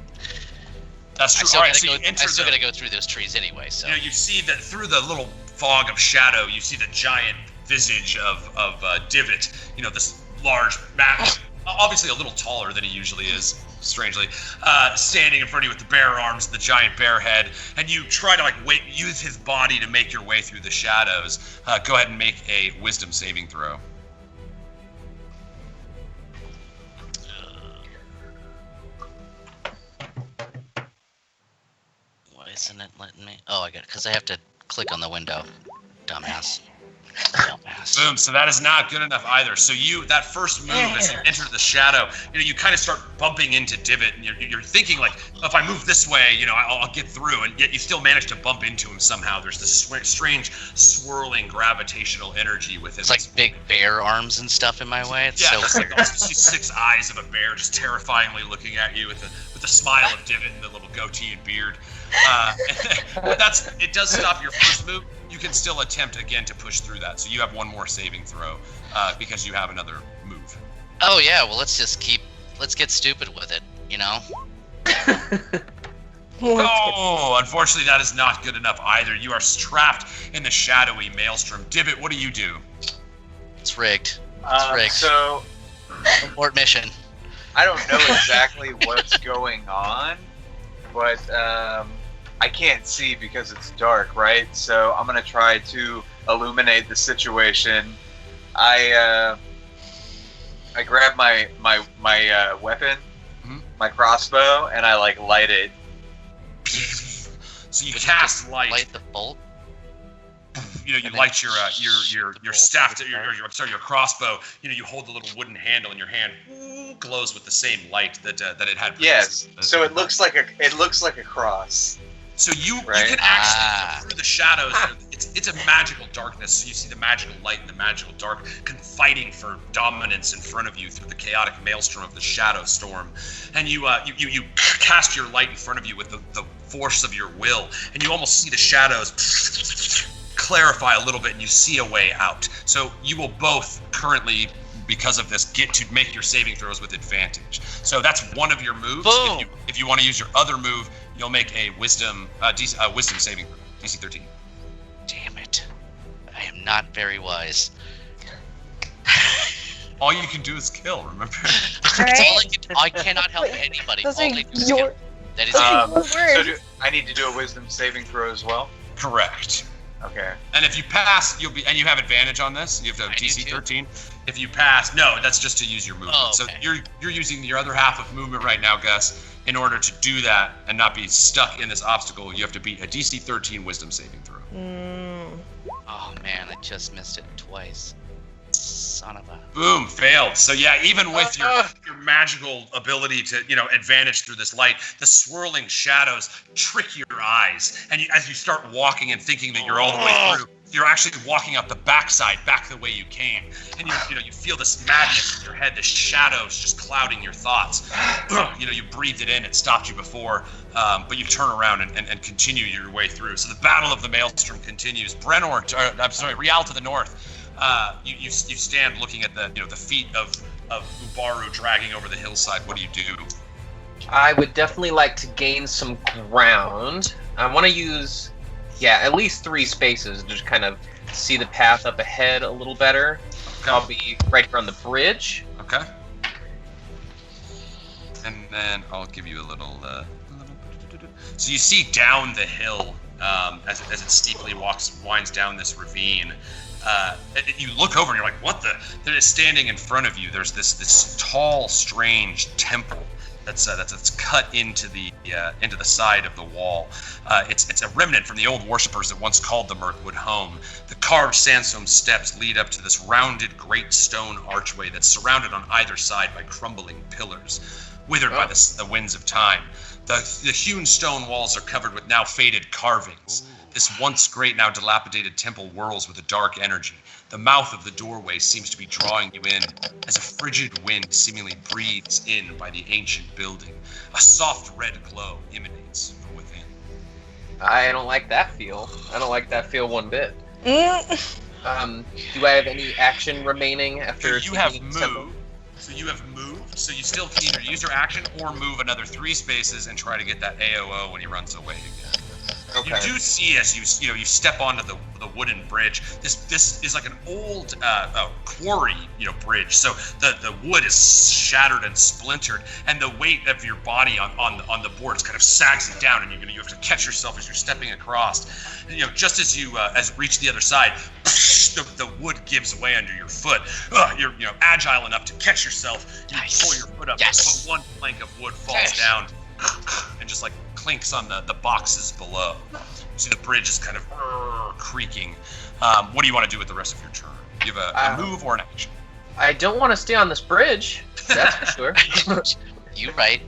[SPEAKER 1] that's true.
[SPEAKER 4] I still gotta go through those trees anyway. So
[SPEAKER 1] you see that through the little fog of shadow, you see the giant visage of Divot. This large man, obviously a little taller than he usually is, strangely, standing in front of you with the bare arms, the giant bare head, and you try to use his body to make your way through the shadows. Go ahead and make a wisdom saving throw.
[SPEAKER 4] Why isn't it letting me? Oh, I got it, because I have to click on the window. Dumbass.
[SPEAKER 1] Boom. So that is not good enough either. So that first move, as you enter the shadow, you kind of start bumping into Divot, and you're thinking, like, if I move this way, I'll get through, and yet you still manage to bump into him somehow. There's this strange swirling gravitational energy with him.
[SPEAKER 4] It's like big bear arms and stuff in my way. It's
[SPEAKER 1] so
[SPEAKER 4] weird.
[SPEAKER 1] You see 6 eyes of a bear just terrifyingly looking at you with the smile of Divot and the little goatee and beard. It does stop your first move. You can still attempt again to push through that. So you have one more saving throw because you have another move.
[SPEAKER 4] Oh yeah, well let's get stupid with it,
[SPEAKER 1] Oh, unfortunately that is not good enough either. You are trapped in the shadowy maelstrom. Divot, what do you do?
[SPEAKER 4] It's rigged. It's rigged.
[SPEAKER 5] So
[SPEAKER 4] abort mission.
[SPEAKER 5] I don't know exactly what's going on, but I can't see because it's dark, right? So I'm gonna try to illuminate the situation. I grab my weapon, my crossbow, and I light it.
[SPEAKER 1] So you cast light.
[SPEAKER 4] Light the bolt.
[SPEAKER 1] You light your staff, your crossbow. You hold the little wooden handle in your hand. Glows with the same light that it had previously.
[SPEAKER 5] Yes. So it looks like a cross.
[SPEAKER 1] So you can actually through the shadows. It's a magical darkness. So you see the magical light and the magical dark fighting for dominance in front of you through the chaotic maelstrom of the shadow storm. And you cast your light in front of you with the force of your will, and you almost see the shadows clarify a little bit, and you see a way out. So you will both currently, because of this, get to make your saving throws with advantage. So that's one of your moves.
[SPEAKER 4] Boom.
[SPEAKER 1] If you want to use your other move, you'll make a wisdom saving throw, DC 13.
[SPEAKER 4] Damn it! I am not very wise.
[SPEAKER 1] All you can do is kill. Remember?
[SPEAKER 4] That's all I can. I cannot help anybody.
[SPEAKER 3] Those
[SPEAKER 4] All
[SPEAKER 3] are
[SPEAKER 4] I do is
[SPEAKER 3] your-
[SPEAKER 4] kill. That is
[SPEAKER 5] So I need to do a wisdom saving throw as well?
[SPEAKER 1] Correct.
[SPEAKER 5] Okay.
[SPEAKER 1] And if you pass, you have advantage on this. You have to have DC 13. If you pass, no, that's just to use your movement.
[SPEAKER 4] Oh, okay.
[SPEAKER 1] So you're using your other half of movement right now, Gus. In order to do that and not be stuck in this obstacle, you have to beat a DC 13 wisdom saving throw.
[SPEAKER 4] Oh man, I just missed it twice. Son of a.
[SPEAKER 1] Boom, failed. So yeah, even with your magical ability to, advantage through this light, the swirling shadows trick your eyes. And as you start walking and thinking that you're all the way through, You're actually walking up the backside, back the way you came, and you feel this madness in your head, the shadows just clouding your thoughts. You breathed it in; it stopped you before, but you turn around and continue your way through. So the battle of the Maelstrom continues. Rial to the north. You stand looking at the feet of Ubaru dragging over the hillside. What do you do?
[SPEAKER 2] I would definitely like to gain some ground. I want to use. Yeah, at least 3 spaces to just kind of see the path up ahead a little better. Okay. I'll be right here on the bridge.
[SPEAKER 1] Okay. And then I'll give you a little. So you see down the hill as it steeply winds down this ravine. You look over and you're like, "What the?" That is standing in front of you. There's this tall, strange temple. That's cut into the side of the wall. It's a remnant from the old worshippers that once called the Mirkwood home. The carved sandstone steps lead up to this rounded great stone archway that's surrounded on either side by crumbling pillars, withered by the winds of time. The hewn stone walls are covered with now faded carvings. This once great, now dilapidated temple whirls with a dark energy. The mouth of the doorway seems to be drawing you in as a frigid wind seemingly breathes in by the ancient building. A soft red glow emanates from within.
[SPEAKER 2] I don't like that feel. I don't like that feel one bit. Do I have any action remaining after
[SPEAKER 1] you have moved? So you have moved. So you still can either use your action or move another 3 spaces and try to get that AOO when he runs away again. Okay. You do see as you step onto the wooden bridge. This is like an old quarry bridge. So the wood is shattered and splintered, and the weight of your body on the boards kind of sags it down, and you have to catch yourself as you're stepping across. Just as you reach the other side, the wood gives way under your foot. You're agile enough to catch yourself. You pull your foot up, but one plank of wood falls down and just like clinks on the boxes below. You see the bridge is kind of creaking. What do you want to do with the rest of your turn? You have a move or an action?
[SPEAKER 2] I don't want to stay on this bridge. That's for sure.
[SPEAKER 4] You're right.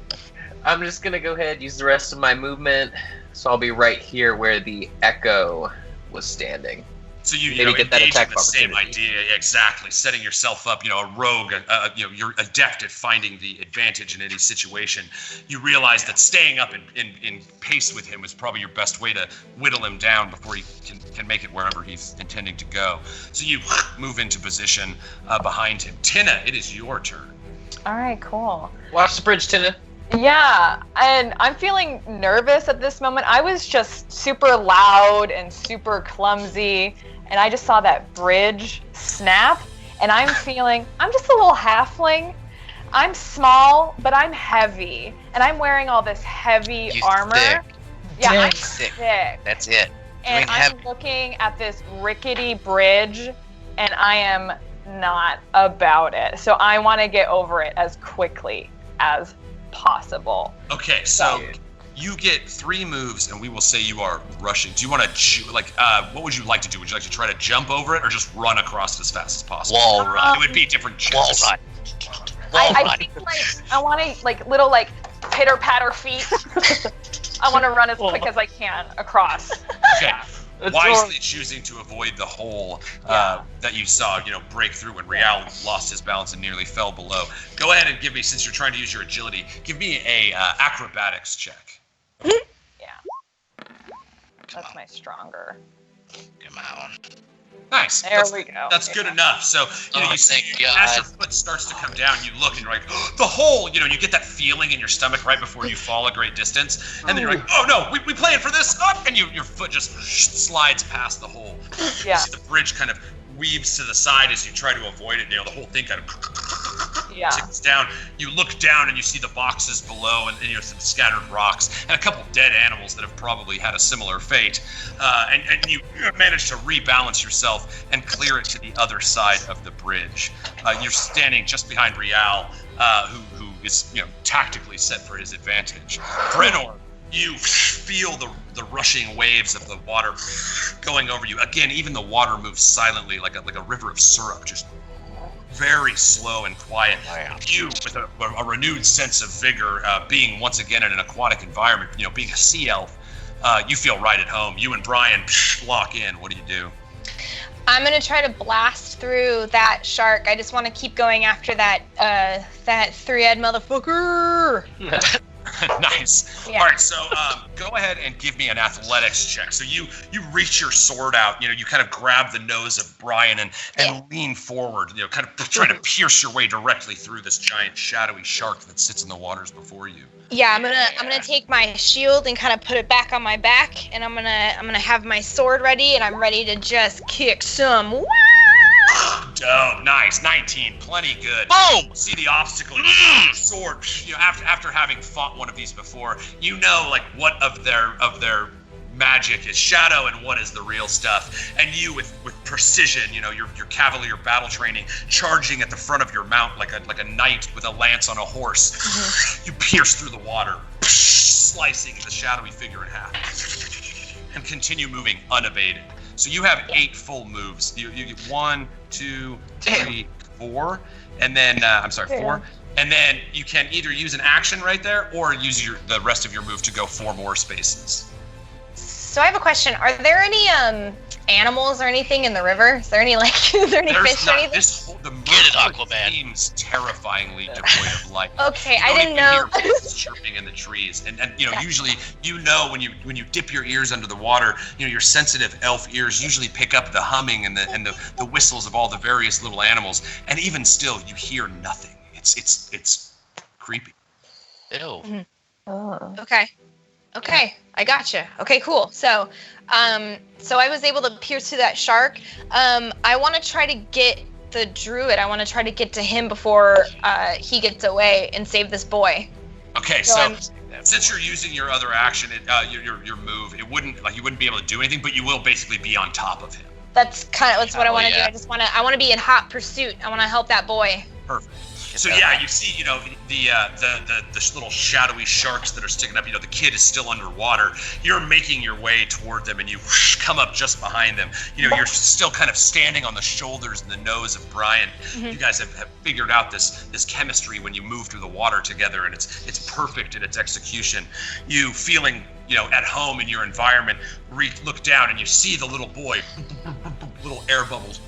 [SPEAKER 2] I'm just going to go ahead and use the rest of my movement. So I'll be right here where the Echo was standing.
[SPEAKER 1] So you get that attack the same idea, exactly. Setting yourself up, a rogue, you're adept at finding the advantage in any situation. You realize that staying up in pace with him is probably your best way to whittle him down before he can make it wherever he's intending to go. So you move into position behind him. Tina, it is your turn.
[SPEAKER 7] All right, cool.
[SPEAKER 2] Watch the bridge, Tina.
[SPEAKER 7] Yeah, and I'm feeling nervous at this moment. I was just super loud and super clumsy, and I just saw that bridge snap, and I'm just a little halfling. I'm small, but I'm heavy, and I'm wearing all this heavy armor.
[SPEAKER 4] Thick.
[SPEAKER 7] Yeah, I'm
[SPEAKER 4] thick.
[SPEAKER 7] thick.
[SPEAKER 4] That's it.
[SPEAKER 7] And I'm looking at this rickety bridge, and I am not about it. So I want to get over it as quickly as possible.
[SPEAKER 1] Okay, so you get 3 moves, and we will say you are rushing. Do you want to what would you like to do? Would you like to try to jump over it, or just run across it as fast as possible?
[SPEAKER 4] Wall run.
[SPEAKER 1] It would be different
[SPEAKER 4] Wall
[SPEAKER 1] checks.
[SPEAKER 4] run.
[SPEAKER 7] I think I want to little pitter patter feet. I want to run as quick as I can across.
[SPEAKER 1] Okay. Wisely choosing to avoid the hole that you saw, break through when Rial lost his balance and nearly fell below. Go ahead and give me, since you're trying to use your agility, give me a acrobatics check.
[SPEAKER 7] Yeah. That's my stronger.
[SPEAKER 4] Come on.
[SPEAKER 1] Nice.
[SPEAKER 7] There we go.
[SPEAKER 1] That's good enough. So, you see, as your foot starts to come down, you look and you're like, oh, the hole, you get that feeling in your stomach right before you fall a great distance. And then you're like, oh no, we playing for this? Up! And your foot just slides past the hole.
[SPEAKER 7] Yeah.
[SPEAKER 1] You see the bridge kind of weaves to the side as you try to avoid it. The whole thing kind of ticks down. You look down and you see the boxes below and some scattered rocks and a couple dead animals that have probably had a similar fate. And you manage to rebalance yourself and clear it to the other side of the bridge. You're standing just behind Rial, who is tactically set for his advantage. Brenor, you feel the rushing waves of the water going over you. Again, even the water moves silently like a river of syrup, just very slow and quiet. You, with a renewed sense of vigor, being once again in an aquatic environment, being a sea elf, you feel right at home. You and Brian lock in. What do you do?
[SPEAKER 3] I'm gonna try to blast through that shark. I just want to keep going after that that three-eyed motherfucker.
[SPEAKER 1] Nice.
[SPEAKER 3] Yeah.
[SPEAKER 1] All right, so go ahead and give me an athletics check. So you reach your sword out, you kind of grab the nose of Brian and lean forward, kind of trying to pierce your way directly through this giant shadowy shark that sits in the waters before you.
[SPEAKER 3] Yeah, I'm gonna take my shield and kind of put it back on my back, and I'm gonna have my sword ready, and I'm ready to just kick some. Wow!
[SPEAKER 1] Oh, nice. 19. Plenty good.
[SPEAKER 4] Boom!
[SPEAKER 1] See the obstacle. Sword. After having fought one of these before, like what of their magic is shadow and what is the real stuff. And you, with precision, your cavalier battle training, charging at the front of your mount like a knight with a lance on a horse. You pierce through the water, slicing the shadowy figure in half, and continue moving unabated. So you have 8 full moves. You get 1, 2, 3, 4, and then 4. And then you can either use an action right there or use the rest of your move to go 4 more spaces.
[SPEAKER 3] So I have a question. Are there any animals or anything in the river? Is there any fish or anything?
[SPEAKER 1] The
[SPEAKER 4] Get it, Aquaman.
[SPEAKER 1] seems terrifyingly devoid of life.
[SPEAKER 3] Okay,
[SPEAKER 1] You
[SPEAKER 3] I
[SPEAKER 1] don't
[SPEAKER 3] didn't
[SPEAKER 1] even
[SPEAKER 3] know.
[SPEAKER 1] hear birds chirping in the trees, and usually when you dip your ears under the water, your sensitive elf ears usually pick up the humming and the whistles of all the various little animals, and even still you hear nothing. It's creepy.
[SPEAKER 4] Ew.
[SPEAKER 3] Oh. Okay, I gotcha. Okay, cool. So I was able to pierce through that shark. I want to try to get the druid. I want to try to get to him before he gets away and save this boy.
[SPEAKER 1] Okay, so since you're using your other action, your move, you wouldn't be able to do anything, but you will basically be on top of him.
[SPEAKER 3] That's what I want to do.
[SPEAKER 4] Yeah.
[SPEAKER 3] I want to be in hot pursuit. I want to help that boy.
[SPEAKER 1] Perfect. So yeah, you see, the little shadowy sharks that are sticking up. The kid is still underwater. You're making your way toward them, and you come up just behind them. You're still kind of standing on the shoulders and the nose of Brian. Mm-hmm. You guys have figured out this chemistry when you move through the water together, and it's perfect in its execution. You feeling at home in your environment. Look down, and you see the little boy, little air bubbles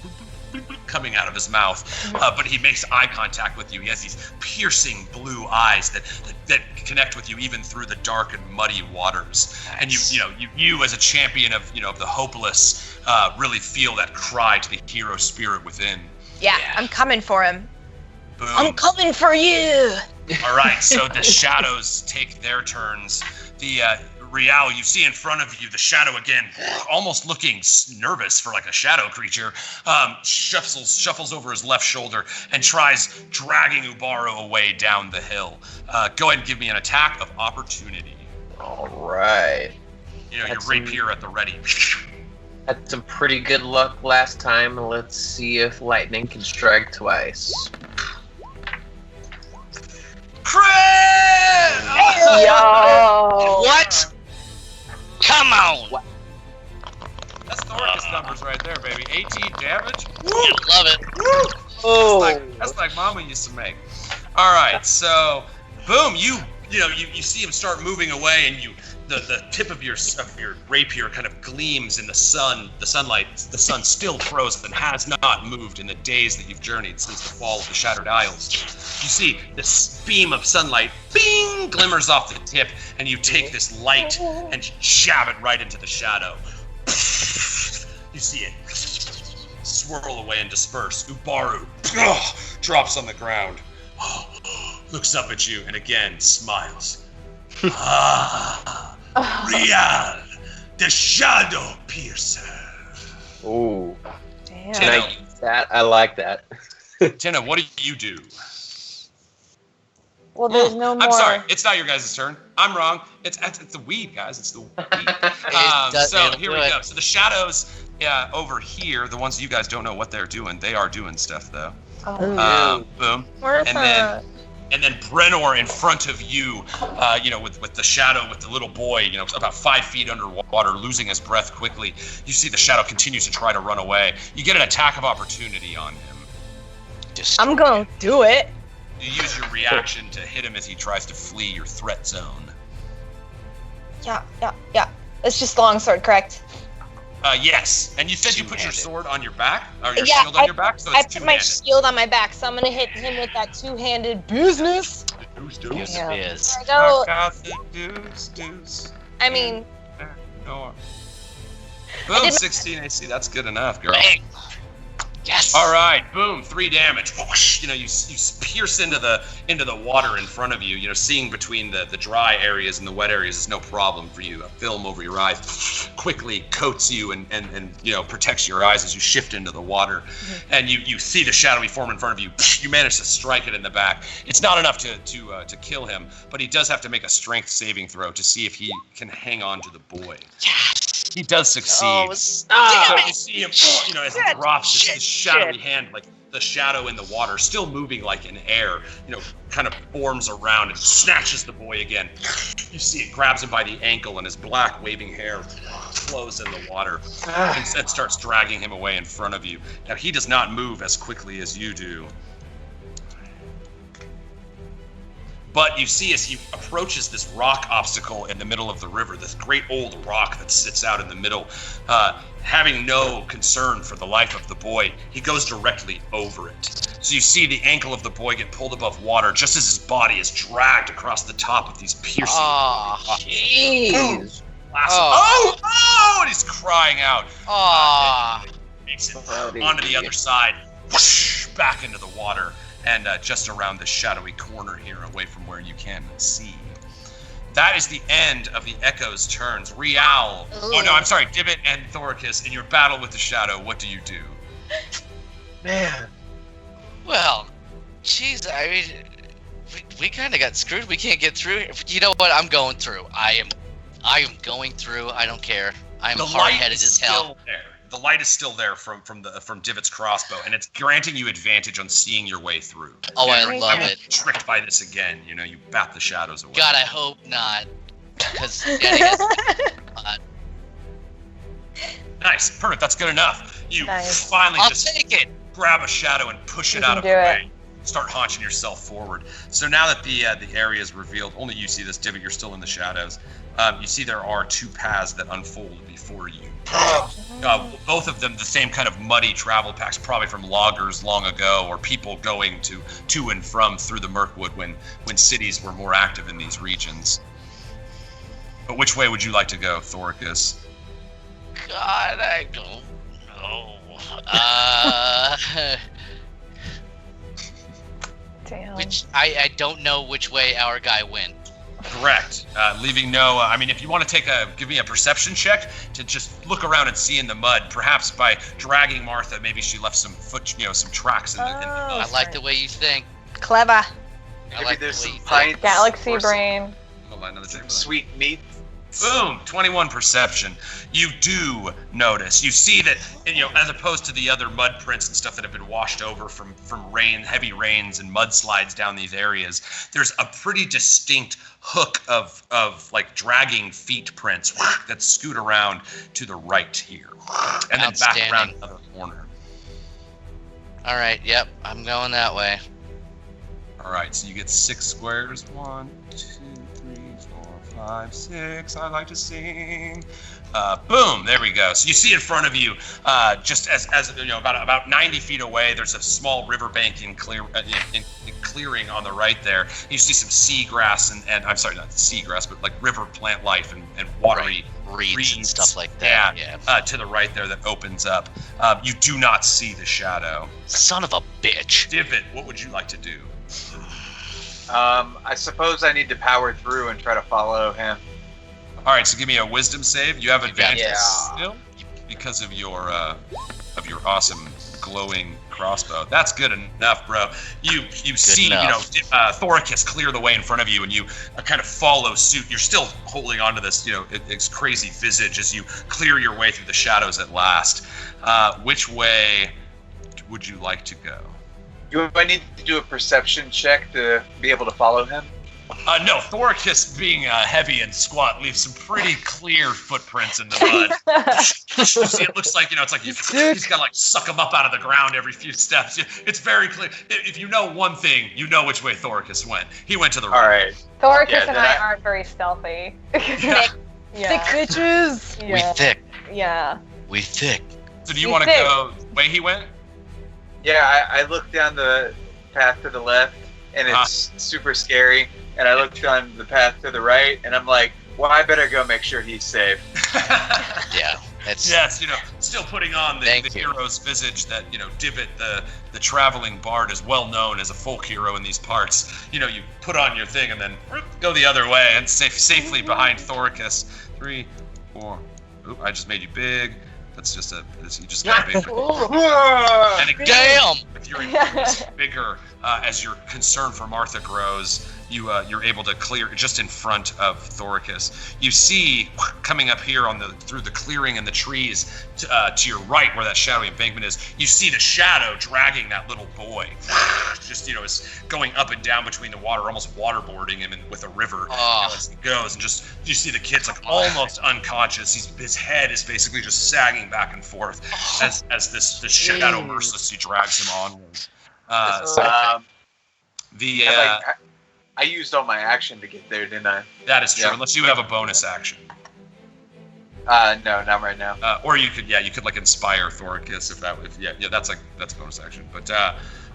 [SPEAKER 1] coming out of his mouth, but he makes eye contact with you. He has these piercing blue eyes that connect with you even through the dark and muddy waters. Nice. And you as a champion of of the hopeless, really feel that cry to the hero spirit within.
[SPEAKER 3] Yeah, I'm coming for him.
[SPEAKER 1] Boom.
[SPEAKER 3] I'm coming for you.
[SPEAKER 1] All right, so the shadows take their turns. The Rial, you see in front of you the shadow again, almost looking nervous for like a shadow creature, shuffles over his left shoulder and tries dragging Ubaru away down the hill. Go ahead and give me an attack of opportunity.
[SPEAKER 2] All right.
[SPEAKER 1] Your rapier at the ready.
[SPEAKER 2] Had some pretty good luck last time. Let's see if lightning can strike twice.
[SPEAKER 1] Crit!
[SPEAKER 2] Yo!
[SPEAKER 4] What? Come on!
[SPEAKER 1] That's Thorcus numbers right there, baby. 18 damage. Woo!
[SPEAKER 4] Love it.
[SPEAKER 1] Woo!
[SPEAKER 2] Oh.
[SPEAKER 1] That's like Mama used to make. All right, so boom, you see him start moving away, and the tip of your rapier kind of gleams in the sun. The sunlight, the sun still frozen, has not moved in the days that you've journeyed since the fall of the Shattered Isles. You see this beam of sunlight, bing, glimmers off the tip, and you take this light and jab it right into the shadow. You see it swirl away and disperse. Ubaru drops on the ground, looks up at you, and again smiles. Rial, the Shadow Piercer.
[SPEAKER 2] Ooh.
[SPEAKER 3] Damn.
[SPEAKER 2] Can I use that? I like that.
[SPEAKER 1] Tina, what do you do?
[SPEAKER 3] Well, there's no more.
[SPEAKER 1] I'm sorry, it's not your guys' turn. I'm wrong. It's the weed, guys. It's the weed. So here we go. So the shadows over here, the ones you guys don't know what they're doing, they are doing stuff though. Boom. And then Brenor in front of you, with the shadow, with the little boy, about 5 feet underwater, losing his breath quickly. You see the shadow continues to try to run away. You get an attack of opportunity on him.
[SPEAKER 3] I'm gonna do it.
[SPEAKER 1] You use your reaction to hit him as he tries to flee your threat zone.
[SPEAKER 3] Yeah. It's just longsword, correct?
[SPEAKER 1] Yes. And you said you put your
[SPEAKER 4] Two-handed.
[SPEAKER 1] sword on your back? Or your
[SPEAKER 3] Yeah,
[SPEAKER 1] shield on your back? So
[SPEAKER 3] I
[SPEAKER 1] it's
[SPEAKER 3] put my
[SPEAKER 1] two-handed.
[SPEAKER 3] shield on my back, so I'm gonna hit him with that two-handed business.
[SPEAKER 4] Use
[SPEAKER 3] Yeah.
[SPEAKER 4] biz.
[SPEAKER 3] I go.
[SPEAKER 1] Deuce.
[SPEAKER 3] I mean,
[SPEAKER 1] No.
[SPEAKER 3] I
[SPEAKER 1] Boom,
[SPEAKER 3] did my-
[SPEAKER 1] 16 AC. That's good enough, girl.
[SPEAKER 4] Bang. Yes.
[SPEAKER 1] All right, boom, 3 damage. Whoosh, you know, you pierce into the water in front of you. You know, seeing between the dry areas and the wet areas is no problem for you. A film over your eyes quickly coats you and you know, protects your eyes as you shift into the water. And you see the shadowy form in front of you. You manage to strike it in the back. It's not enough to kill him, but he does have to make a strength saving throw to see if he can hang on to the boy.
[SPEAKER 4] Yes.
[SPEAKER 1] He does succeed.
[SPEAKER 4] Oh,
[SPEAKER 1] So
[SPEAKER 4] damn
[SPEAKER 1] you
[SPEAKER 4] it.
[SPEAKER 1] see him, you know, as he drops his shadowy hand, like the shadow in the water, still moving like in air, you know, kind of forms around and snatches the boy again. You see it grabs him by the ankle, and his black waving hair flows in the water and starts dragging him away in front of you. Now, he does not move as quickly as you do. But you see as he approaches this rock obstacle in the middle of the river, this great old rock that sits out in the middle, having no concern for the life of the boy, he goes directly over it. So you see the ankle of the boy get pulled above water just as his body is dragged across the top of these piercing rocks.
[SPEAKER 2] Jeez.
[SPEAKER 1] Oh, and he's crying out.
[SPEAKER 4] Aw.
[SPEAKER 1] Makes it onto the other side, whoosh, back into the water. And just around the shadowy corner here, away from where you can see. That is the end of the Echo's turns. Rial. Oh no, I'm sorry, Dibbit and Thoricus, in your battle with the shadow, what do you do?
[SPEAKER 2] Man.
[SPEAKER 4] Well, jeez, I mean, we kind of got screwed. We can't get through. You know what? I'm going through. I am going through. I don't care. I'm
[SPEAKER 1] The light
[SPEAKER 4] hard-headed
[SPEAKER 1] is
[SPEAKER 4] as hell.
[SPEAKER 1] still there. The light is still there from Divot's crossbow, and it's granting you advantage on seeing your way through.
[SPEAKER 4] Oh, I
[SPEAKER 1] And
[SPEAKER 4] love
[SPEAKER 1] you're
[SPEAKER 4] it.
[SPEAKER 1] tricked by this again. You know, you bat the shadows away.
[SPEAKER 4] God, I hope not. Because Daddy has
[SPEAKER 1] Nice, perfect. That's good enough. You
[SPEAKER 7] Nice.
[SPEAKER 1] finally
[SPEAKER 4] I'll
[SPEAKER 1] just
[SPEAKER 4] take it.
[SPEAKER 1] grab a shadow and push it
[SPEAKER 7] You
[SPEAKER 1] out
[SPEAKER 7] can
[SPEAKER 1] of the
[SPEAKER 7] do it.
[SPEAKER 1] way. Start haunching yourself forward. So now that the area is revealed, only you see this, Divot. You're still in the shadows. You see there are 2 paths that unfold before you. Both of them the same kind of muddy travel packs, probably from loggers long ago, or people going to and from through the Mirkwood when cities were more active in these regions. But which way would you like to go, Thoricus?
[SPEAKER 4] God, I don't know.
[SPEAKER 7] Damn.
[SPEAKER 4] Which I don't know which way our guy went.
[SPEAKER 1] Correct. Leaving no. I mean, if you want to give me a perception check to just look around and see in the mud, perhaps by dragging Martha, maybe she left some some tracks in the mud.
[SPEAKER 4] I like the way you think.
[SPEAKER 3] Clever.
[SPEAKER 4] I
[SPEAKER 5] Maybe
[SPEAKER 4] like the
[SPEAKER 5] there's
[SPEAKER 4] way
[SPEAKER 5] some
[SPEAKER 4] you think.
[SPEAKER 5] pints
[SPEAKER 7] Galaxy
[SPEAKER 5] or some
[SPEAKER 7] brain.
[SPEAKER 1] Hold on, another check for that.
[SPEAKER 5] sweet meat.
[SPEAKER 1] Boom, 21 perception. You do notice. You see that, as opposed to the other mud prints and stuff that have been washed over from heavy rains and mudslides down these areas, there's a pretty distinct hook of like dragging feet prints that scoot around to the right here, and then back around
[SPEAKER 4] Outstanding.
[SPEAKER 1] another corner.
[SPEAKER 4] All right, yep, I'm going that way.
[SPEAKER 1] All right, so you get 6 squares. 1, 2, 3, 4, 5, 6. I like to sing. Boom! There we go. So you see in front of you, just as about 90 feet away, there's a small riverbank in clearing on the right there. You see some seagrass and I'm sorry, not seagrass, but like river plant life and watery
[SPEAKER 4] Reeds and stuff like that. Yeah.
[SPEAKER 1] to the right there that opens up. You do not see the shadow.
[SPEAKER 4] Son of a bitch.
[SPEAKER 1] Divot, what would you like to do?
[SPEAKER 5] I suppose I need to power through and try to follow him.
[SPEAKER 1] All right, so give me a wisdom save. You have advantage
[SPEAKER 5] Yeah.
[SPEAKER 1] still because of your awesome glowing crossbow. That's good enough, bro. You see,
[SPEAKER 4] enough.
[SPEAKER 1] Thoricus clear the way in front of you, and you kind of follow suit. You're still holding onto this, its crazy visage as you clear your way through the shadows at last. Which way would you like to go?
[SPEAKER 5] Do I need to do a perception check to be able to follow him?
[SPEAKER 1] No, Thoricus being heavy and squat leaves some pretty clear footprints in the mud. You see, it looks like, it's like he's got to suck him up out of the ground every few steps. It's very clear. If you know one thing, you know which way Thoricus went. He went to the right.
[SPEAKER 5] All right.
[SPEAKER 7] Thoricus
[SPEAKER 5] Yeah,
[SPEAKER 7] and
[SPEAKER 5] then
[SPEAKER 7] I
[SPEAKER 5] I-
[SPEAKER 7] aren't very stealthy.
[SPEAKER 1] Yeah.
[SPEAKER 7] Yeah.
[SPEAKER 8] Thick bitches.
[SPEAKER 4] We
[SPEAKER 7] Yeah.
[SPEAKER 4] thick.
[SPEAKER 7] Yeah.
[SPEAKER 4] We thick.
[SPEAKER 1] So do you
[SPEAKER 7] We
[SPEAKER 1] want to
[SPEAKER 7] thick.
[SPEAKER 1] go the way he went?
[SPEAKER 5] Yeah, I looked down the path to the left, and it's super scary. And I looked down the path to the right, and I'm like, well, I better go make sure he's safe.
[SPEAKER 4] Yeah, that's
[SPEAKER 1] Yes, still putting on the
[SPEAKER 4] Thank you.
[SPEAKER 1] hero's visage that, Dibbit, the traveling bard, is well known as a folk hero in these parts. You put on your thing and then go the other way and safely behind Thoricus. 3, 4. Oop, I just made you big. That's just you just got big. And again,
[SPEAKER 4] damn.
[SPEAKER 1] if you're increased bigger, as your concern for Martha grows, you're able to clear just in front of Thoricus. You see coming up here through the clearing and the trees to your right, where that shadowy embankment is. You see the shadow dragging that little boy. Just is going up and down between the water, almost waterboarding him with a river as he goes. And just you see the kid's like almost unconscious. His head is basically just sagging back and forth as this shadow mercilessly drags him onward.
[SPEAKER 5] I used all my action to get there, didn't I?
[SPEAKER 1] That is true,
[SPEAKER 5] Yeah.
[SPEAKER 1] unless you have a bonus action.
[SPEAKER 5] No, not right now.
[SPEAKER 1] Or you could like inspire Thoricus that's a bonus action. But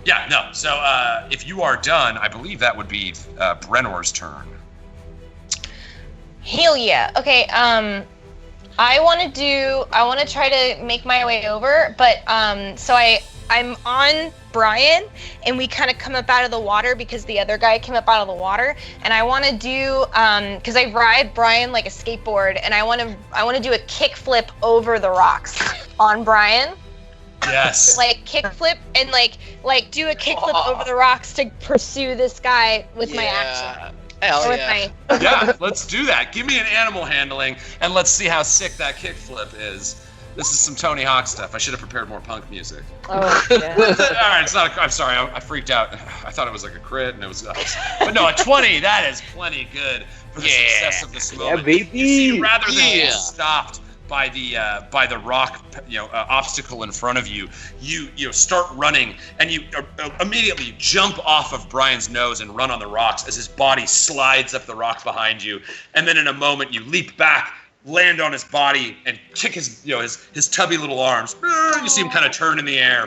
[SPEAKER 1] no. So if you are done, I believe that would be Brenor's turn.
[SPEAKER 3] Hell yeah. Okay, I want to try to make my way over, but so I'm on Brian, and we kind of come up out of the water because the other guy came up out of the water, and I want to do because I ride Brian like a skateboard, and I want to do a kickflip over the rocks on Brian.
[SPEAKER 1] Yes.
[SPEAKER 3] Like kickflip and like do a kickflip over the rocks to pursue this guy with my action.
[SPEAKER 4] Hell
[SPEAKER 3] Or with
[SPEAKER 4] yeah.
[SPEAKER 3] my
[SPEAKER 1] Yeah, let's do that. Give me an animal handling, and let's see how sick that kickflip is. This is some Tony Hawk stuff. I should have prepared more punk music.
[SPEAKER 8] Oh, yeah.
[SPEAKER 1] All right, it's not. I'm sorry. I freaked out. I thought it was like a crit, and it was. But no, a 20. That is plenty good for the success of this moment.
[SPEAKER 9] baby.
[SPEAKER 1] You see, rather than get stopped by the rock, obstacle in front of you, you start running, and you immediately jump off of Brian's nose and run on the rocks as his body slides up the rock behind you, and then in a moment you leap back, land on his body, and kick his tubby little arms. You see him kind of turn in the air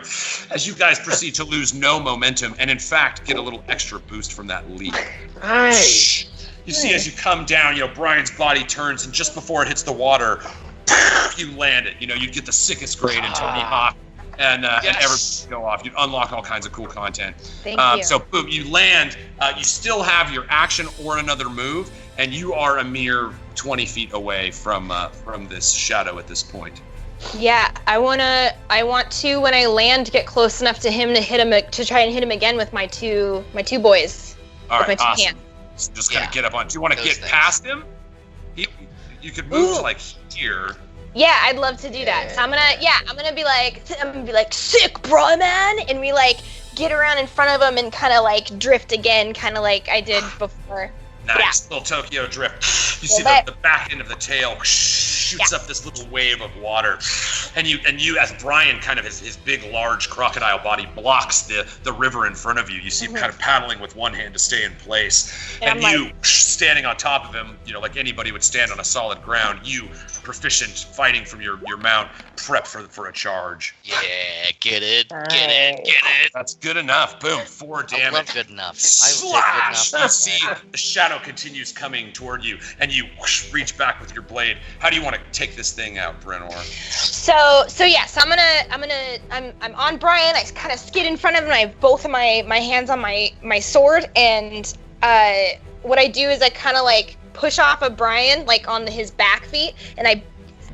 [SPEAKER 1] as you guys proceed to lose no momentum, and in fact get a little extra boost from that leap.
[SPEAKER 9] Nice.
[SPEAKER 1] You see as you come down, Brian's body turns, and just before it hits the water, you land it. You'd get the sickest grade in Tony Hawk, and everybody go off. You'd unlock all kinds of cool content.
[SPEAKER 3] Thank you.
[SPEAKER 1] So boom, you land. You still have your action or another move, and you are a mere 20 feet away from this shadow at this point.
[SPEAKER 3] Yeah, I want to when I land get close enough to him to try and hit him again with my two boys.
[SPEAKER 1] All
[SPEAKER 3] with
[SPEAKER 1] right,
[SPEAKER 3] my two
[SPEAKER 1] awesome.
[SPEAKER 3] hands.
[SPEAKER 1] So just kind of get up on. Do you want to
[SPEAKER 4] Those
[SPEAKER 1] get
[SPEAKER 4] things.
[SPEAKER 1] past him? You could move to like here.
[SPEAKER 3] Yeah, I'd love to do that. So I'm gonna be like, sick, bro, man, and we like get around in front of him and kind of like drift again, kind of like I did before.
[SPEAKER 1] Nice little Tokyo drift. You see
[SPEAKER 3] that-
[SPEAKER 1] the back end of the tail shoots up this little wave of water, and you as Brian kind of his big large crocodile body blocks the river in front of you. You see him kind of paddling with one hand to stay in place, and
[SPEAKER 3] I'm
[SPEAKER 1] you standing on top of him, like anybody would stand on a solid ground. You proficient fighting from your mount, prep for a charge.
[SPEAKER 4] Yeah, get it.
[SPEAKER 1] That's good enough. Boom, 4
[SPEAKER 4] I
[SPEAKER 1] damage.
[SPEAKER 4] love good enough. I will take good
[SPEAKER 1] Slash!
[SPEAKER 4] enough.
[SPEAKER 1] You see the shadow continues coming toward you, and you reach back with your blade. How do you want to take this thing out, Brenor?
[SPEAKER 3] So yes, I'm on Brian. I kind of skid in front of him. I have both of my hands on my sword, and what I do is I kind of like push off of Brian like on his back feet, and I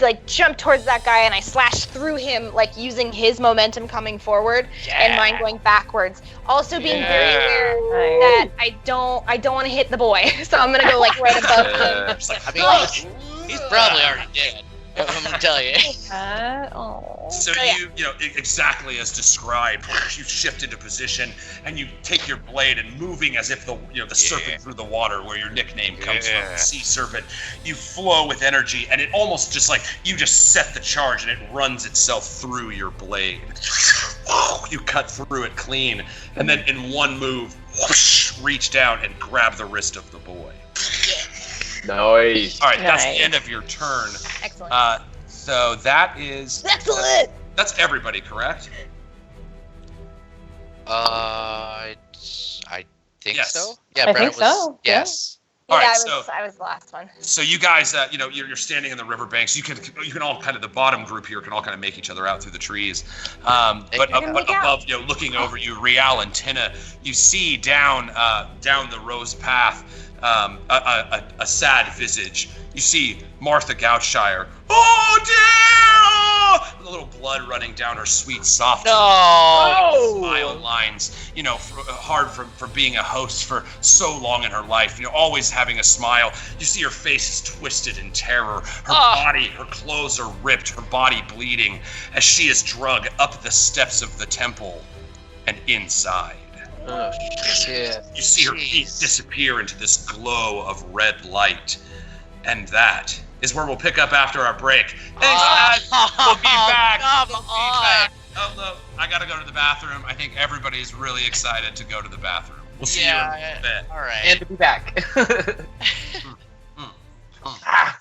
[SPEAKER 3] like jump towards that guy, and I slash through him like using his momentum coming forward and mine going backwards. Also being very aware that I don't want to hit the boy, so I'm gonna go like right above him.
[SPEAKER 4] I mean, he's probably already dead. I'm gonna tell you.
[SPEAKER 1] So you exactly as described, you shift into position and you take your blade and moving as if the serpent through the water, where your nickname comes from, the sea serpent. You flow with energy, and it almost just like you just set the charge, and it runs itself through your blade. You cut through it clean, and then in one move, reach down and grab the wrist of the boy.
[SPEAKER 9] Nice.
[SPEAKER 1] All right, that's the end of your turn.
[SPEAKER 3] Excellent.
[SPEAKER 1] So that is
[SPEAKER 3] Excellent.
[SPEAKER 1] that's everybody, correct?
[SPEAKER 4] I think
[SPEAKER 1] Yes.
[SPEAKER 4] so. Yeah,
[SPEAKER 9] I
[SPEAKER 4] Brenna
[SPEAKER 9] think so, yeah.
[SPEAKER 4] Yes.
[SPEAKER 1] All
[SPEAKER 3] Yeah,
[SPEAKER 1] right,
[SPEAKER 3] I was the last one.
[SPEAKER 1] So you guys, you're standing in the riverbanks. You can all kind of the bottom group here can all kind of make each other out through the trees. But above, looking over you, Rial and Tina, you see down the rose path a sad visage. You see Martha Goutshire. Oh dear! A little blood running down her sweet, soft smile lines. Hard for being a host for so long in her life. Always having a smile. You see her face is twisted in terror. Her body, her clothes are ripped. Her body bleeding as she is dragged up the steps of the temple and inside.
[SPEAKER 2] Oh, shit.
[SPEAKER 1] You see her feet disappear into this glow of red light. And that is where we'll pick up after our break. Thanks, guys. We'll be back.
[SPEAKER 4] Come on.
[SPEAKER 1] Oh, look, I gotta go to the bathroom. I think everybody's really excited to go to the bathroom. We'll see you in a little bit.
[SPEAKER 4] All right.
[SPEAKER 2] And to be back. Ah.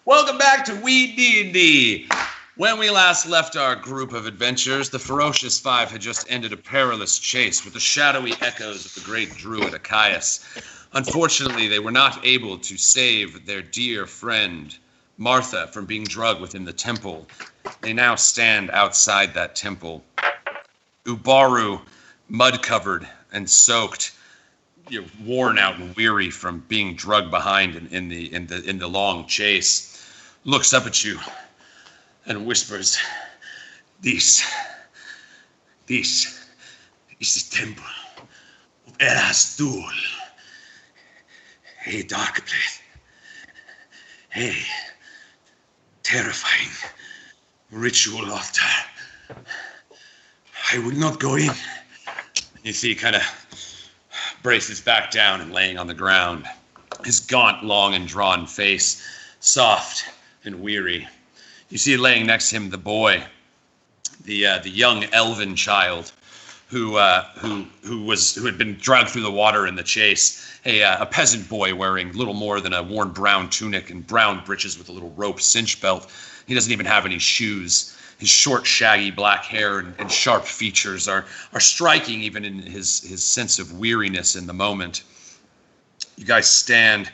[SPEAKER 1] Welcome back to WeeDnD. When we last left our group of adventurers, the Ferocious Five had just ended a perilous chase with the shadowy echoes of the Great Druid Achaius. Unfortunately, they were not able to save their dear friend, Martha, from being drugged within the temple. They now stand outside that temple. Ubaru, mud-covered and soaked, worn out and weary from being drugged behind in the long chase, looks up at you and whispers, This is the temple of Erastul. A dark place. A terrifying ritual altar. I will not go in. You see, he kind of braces back down and laying on the ground. His gaunt, long, and drawn face, soft and weary. You see laying next to him the boy, the young elven child, who had been dragged through the water in the chase. A peasant boy wearing little more than a worn brown tunic and brown breeches with a little rope cinch belt. He doesn't even have any shoes. His short, shaggy black hair and sharp features are striking even in his sense of weariness in the moment. You guys stand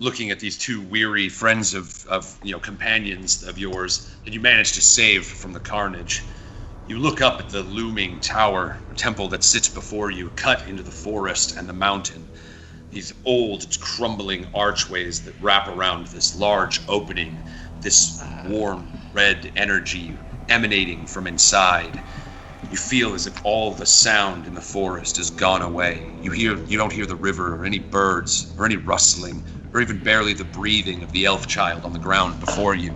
[SPEAKER 1] looking at these two weary friends of companions of yours that you managed to save from the carnage. You look up at the looming tower, temple that sits before you, cut into the forest and the mountain. These old, crumbling archways that wrap around this large opening, this warm, red energy emanating from inside. You feel as if all the sound in the forest has gone away. You don't hear the river or any birds or any rustling or even barely the breathing of the elf child on the ground before you.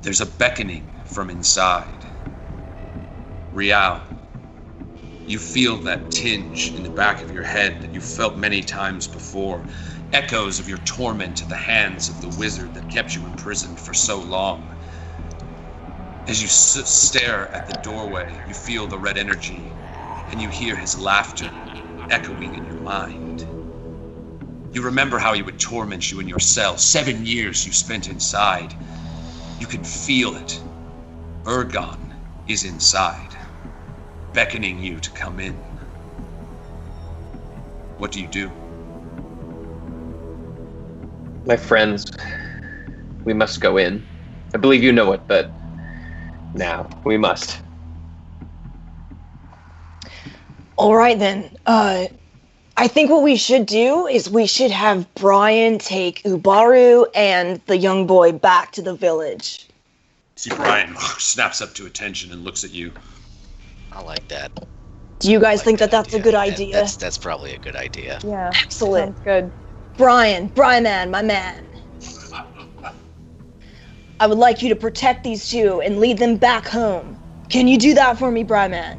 [SPEAKER 1] There's a beckoning from inside. Rial, you feel that tinge in the back of your head that you've felt many times before. Echoes of your torment at the hands of the wizard that kept you imprisoned for so long. As you stare at the doorway, you feel the red energy, and you hear his laughter echoing in your mind. You remember how he would torment you in your cell, 7 years you spent inside. You can feel it. Ergon is inside, beckoning you to come in. What do you do?
[SPEAKER 2] My friends, we must go in. I believe you know it, but now we must.
[SPEAKER 8] All right then. I think what we should do is we should have Brian take Ubaru and the young boy back to the village.
[SPEAKER 1] See, Brian snaps up to attention and looks at you.
[SPEAKER 4] I like that.
[SPEAKER 8] Do you guys think that that's a good idea?
[SPEAKER 4] That's probably a good idea.
[SPEAKER 7] Yeah.
[SPEAKER 8] Excellent.
[SPEAKER 7] Sounds good.
[SPEAKER 8] Brian man, my man. I would like you to protect these two and lead them back home. Can you do that for me, Brian man?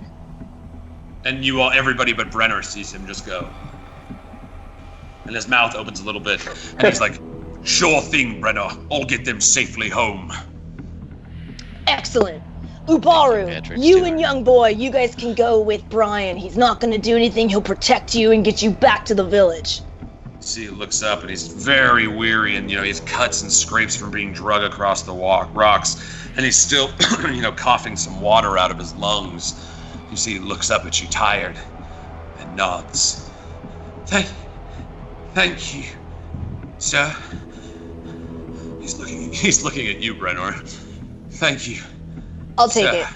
[SPEAKER 1] And you all, everybody but Brenner sees him just go. And his mouth opens a little bit. And he's like, sure thing, Brenner. I'll get them safely home.
[SPEAKER 8] Excellent. Ubaru, you and young boy, you guys can go with Brian. He's not going to do anything. He'll protect you and get you back to the village.
[SPEAKER 1] See, he looks up and he's very weary and, he has cuts and scrapes from being dragged across the rocks. And he's still, coughing some water out of his lungs. You see, he looks up at you tired and nods. Thank you, sir. He's looking at you, Brenner. Thank you.
[SPEAKER 8] I'll take it.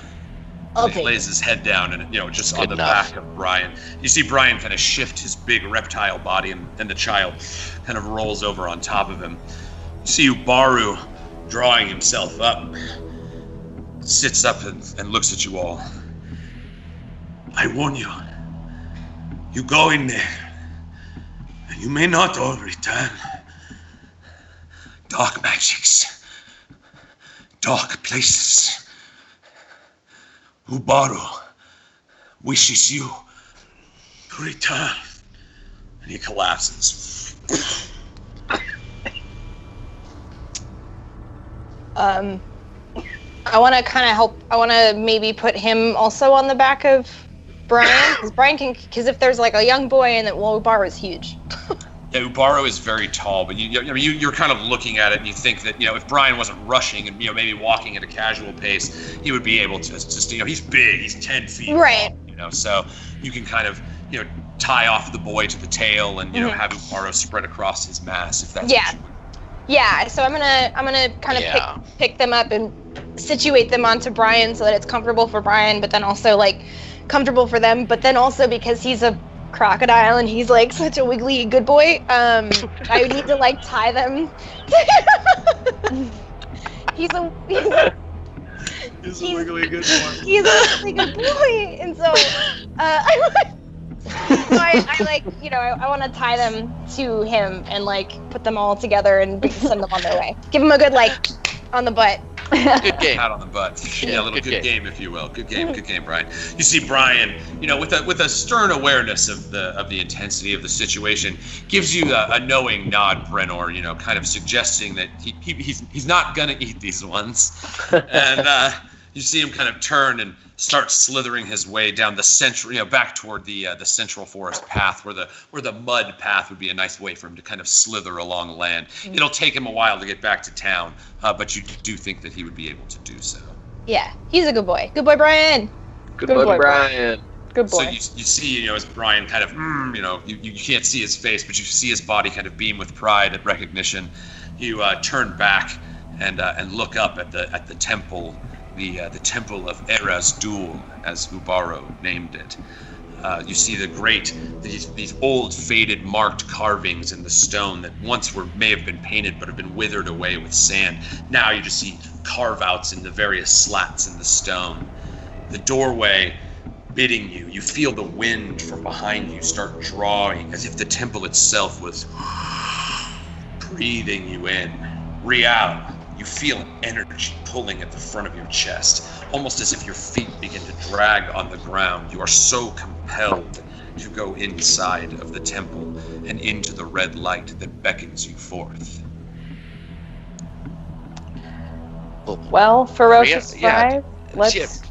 [SPEAKER 1] He lays his head down and, just on the back of Brian. You see Brian kind of shift his big reptile body and the child kind of rolls over on top of him. You see Ubaru drawing himself up, sits up and looks at you all. I warn you, you go in there, and you may not all return. Dark magics, dark places. Ubaru wishes you to return. And he collapses.
[SPEAKER 3] I want to kind of help. I want to maybe put him also on the back of Brian, because if there's like a young boy and Ubaru's huge.
[SPEAKER 1] Yeah, Ubaro is very tall, but you're kind of looking at it and you think that, if Brian wasn't rushing and, maybe walking at a casual pace, he would be able to just, he's big, he's 10 feet
[SPEAKER 3] Right.
[SPEAKER 1] long, so you can kind of, tie off the boy to the tail and, have Ubaro spread across his mass if that's what you would.
[SPEAKER 3] Yeah, so I'm gonna kind of pick them up and situate them onto Brian so that it's comfortable for Brian, but then also like comfortable for them, but then also because he's a crocodile and he's like such a wiggly good boy, I need to like tie them. He's a wiggly good boy. He's a wiggly good boy, and so I want to tie them to him and like put them all together and send them on their way. Give them a good like on the butt.
[SPEAKER 4] Good game.
[SPEAKER 1] Pat on the butt. Yeah, a little good game, if you will. Good game, Brian. You see Brian, with a stern awareness of the intensity of the situation, gives you a knowing nod, Brenor, kind of suggesting that he's not gonna eat these ones. And you see him kind of turn and start slithering his way down the central, back toward the central forest path, where the mud path would be a nice way for him to kind of slither along land. It'll take him a while to get back to town, but you do think that he would be able to do so.
[SPEAKER 3] Yeah, he's a good boy. Good boy, Brian.
[SPEAKER 2] Good boy, Brian.
[SPEAKER 7] Good boy.
[SPEAKER 1] So you see, as Brian kind of, you can't see his face, but you see his body kind of beam with pride at recognition. You turn back and look up at the temple. The Temple of Eraz-Dul, as Ubaro named it. You see these old faded marked carvings in the stone that once may have been painted but have been withered away with sand. Now you just see carve-outs in the various slats in the stone. The doorway bidding you. You feel the wind from behind you start drawing as if the temple itself was breathing you in. Real. You feel an energy pulling at the front of your chest, almost as if your feet begin to drag on the ground. You are so compelled to go inside of the temple and into the red light that beckons you forth.
[SPEAKER 7] Well, Ferocious Five, let's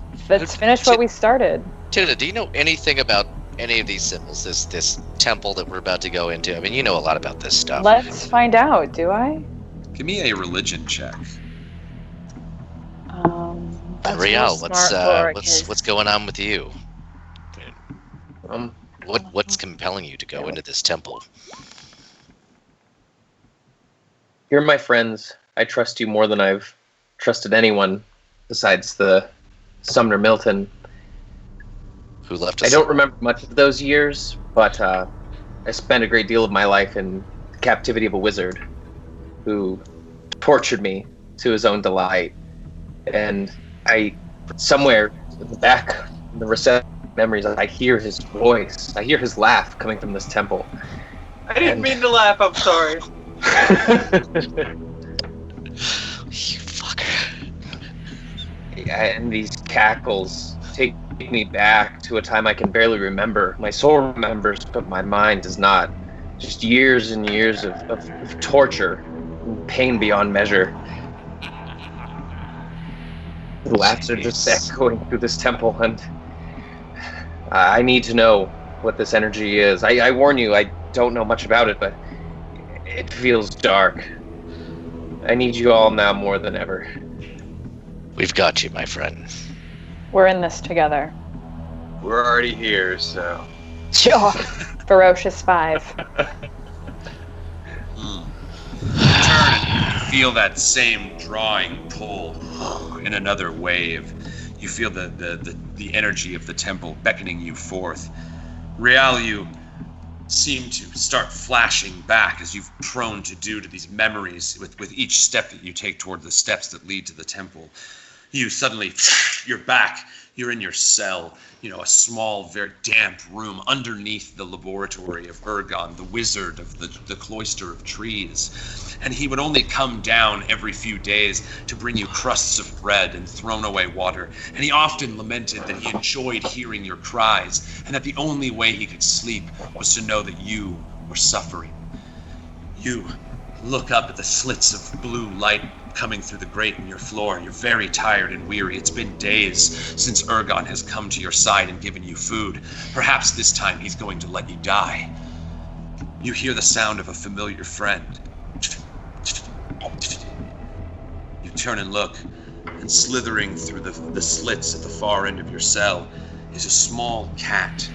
[SPEAKER 7] finish what we started.
[SPEAKER 4] Tuna, do you know anything about any of these symbols, this temple that we're about to go into? I mean, you know a lot about this stuff.
[SPEAKER 7] Let's find out, do I?
[SPEAKER 1] Give me a religion check.
[SPEAKER 4] Real, what's going on with you? What's compelling you to go into this temple?
[SPEAKER 2] You're my friends. I trust you more than I've trusted anyone besides the Sumner Milton.
[SPEAKER 4] Who left us?
[SPEAKER 2] I don't remember much of those years, but I spent a great deal of my life in the captivity of a wizard who tortured me to his own delight. And somewhere in the back, in the recessed memories, I hear his voice. I hear his laugh coming from this temple.
[SPEAKER 5] I didn't mean to laugh, I'm sorry.
[SPEAKER 4] You fucker.
[SPEAKER 2] And these cackles take me back to a time I can barely remember. My soul remembers, but my mind does not. Just years and years of torture and pain beyond measure. The laughs are just echoing through this temple, and I need to know what this energy is. I warn you, I don't know much about it, but it feels dark. I need you all now more than ever.
[SPEAKER 4] We've got you, my friend.
[SPEAKER 7] We're in this together.
[SPEAKER 5] We're already here, so.
[SPEAKER 7] Sure. Ferocious Five.
[SPEAKER 1] Turn and you feel that same drawing pull in another wave. You feel the energy of the temple beckoning you forth. Real, you seem to start flashing back as you've prone to do to these memories with each step that you take toward the steps that lead to the temple. You suddenly, you're back. You're in your cell, a small, very damp room underneath the laboratory of Ergon, the wizard of the cloister of trees. And he would only come down every few days to bring you crusts of bread and thrown away water. And he often lamented that he enjoyed hearing your cries, and that the only way he could sleep was to know that you were suffering. You look up at the slits of blue light coming through the grate in your floor, and you're very tired and weary. It's been days since Ergon has come to your side and given you food. Perhaps this time he's going to let you die. You hear the sound of a familiar friend. You turn and look, and slithering through the slits at the far end of your cell is a small cat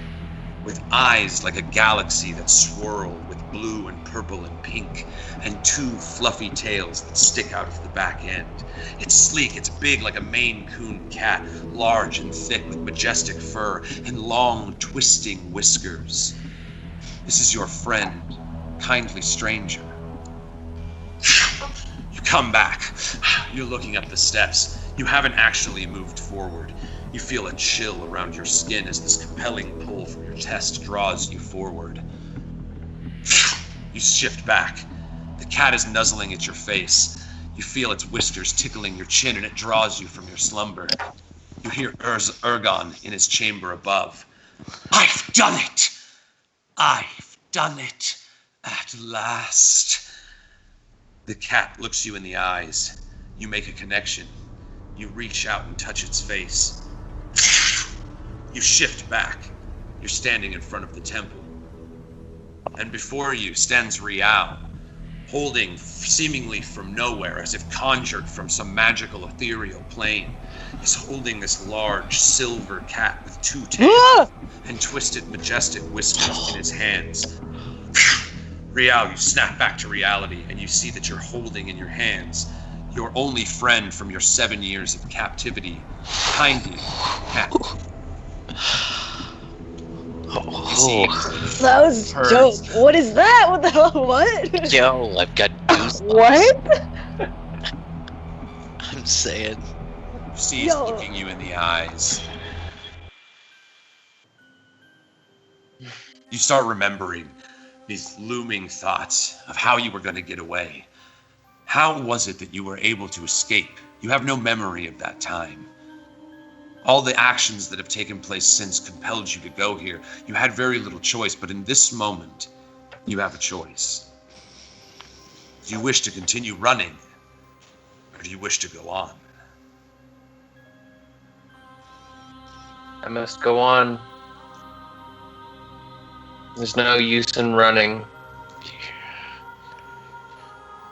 [SPEAKER 1] with eyes like a galaxy that swirl with blue and purple and pink, and two fluffy tails that stick out of the back end. It's sleek, it's big like a Maine Coon cat, large and thick with majestic fur and long twisting whiskers. This is your friend, kindly stranger. You come back. You're looking up the steps. You haven't actually moved forward. You feel a chill around your skin as this compelling pull from your chest draws you forward. You shift back. The cat is nuzzling at your face. You feel its whiskers tickling your chin, and it draws you from your slumber. You hear Ergon in his chamber above. I've done it! I've done it at last. The cat looks you in the eyes. You make a connection. You reach out and touch its face. You shift back. You're standing in front of the temple. And before you stands Rial, holding seemingly from nowhere, as if conjured from some magical ethereal plane, is holding this large silver cat with two tails and twisted majestic whiskers in his hands. Rial, you snap back to reality, and you see that you're holding in your hands your only friend from your 7 years of captivity, kindly cat.
[SPEAKER 8] That was dope. What is that? What the hell? What?
[SPEAKER 4] Yo, I've got goosebumps.
[SPEAKER 8] What?
[SPEAKER 4] I'm saying.
[SPEAKER 1] She's looking you in the eyes. You start remembering these looming thoughts of how you were going to get away. How was it that you were able to escape? You have no memory of that time. All the actions that have taken place since compelled you to go here. You had very little choice, but in this moment, you have a choice. Do you wish to continue running, or do you wish to go on?
[SPEAKER 2] I must go on. There's no use in running.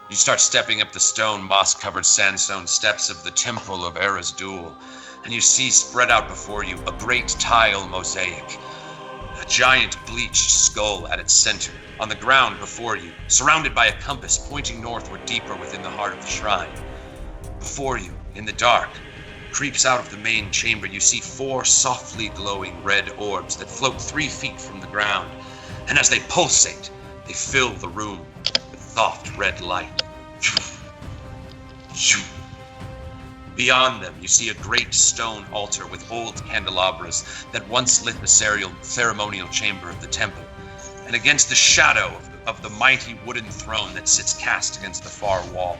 [SPEAKER 1] You start stepping up the stone, moss-covered sandstone steps of the Temple of Erisdul, and you see spread out before you a great tile mosaic, a giant bleached skull at its center. On the ground before you, surrounded by a compass pointing northward deeper within the heart of the shrine. Before you, in the dark, creeps out of the main chamber, you see 4 softly glowing red orbs that float 3 feet from the ground, and as they pulsate, they fill the room with soft red light. Beyond them, you see a great stone altar with old candelabras that once lit the ceremonial chamber of the temple, and against the shadow of the mighty wooden throne that sits cast against the far wall,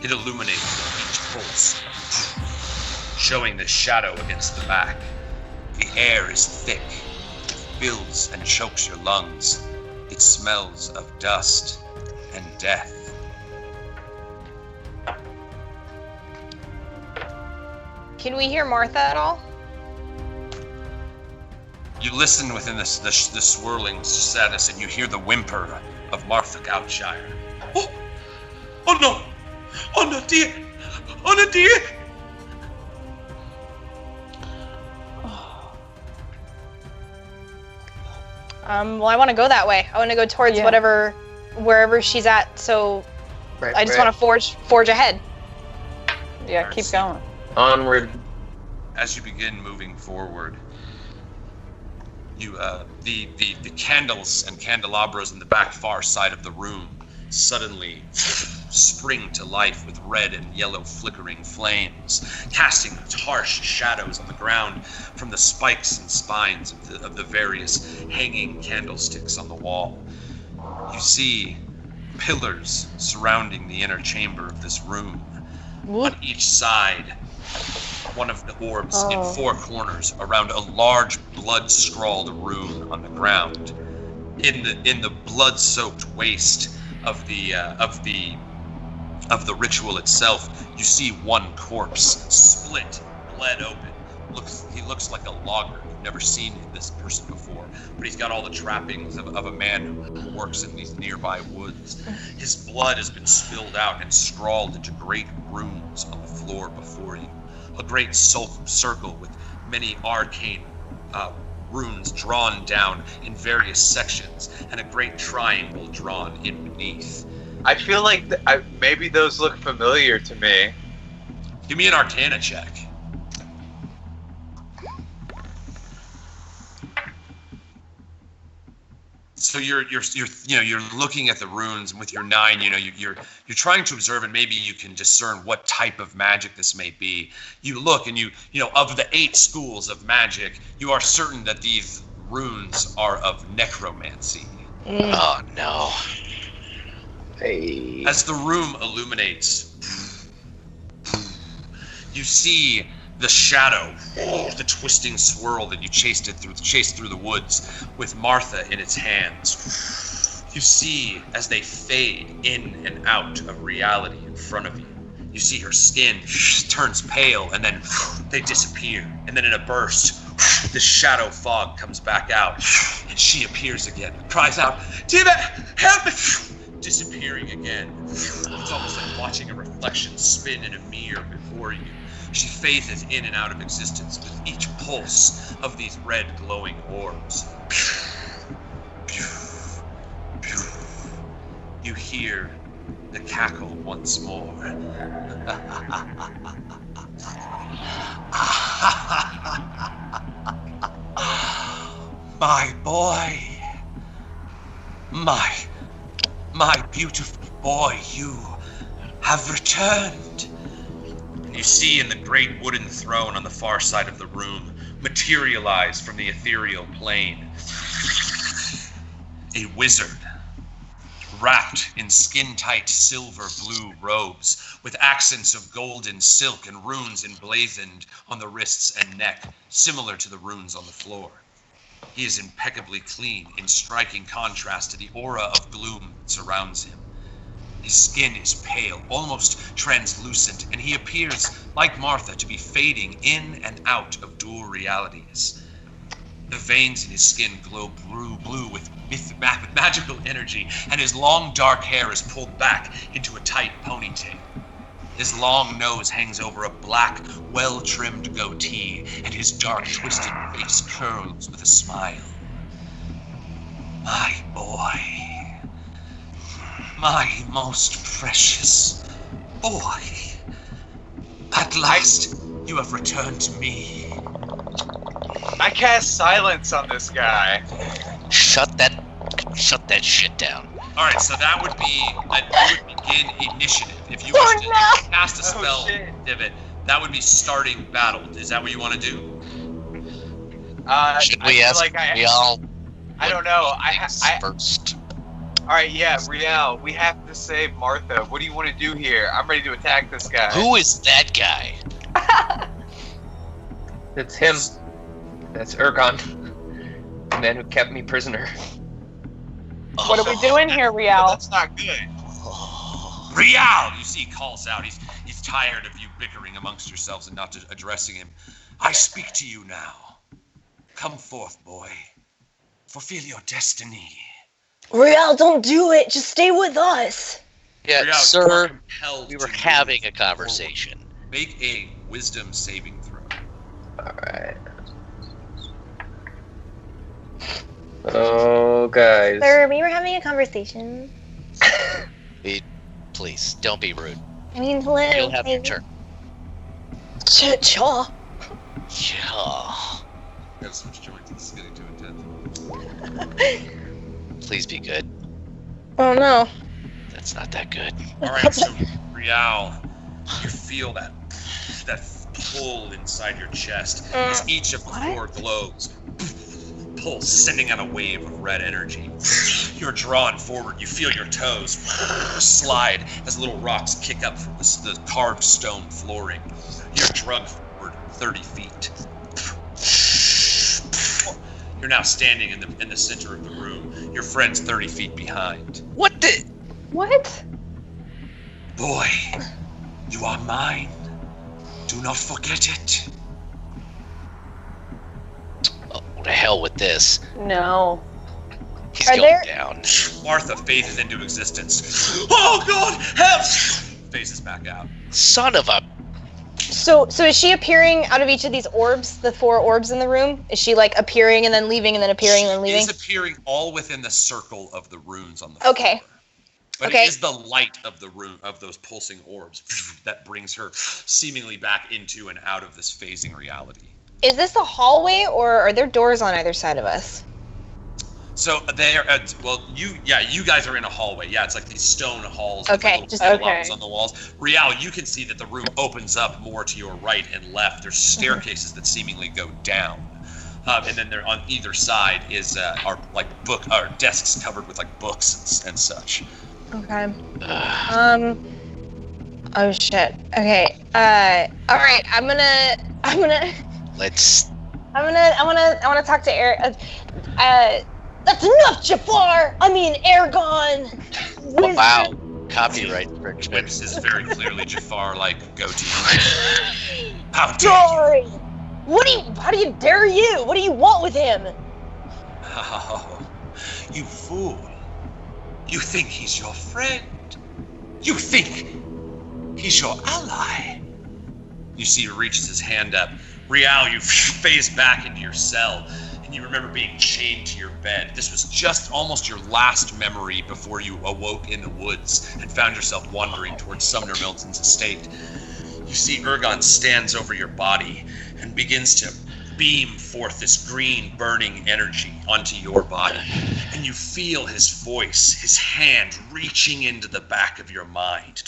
[SPEAKER 1] it illuminates each pulse, showing the shadow against the back. The air is thick, it fills and chokes your lungs. It smells of dust and death.
[SPEAKER 3] Can we hear Martha at all?
[SPEAKER 1] You listen within the swirling sadness, and you hear the whimper of Martha Goutshire. Oh no! Oh no, dear! Oh no, dear!
[SPEAKER 3] Well, I want to go that way. I want to go towards wherever she's at. So I just want to forge ahead.
[SPEAKER 7] Yeah, keep going.
[SPEAKER 2] Onward.
[SPEAKER 1] As you begin moving forward, you the candles and candelabras in the back far side of the room suddenly spring to life with red and yellow flickering flames, casting harsh shadows on the ground from the spikes and spines of the various hanging candlesticks on the wall. You see pillars surrounding the inner chamber of this room. On each side, one of the orbs in 4 corners around a large blood-scrawled rune on the ground. In the blood-soaked waste of the ritual itself, you see one corpse split, bled open. He looks like a logger You've never seen this person before, but he's got all the trappings of a man who works in these nearby woods. His blood has been spilled out and scrawled into great runes on the floor before you. A great circle with many arcane runes drawn down in various sections, and a great triangle drawn in beneath.
[SPEAKER 5] I feel like maybe those look familiar to me.
[SPEAKER 1] Give me an Arcana check. So you're looking at the runes, and with your 9, you're trying to observe, and maybe you can discern what type of magic this may be. You look, and of the 8 schools of magic, you are certain that these runes are of necromancy.
[SPEAKER 4] Oh no.
[SPEAKER 2] Hey.
[SPEAKER 1] As the room illuminates, you see the shadow, the twisting swirl that you chased through the woods with Martha in its hands. You see as they fade in and out of reality in front of you. You see her skin turns pale, and then they disappear. And then in a burst, the shadow fog comes back out, and she appears again, cries out, "Tiva, help me!" Disappearing again. It's almost like watching a reflection spin in a mirror before you. She phases in and out of existence with each pulse of these red glowing orbs. You hear the cackle once more. My boy, my beautiful boy, you have returned. And you see in the great wooden throne on the far side of the room, materialize from the ethereal plane, a wizard wrapped in skin-tight silver blue robes with accents of golden silk and runes emblazoned on the wrists and neck, similar to the runes on the floor. He is impeccably clean, in striking contrast to the aura of gloom that surrounds him. His skin is pale, almost translucent, and he appears, like Martha, to be fading in and out of dual realities. The veins in his skin glow blue with magical energy, and his long dark hair is pulled back into a tight ponytail. His long nose hangs over a black, well-trimmed goatee, and his dark, twisted face curls with a smile. My boy. My most precious boy. At last, you have returned to me.
[SPEAKER 5] I cast silence on this guy.
[SPEAKER 4] Shut that shit down.
[SPEAKER 1] All right, so that would begin initiative. If you wish to cast a spell, Divot, that would be starting battle. Is that what you want to do?
[SPEAKER 4] Should we ask Rial?
[SPEAKER 5] I don't know.
[SPEAKER 4] First.
[SPEAKER 5] All right, yeah, Rial, we have to save Martha. What do you want to do here? I'm ready to attack this guy.
[SPEAKER 4] Who is that guy?
[SPEAKER 2] It's him. That's Ergon, the man who kept me prisoner.
[SPEAKER 7] What are we doing here, Rial?
[SPEAKER 5] Well, that's not good.
[SPEAKER 1] Rial, you see, calls out. He's tired of you bickering amongst yourselves and not addressing him. I speak to you now. Come forth, boy. Fulfill your destiny.
[SPEAKER 8] Rial, don't do it. Just stay with us.
[SPEAKER 4] Yeah,
[SPEAKER 1] Rial,
[SPEAKER 4] sir, we were
[SPEAKER 1] to
[SPEAKER 4] having a
[SPEAKER 1] move
[SPEAKER 4] conversation.
[SPEAKER 1] forward. Make a wisdom saving throw.
[SPEAKER 2] Alright. Oh, guys.
[SPEAKER 3] Sir, we were having a conversation.
[SPEAKER 4] Please, don't be rude.
[SPEAKER 3] I mean, hello.
[SPEAKER 4] You'll have your turn.
[SPEAKER 8] Chaw.
[SPEAKER 4] Yeah.
[SPEAKER 1] Gotta switch joints. This is getting too intense.
[SPEAKER 4] Please be good.
[SPEAKER 8] Oh no.
[SPEAKER 4] That's not that good.
[SPEAKER 1] Alright, so Rial, you feel that pull inside your chest as each of the 4 globes pulse, sending out a wave of red energy. You're drawn forward. You feel your toes slide as little rocks kick up from the carved stone flooring. You're drugged forward 30 feet. You're now standing in the center of the room. Your friend's 30 feet behind.
[SPEAKER 4] What the?
[SPEAKER 7] What?
[SPEAKER 1] Boy, you are mine. Do not forget it.
[SPEAKER 4] to hell with this.
[SPEAKER 7] No.
[SPEAKER 4] He's
[SPEAKER 3] Are
[SPEAKER 4] going
[SPEAKER 3] there-
[SPEAKER 4] down.
[SPEAKER 1] Martha phases into existence. Oh God, help! Phases back out.
[SPEAKER 4] Son of a...
[SPEAKER 3] So is she appearing out of each of these orbs, the 4 orbs in the room? Is she like appearing and then leaving and then appearing and then leaving?
[SPEAKER 1] She is appearing all within the circle of the runes on the
[SPEAKER 3] Okay.
[SPEAKER 1] floor. But
[SPEAKER 3] Okay.
[SPEAKER 1] it is the light of the room, of those pulsing orbs, that brings her seemingly back into and out of this phasing reality.
[SPEAKER 3] Is this a hallway or are there doors on either side of us?
[SPEAKER 1] So there, you guys are in a hallway. Yeah, it's like these stone halls.
[SPEAKER 3] Okay,
[SPEAKER 1] With
[SPEAKER 3] just-
[SPEAKER 1] little
[SPEAKER 7] okay.
[SPEAKER 1] levels on the walls. Real, you can see that the room opens up more to your right and left. There's staircases that seemingly go down, and then there on either side is are desks covered with like books and such.
[SPEAKER 3] Okay. Oh shit. Okay. All right. I want to talk to Eric. That's enough, Jafar. I mean, Ergon.
[SPEAKER 4] Oh, wow. Copyright infringement.
[SPEAKER 1] This is very clearly Jafar, like, goatee. How dare you?
[SPEAKER 3] Sorry. How do you dare you? What do you want with him?
[SPEAKER 1] Oh, you fool. You think he's your friend. You think he's your ally. You see he reaches his hand up. Real, you phase back into your cell, and you remember being chained to your bed. This was just almost your last memory before you awoke in the woods and found yourself wandering towards Sumner Milton's estate. You see Ergon stands over your body and begins to beam forth this green burning energy onto your body. And you feel his voice, his hand reaching into the back of your mind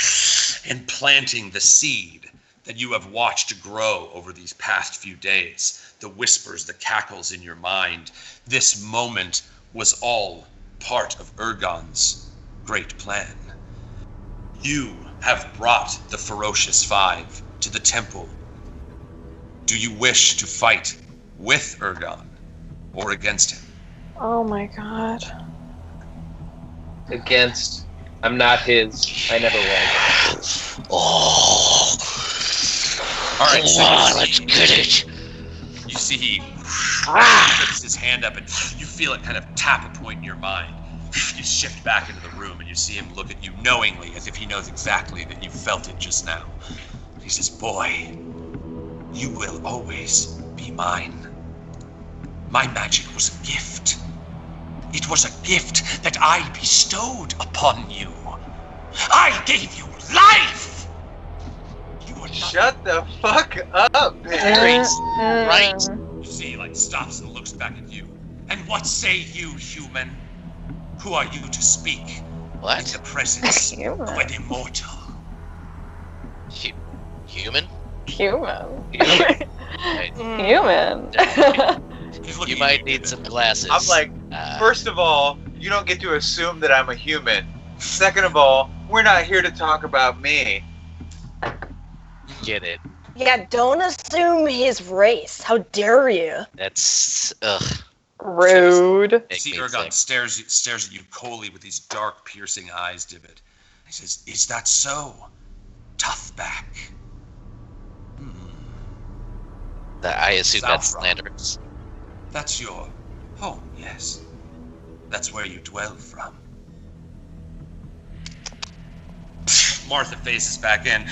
[SPEAKER 1] and planting the seed that you have watched grow over these past few days. The whispers, the cackles in your mind. This moment was all part of Ergon's great plan. You have brought the Ferocious Five to the temple. Do you wish to fight with Ergon or against him?
[SPEAKER 7] Oh my god.
[SPEAKER 2] Against. I'm not his. I never was.
[SPEAKER 4] Oh,
[SPEAKER 1] All right, so
[SPEAKER 4] let's get it.
[SPEAKER 1] you see he puts his hand up and you feel it kind of tap a point in your mind. You shift back into the room and you see him look at you knowingly, as if he knows exactly that you felt it just now. He says, "Boy, you will always be mine. My magic was a gift. It was a gift that I bestowed upon you. I gave you life! You were not..."
[SPEAKER 5] Shut the fuck up, man.
[SPEAKER 4] Right.
[SPEAKER 1] You see, he like stops and looks back at you. "And what say you, human? Who are you to speak in
[SPEAKER 4] What?
[SPEAKER 1] the presence of an immortal?"
[SPEAKER 4] Human?
[SPEAKER 7] Human.
[SPEAKER 4] Hey,
[SPEAKER 7] Human.
[SPEAKER 1] He's looking
[SPEAKER 4] you
[SPEAKER 1] at
[SPEAKER 4] might need some glasses.
[SPEAKER 5] I'm like, first of all, you don't get to assume that I'm a human. Second of all, we're not here to talk about me.
[SPEAKER 4] Get it.
[SPEAKER 8] Yeah, don't assume his race. How dare you?
[SPEAKER 4] That's
[SPEAKER 7] Rude.
[SPEAKER 1] You see Ergon stares at you coldly with these dark, piercing eyes, Dibbit. He says, "Is that so? Toughback."
[SPEAKER 4] I assume that's
[SPEAKER 1] South Rock.
[SPEAKER 4] slanderous.
[SPEAKER 1] That's your home, yes. That's where you dwell from. Martha faces back in.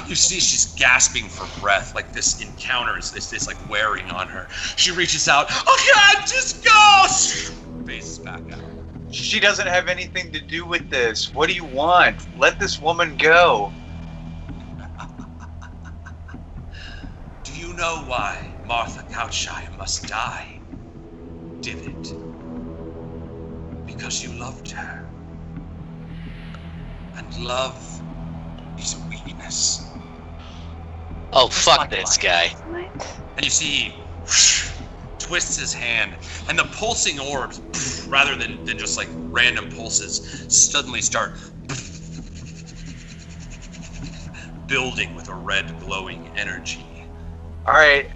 [SPEAKER 1] You see she's gasping for breath, like this encounter is this like wearing on her. She reaches out, "Oh God, just go!" Faces back out.
[SPEAKER 5] She doesn't have anything to do with this. What do you want? Let this woman go.
[SPEAKER 1] Do you know why Martha Couchshire must die, Divot? Because you loved her. And love is a weakness.
[SPEAKER 4] Oh, fuck this guy.
[SPEAKER 1] And you see he twists his hand, and the pulsing orbs, rather than just like random pulses, suddenly start building with a red glowing energy.
[SPEAKER 5] Alright.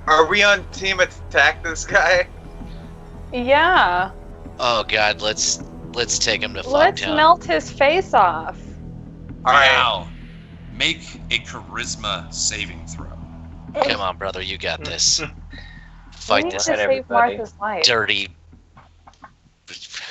[SPEAKER 5] Are we on team attack this guy?
[SPEAKER 7] Yeah.
[SPEAKER 4] Oh god, let's take him to
[SPEAKER 7] Let's
[SPEAKER 4] Fogtown.
[SPEAKER 7] melt his face off.
[SPEAKER 5] Alright.
[SPEAKER 1] Now, make a charisma saving throw.
[SPEAKER 4] Come on, brother, you got this. Fight
[SPEAKER 7] need
[SPEAKER 4] this
[SPEAKER 7] to save
[SPEAKER 2] everybody.
[SPEAKER 7] Martha's life.
[SPEAKER 4] dirty.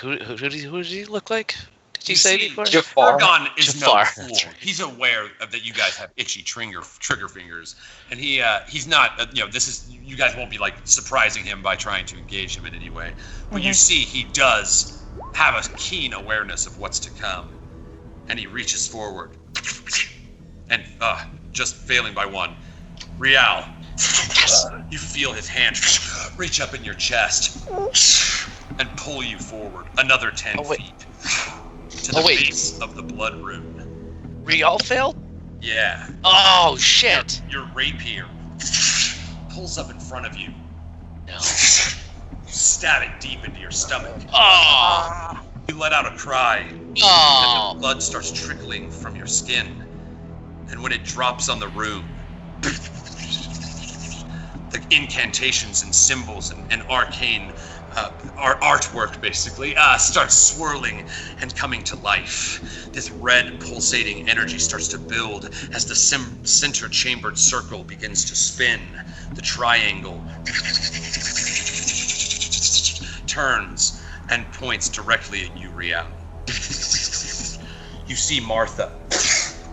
[SPEAKER 4] Who does he look like? Did you
[SPEAKER 1] You
[SPEAKER 4] say
[SPEAKER 1] see,
[SPEAKER 4] before?
[SPEAKER 2] Jafar.
[SPEAKER 1] Argon is
[SPEAKER 4] Jafar,
[SPEAKER 1] no fool.
[SPEAKER 4] that's right.
[SPEAKER 1] He's aware of that you guys have itchy trigger fingers, and he's not. This is you guys won't be like surprising him by trying to engage him in any way. But you see, he does have a keen awareness of what's to come, and he reaches forward, and just failing by one. Real, you feel his hand reach up in your chest and pull you forward another 10 feet to the base of the blood rune.
[SPEAKER 4] Real failed?
[SPEAKER 1] Yeah.
[SPEAKER 4] Oh shit!
[SPEAKER 1] Your rapier pulls up in front of you.
[SPEAKER 4] No.
[SPEAKER 1] You stab it deep into your stomach.
[SPEAKER 4] Oh.
[SPEAKER 1] You let out a cry.
[SPEAKER 4] Oh.
[SPEAKER 1] And the blood starts trickling from your skin. And when it drops on the rune, the incantations and symbols and arcane artwork basically starts swirling and coming to life. This red pulsating energy starts to build as the center chambered circle begins to spin. The triangle turns and points directly at you, Real. You see Martha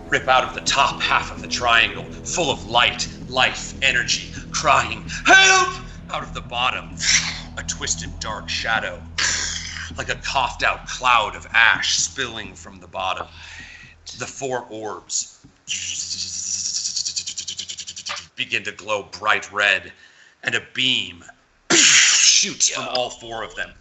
[SPEAKER 1] rip out of the top half of the triangle, full of light, life, energy, crying, "Help!" out of the bottom. A twisted dark shadow, like a coughed out cloud of ash spilling from the bottom. The 4 orbs begin to glow bright red, and a beam shoots from all 4 of them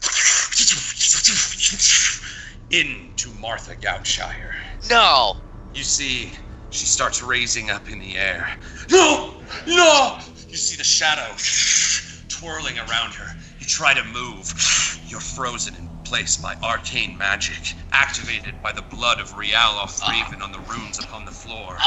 [SPEAKER 1] into Martha Goutshire.
[SPEAKER 4] No.
[SPEAKER 1] You see, she starts raising up in the air. No! No! You see the shadow twirling around her. You try to move. You're frozen in place by arcane magic, activated by the blood of Real Othraven on the runes upon the floor.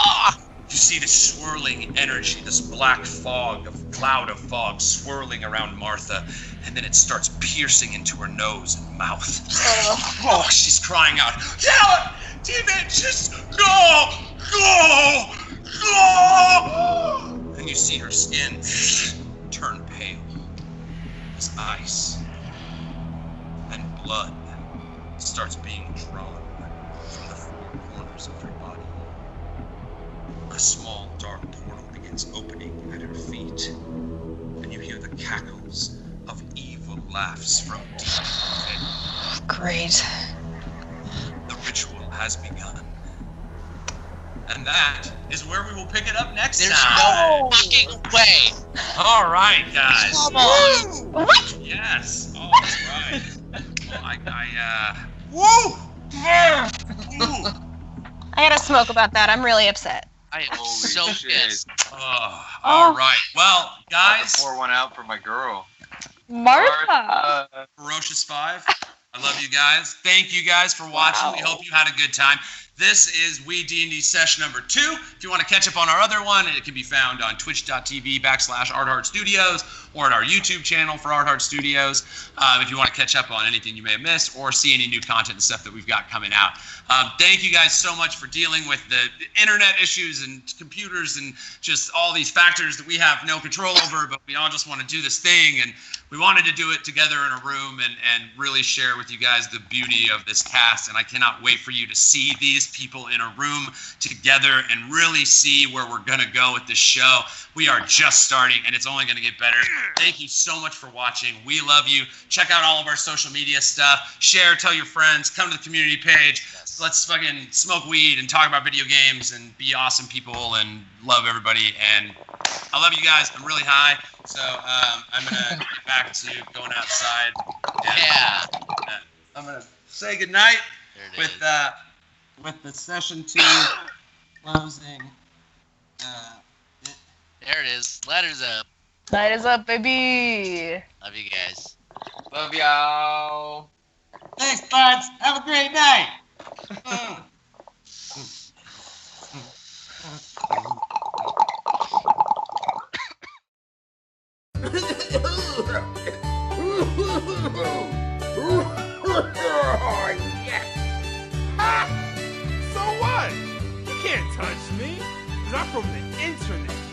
[SPEAKER 1] You see this swirling energy, this black cloud of fog swirling around Martha, and then it starts piercing into her nose and mouth. Oh, she's crying out, "Damn it, just go! Go! Go!" And you see her skin turn pale as ice, and blood starts being drawn from the 4 corners of her body. A small dark portal begins opening at her feet, and you hear the cackles of evil laughs from deep within.
[SPEAKER 3] Great.
[SPEAKER 1] The ritual has begun. And that is where we will pick it up next
[SPEAKER 4] There's
[SPEAKER 1] time.
[SPEAKER 4] no fucking way.
[SPEAKER 1] All right, guys.
[SPEAKER 4] Come on.
[SPEAKER 3] What?
[SPEAKER 1] Yes. Oh, that's right. Well, Woo!
[SPEAKER 3] I gotta smoke about that. I'm really upset.
[SPEAKER 4] I am
[SPEAKER 5] Holy
[SPEAKER 4] so
[SPEAKER 5] shit.
[SPEAKER 4] pissed.
[SPEAKER 1] Oh, all right. Well, guys,
[SPEAKER 5] Pour one out for my girl.
[SPEAKER 7] Martha.
[SPEAKER 1] Ferocious Five, I love you guys. Thank you guys for watching. We hope you had a good time. This is WeeDnD session number 2. If you want to catch up on our other one, it can be found on twitch.tv/ArtHeart Studios or at our YouTube channel for ArtHeart Studios. If you want to catch up on anything you may have missed or see any new content and stuff that we've got coming out. Thank you guys so much for dealing with the internet issues and computers and just all these factors that we have no control over, but we all just want to do this thing, and we wanted to do it together in a room and really share with you guys the beauty of this cast. And I cannot wait for you to see these people in a room together and really see where we're going to go with this show. We are just starting, and it's only going to get better. Thank you so much for watching. We love you. Check out all of our social media stuff. Share, tell your friends, come to the community page. Let's fucking smoke weed and talk about video games and be awesome people and love everybody. And I love you guys. I'm really high, so I'm gonna get back to going outside.
[SPEAKER 4] Yeah.
[SPEAKER 1] I'm gonna say goodnight
[SPEAKER 4] There it
[SPEAKER 1] with the session 2 closing.
[SPEAKER 4] There it is. Ladders up.
[SPEAKER 7] Night is up, baby.
[SPEAKER 4] Love you guys.
[SPEAKER 2] Love y'all.
[SPEAKER 1] Thanks, buds. Have a great night.
[SPEAKER 6] So what? You can't touch me, 'cause I'm from the internet.